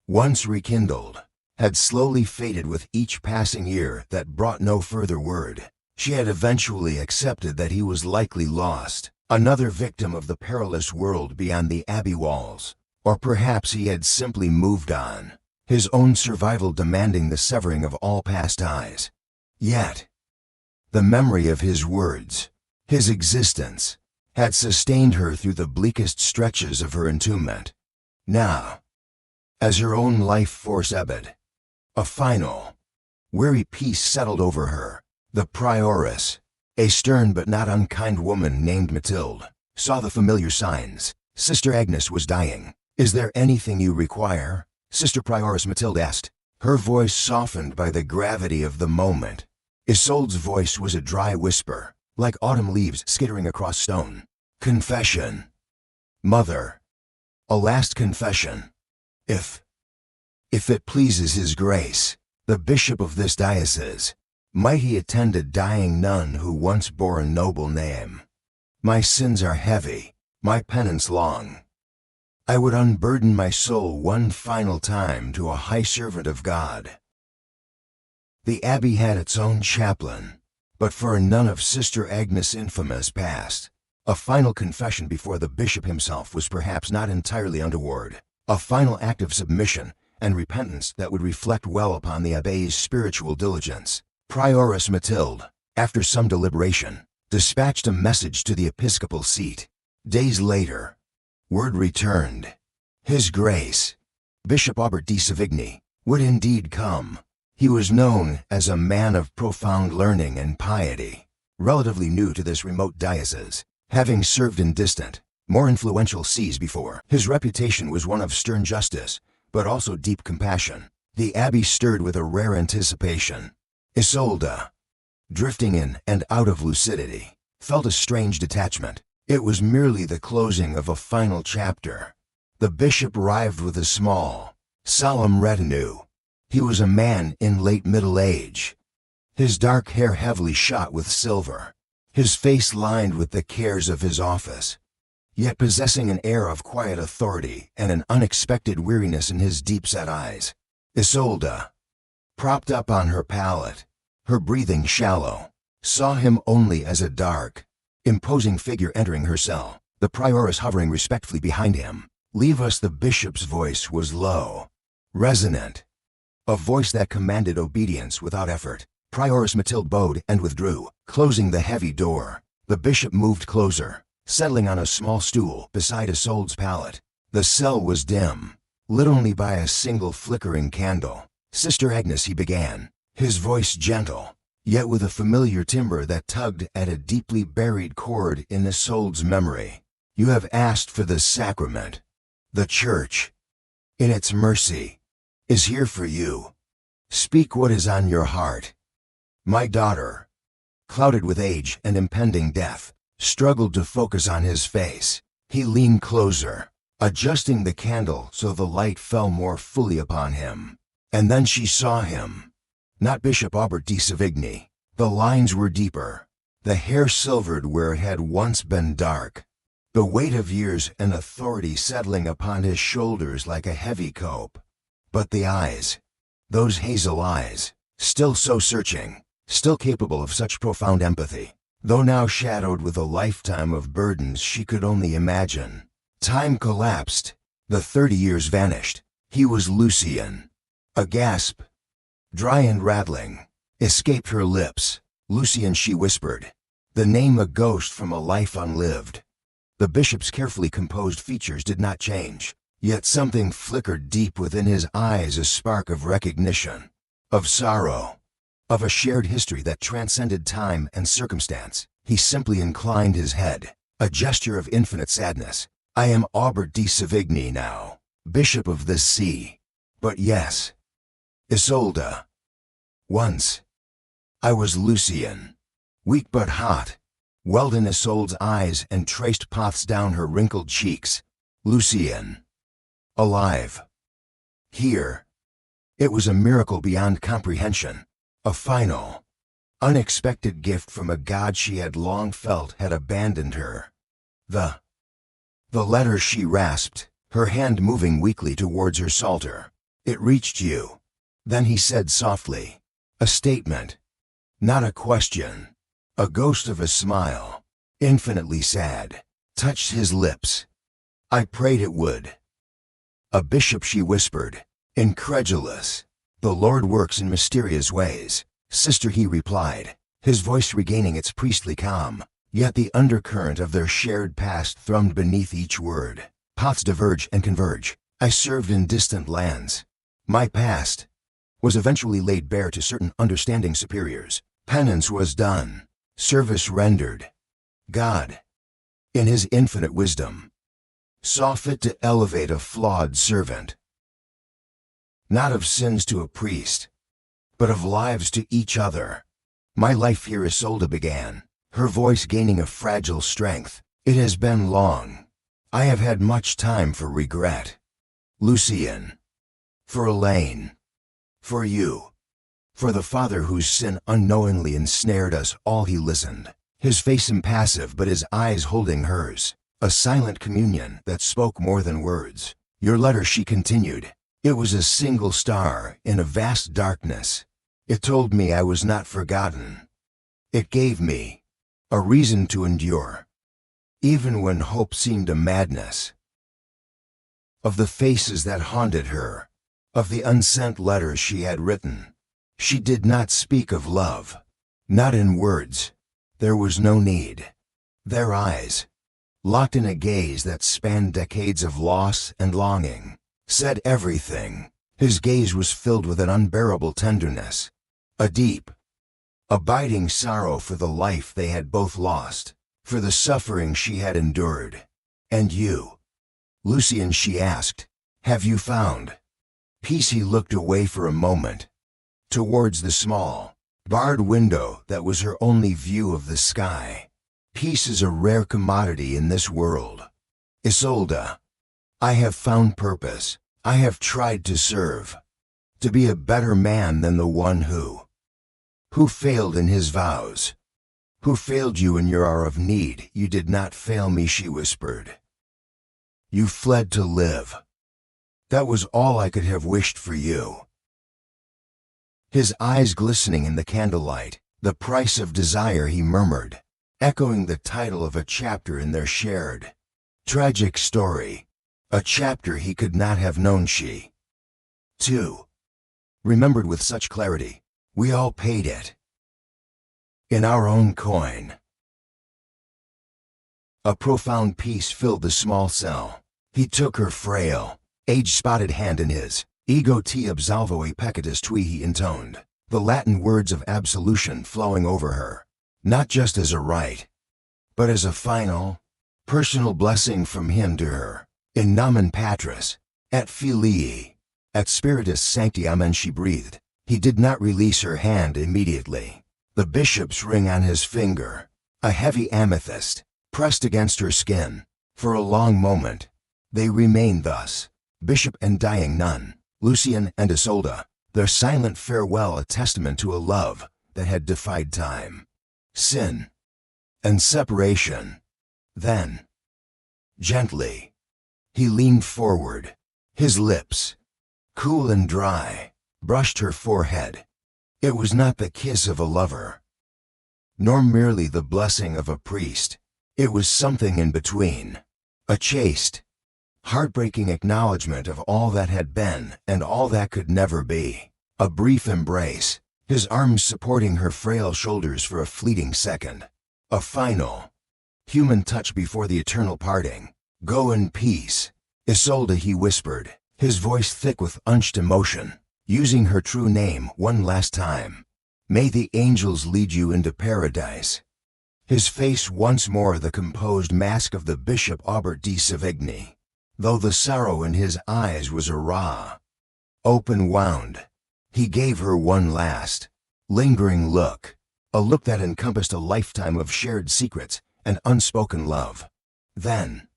Speaker 1: once rekindled, had slowly faded with each passing year that brought no further word. She had eventually accepted that he was likely lost, another victim of the perilous world beyond the abbey walls. Or perhaps he had simply moved on, his own survival demanding the severing of all past ties. Yet, the memory of his words, his existence, had sustained her through the bleakest stretches of her entombment. Now, as her own life force ebbed, a final, weary peace settled over her. The prioress, a stern but not unkind woman named Mathilde, saw the familiar signs. Sister Agnes was dying. "Is there anything you require?" Sister Prioress Mathilde asked, her voice softened by the gravity of the moment. Isolde's voice was a dry whisper, like autumn leaves skittering across stone. "Confession, Mother. A last confession. If it pleases His Grace, the Bishop of this diocese, might he attend a dying nun who once bore a noble name. My sins are heavy, my penance long. I would unburden my soul one final time to a high servant of God." The abbey had its own chaplain, but for a nun of Sister Agnes' infamous past, a final confession before the bishop himself was perhaps not entirely untoward, a final act of submission and repentance that would reflect well upon the abbé's spiritual diligence. Prioress Mathilde, after some deliberation, dispatched a message to the episcopal seat. Days later, word returned. His Grace, Bishop Aubert de Savigny, would indeed come. He was known as a man of profound learning and piety, relatively new to this remote diocese, having served in distant, more influential sees before. His reputation was one of stern justice, but also deep compassion. The abbey stirred with a rare anticipation. Isolde, drifting in and out of lucidity, felt a strange detachment. It was merely the closing of a final chapter. The bishop arrived with a small, solemn retinue. He was a man in late middle age, his dark hair heavily shot with silver, his face lined with the cares of his office, yet possessing an air of quiet authority and an unexpected weariness in his deep-set eyes. Isolde, propped up on her pallet, her breathing shallow, saw him only as a dark, imposing figure entering her cell, the prioress hovering respectfully behind him. "Leave us." The bishop's voice was low, resonant, a voice that commanded obedience without effort. Prioress Mathilde bowed and withdrew, closing the heavy door. The bishop moved closer, settling on a small stool beside Isolde's pallet. The cell was dim, lit only by a single flickering candle. "Sister Agnes," he began, his voice gentle, yet with a familiar timbre that tugged at a deeply buried chord in Isolde's memory. "You have asked for the sacrament. The Church, in its mercy, is here for you. Speak what is on your heart." My daughter, clouded with age and impending death, struggled to focus on his face. He leaned closer, adjusting the candle so the light fell more fully upon him. And then she saw him. Not Bishop Aubert de Savigny. The lines were deeper, the hair silvered where it had once been dark, the weight of years and authority settling upon his shoulders like a heavy cope. But the eyes, those hazel eyes, still so searching, still capable of such profound empathy, though now shadowed with a lifetime of burdens she could only imagine. Time collapsed. The 30 years vanished. He was Lucien. A gasp, dry and rattling, escaped her lips. Lucien, she whispered. The name a ghost from a life unlived. The bishop's carefully composed features did not change, yet something flickered deep within his eyes, a spark of recognition, of sorrow, of a shared history that transcended time and circumstance. He simply inclined his head, a gesture of infinite sadness. I am Aubert de Savigny now, bishop of this see. But yes, Isolde. Once, I was Lucien, weak but hot, welled in Isolde's eyes and traced paths down her wrinkled cheeks. Lucien. Alive. Here. It was a miracle beyond comprehension. A final, unexpected gift from a god she had long felt had abandoned her. The letter, she rasped, her hand moving weakly towards her psalter. It reached you. Then he said softly, a statement, not a question. A ghost of a smile, infinitely sad, touched his lips. I prayed it would. A bishop, she whispered, incredulous. The Lord works in mysterious ways, sister, he replied, his voice regaining its priestly calm. Yet the undercurrent of their shared past thrummed beneath each word. Paths diverge and converge. I served in distant lands. My past was eventually laid bare to certain understanding superiors. Penance was done. Service rendered. God, in his infinite wisdom, saw fit to elevate a flawed servant. Not of sins to a priest, but of lives to each other. My life here, Isolde began, her voice gaining a fragile strength. It has been long. I have had much time for regret. Lucien. For Elaine. For you. For the father whose sin unknowingly ensnared us all. He listened, his face impassive but his eyes holding hers. A silent communion that spoke more than words. Your letter, she continued. It was a single star in a vast darkness. It told me I was not forgotten. It gave me a reason to endure, even when hope seemed a madness. Of the faces that haunted her, of the unsent letters she had written, she did not speak of love, not in words. There was no need. Their eyes, locked in a gaze that spanned decades of loss and longing, said everything. His gaze was filled with an unbearable tenderness, a deep, abiding sorrow for the life they had both lost, for the suffering she had endured. And you, Lucien, she asked, have you found peace? He looked away for a moment, towards the small, barred window that was her only view of the sky. Peace is a rare commodity in this world. Isolde, I have found purpose. I have tried to serve, to be a better man than the one who failed in his vows, who failed you in your hour of need. You did not fail me, she whispered. You fled to live. That was all I could have wished for you. His eyes glistening in the candlelight, the price of desire, he murmured, echoing the title of a chapter in their shared, tragic story, a chapter he could not have known. She, too, remembered with such clarity. We all paid it, in our own coin. A profound peace filled the small cell. He took her frail, age-spotted hand in his. Ego te absolvo e peccatus tui, he intoned, the Latin words of absolution flowing over her, not just as a rite, but as a final, personal blessing from him to her. In nomen patris, et filii, et spiritus sancti, amen, she breathed. He did not release her hand immediately. The bishop's ring on his finger, a heavy amethyst, pressed against her skin. For a long moment, they remained thus, bishop and dying nun, Lucien and Isolde, their silent farewell a testament to a love that had defied time, sin, and separation. Then, gently, he leaned forward. His lips, cool and dry, brushed her forehead. It was not the kiss of a lover, nor merely the blessing of a priest. It was something in between. A chaste, heartbreaking acknowledgement of all that had been and all that could never be. A brief embrace, his arms supporting her frail shoulders for a fleeting second. A final, human touch before the eternal parting. "Go in peace, Isolde," he whispered, his voice thick with unched emotion, using her true name one last time. "May the angels lead you into paradise." His face once more the composed mask of the Bishop Aubert de Savigny, though the sorrow in his eyes was a raw, open wound. He gave her one last, lingering look, a look that encompassed a lifetime of shared secrets and unspoken love. Then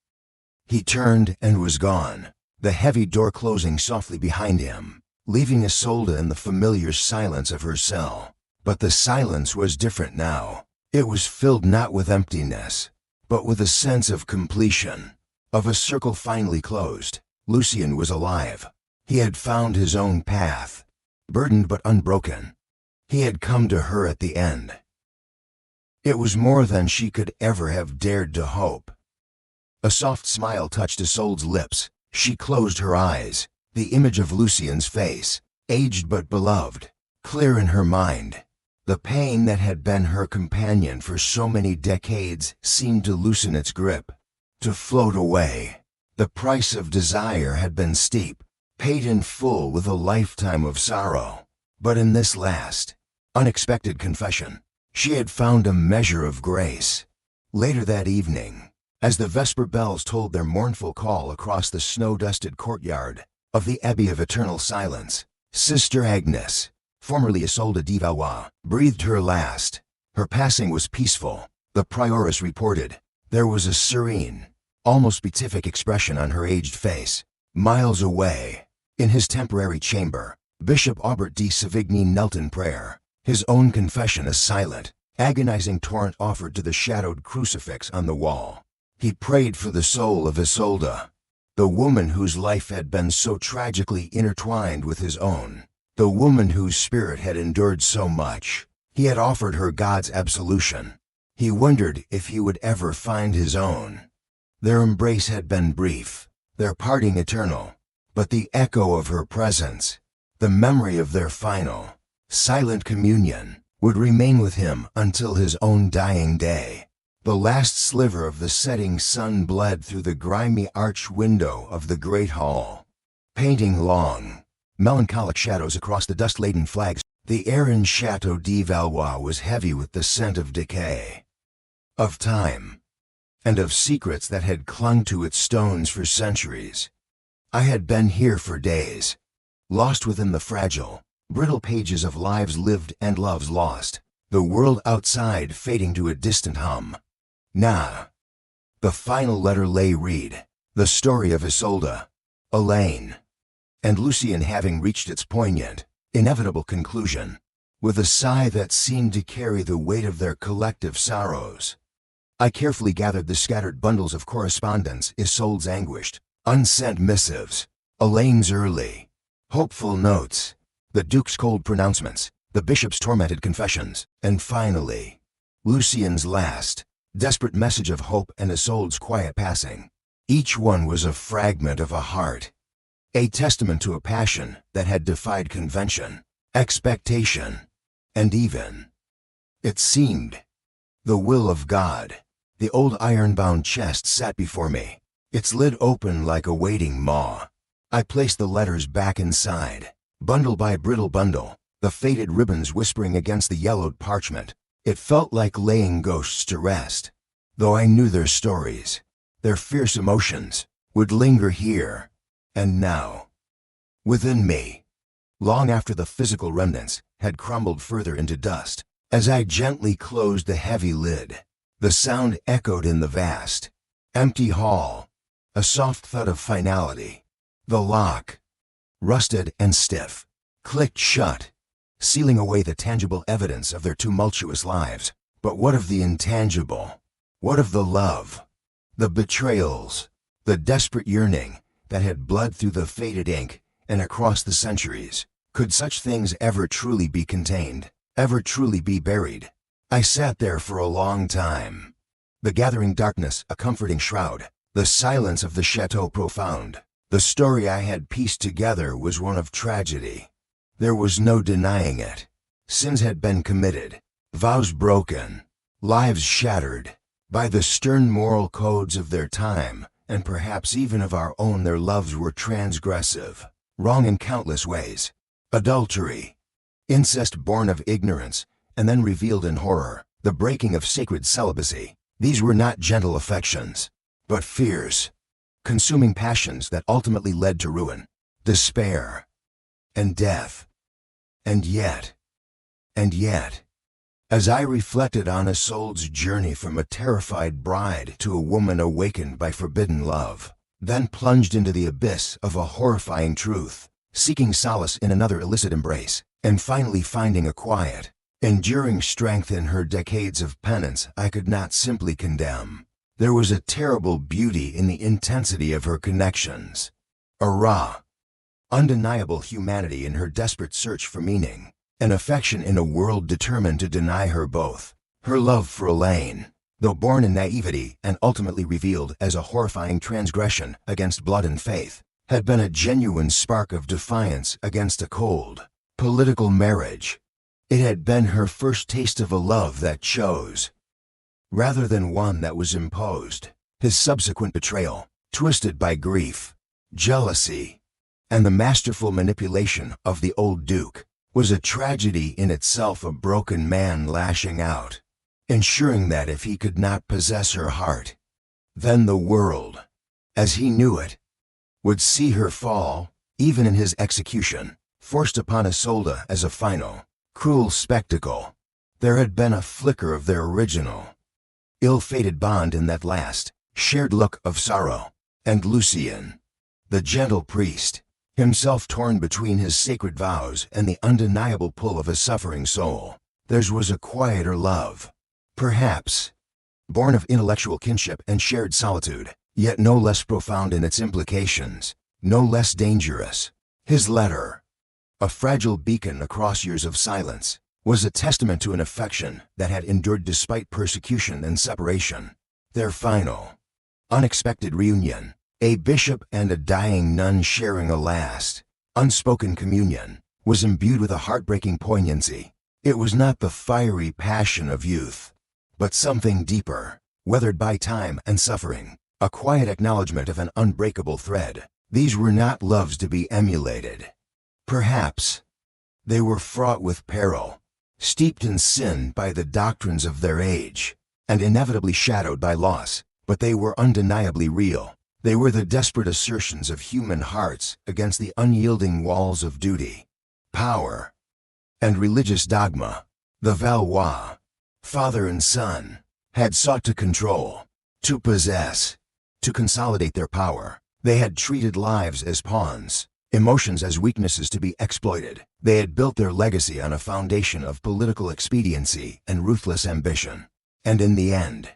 Speaker 1: he turned and was gone, the heavy door closing softly behind him, leaving Isolde in the familiar silence of her cell. But the silence was different now. It was filled not with emptiness, but with a sense of completion, of a circle finally closed. Lucien was alive. He had found his own path, burdened but unbroken. He had come to her at the end. It was more than she could ever have dared to hope. A soft smile touched Isolde's lips. She closed her eyes, the image of Lucien's face, aged but beloved, clear in her mind. The pain that had been her companion for so many decades seemed to loosen its grip, to float away. The price of desire had been steep, paid in full with a lifetime of sorrow. But in this last, unexpected confession, she had found a measure of grace. Later that evening, as the vesper bells tolled their mournful call across the snow-dusted courtyard of the Abbey of Eternal Silence, Sister Agnes, formerly Isolde de Valois, breathed her last. Her passing was peaceful, the prioress reported. There was a serene, almost beatific expression on her aged face. Miles away, in his temporary chamber, Bishop Aubert de Savigny knelt in prayer, his own confession a silent, agonizing torrent offered to the shadowed crucifix on the wall. He prayed for the soul of Isolde, the woman whose life had been so tragically intertwined with his own. The woman whose spirit had endured so much. He had offered her God's absolution. He wondered if he would ever find his own. Their embrace had been brief, their parting eternal, but the echo of her presence, the memory of their final, silent communion, would remain with him until his own dying day. The last sliver of the setting sun bled through the grimy arch window of the great hall, painting long, melancholic shadows across the dust-laden flags. The air in Chateau de Valois was heavy with the scent of decay, of time, and of secrets that had clung to its stones for centuries. I had been here for days, lost within the fragile, brittle pages of lives lived and loves lost, the world outside fading to a distant hum. Now, the final letter lay read, the story of Isolde, Elaine, and Lucien having reached its poignant, inevitable conclusion, with a sigh that seemed to carry the weight of their collective sorrows. I carefully gathered the scattered bundles of correspondence, Isolde's anguished, unsent missives, Elaine's early, hopeful notes, the Duke's cold pronouncements, the Bishop's tormented confessions, and finally, Lucien's last, desperate message of hope and Isolde's quiet passing. Each one was a fragment of a heart, a testament to a passion that had defied convention, expectation, and even, it seemed, the will of God. The old iron-bound chest sat before me, its lid open like a waiting maw. I placed the letters back inside, bundle by brittle bundle, the faded ribbons whispering against the yellowed parchment. It felt like laying ghosts to rest, though I knew their stories, their fierce emotions, would linger here and now, within me, long after the physical remnants had crumbled further into dust. As I gently closed the heavy lid, the sound echoed in the vast, empty hall, a soft thud of finality. The lock, rusted and stiff, clicked shut, sealing away the tangible evidence of their tumultuous lives. But what of the intangible? What of the love, the betrayals, the desperate yearning that had bled through the faded ink and across the centuries? Could such things ever truly be contained, ever truly be buried? I sat there for a long time. The gathering darkness a comforting shroud, the silence of the chateau profound. The story I had pieced together was one of tragedy. There was no denying it. Sins had been committed, vows broken, lives shattered by the stern moral codes of their time, and perhaps even of our own. Their loves were transgressive, wrong in countless ways. Adultery, incest born of ignorance, and then revealed in horror, the breaking of sacred celibacy. These were not gentle affections, but fierce, consuming passions that ultimately led to ruin, despair, and death. And yet, as I reflected on Isolde's journey from a terrified bride to a woman awakened by forbidden love, then plunged into the abyss of a horrifying truth, seeking solace in another illicit embrace, and finally finding a quiet, enduring strength in her decades of penance, I could not simply condemn. There was a terrible beauty in the intensity of her connections, a raw, undeniable humanity in her desperate search for meaning, an affection in a world determined to deny her both. Her love for Elaine, though born in naivety and ultimately revealed as a horrifying transgression against blood and faith, had been a genuine spark of defiance against a cold, political marriage. It had been her first taste of a love that chose, rather than one that was imposed. His subsequent betrayal, twisted by grief, jealousy, and the masterful manipulation of the old Duke, was a tragedy in itself. A broken man lashing out, ensuring that if he could not possess her heart, then the world, as he knew it, would see her fall. Even in his execution, forced upon Isolde as a final, cruel spectacle, there had been a flicker of their original, ill-fated bond in that last, shared look of sorrow. And Lucien, the gentle priest, himself torn between his sacred vows and the undeniable pull of a suffering soul. Theirs was a quieter love, perhaps, born of intellectual kinship and shared solitude, yet no less profound in its implications, no less dangerous. His letter, a fragile beacon across years of silence, was a testament to an affection that had endured despite persecution and separation. Their final, unexpected reunion, a bishop and a dying nun sharing a last, unspoken communion, was imbued with a heartbreaking poignancy. It was not the fiery passion of youth, but something deeper, weathered by time and suffering, a quiet acknowledgement of an unbreakable thread. These were not loves to be emulated. Perhaps they were fraught with peril, steeped in sin by the doctrines of their age, and inevitably shadowed by loss, but they were undeniably real. They were the desperate assertions of human hearts against the unyielding walls of duty, power, and religious dogma. The Valois, father and son, had sought to control, to possess, to consolidate their power. They had treated lives as pawns, emotions as weaknesses to be exploited. They had built their legacy on a foundation of political expediency and ruthless ambition. And in the end,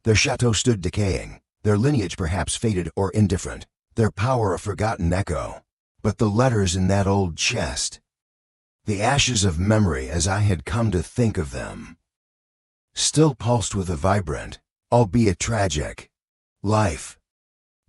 Speaker 1: their chateau stood decaying, their lineage perhaps faded or indifferent, their power a forgotten echo. But the letters in that old chest, the ashes of memory as I had come to think of them, still pulsed with a vibrant, albeit tragic, life.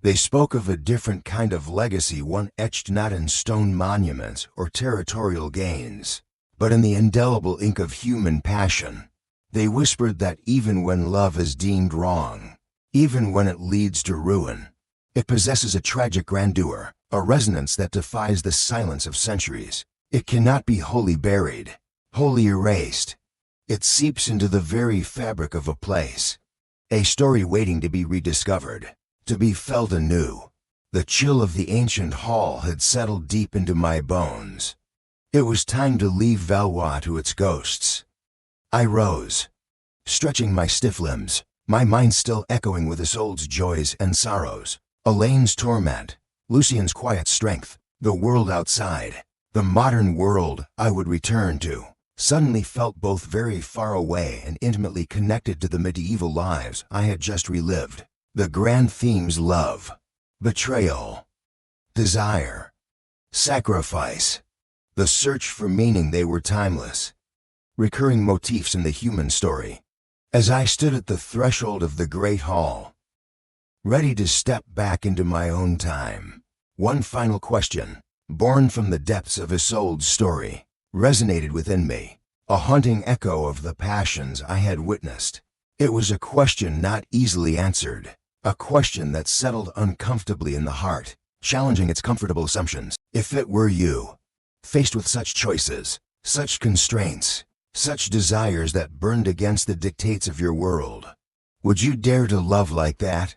Speaker 1: They spoke of a different kind of legacy, one etched not in stone monuments or territorial gains, but in the indelible ink of human passion. They whispered that even when love is deemed wrong, even when it leads to ruin, it possesses a tragic grandeur, a resonance that defies the silence of centuries. It cannot be wholly buried, wholly erased. It seeps into the very fabric of a place, a story waiting to be rediscovered, to be felt anew. The chill of the ancient hall had settled deep into my bones. It was time to leave Valois to its ghosts. I rose, stretching my stiff limbs, my mind still echoing with Isolde's joys and sorrows, Elaine's torment, Lucien's quiet strength. The world outside, the modern world I would return to, suddenly felt both very far away and intimately connected to the medieval lives I had just relived. The grand themes: love, betrayal, desire, sacrifice, the search for meaning, they were timeless. recurring motifs in the human story. As I stood at the threshold of the great hall, ready to step back into my own time, one final question, born from the depths of Isolde's story, resonated within me, a haunting echo of the passions I had witnessed. It was a question not easily answered, a question that settled uncomfortably in the heart, challenging its comfortable assumptions. If it were you, faced with such choices, such constraints, such desires that burned against the dictates of your world, would you dare to love like that?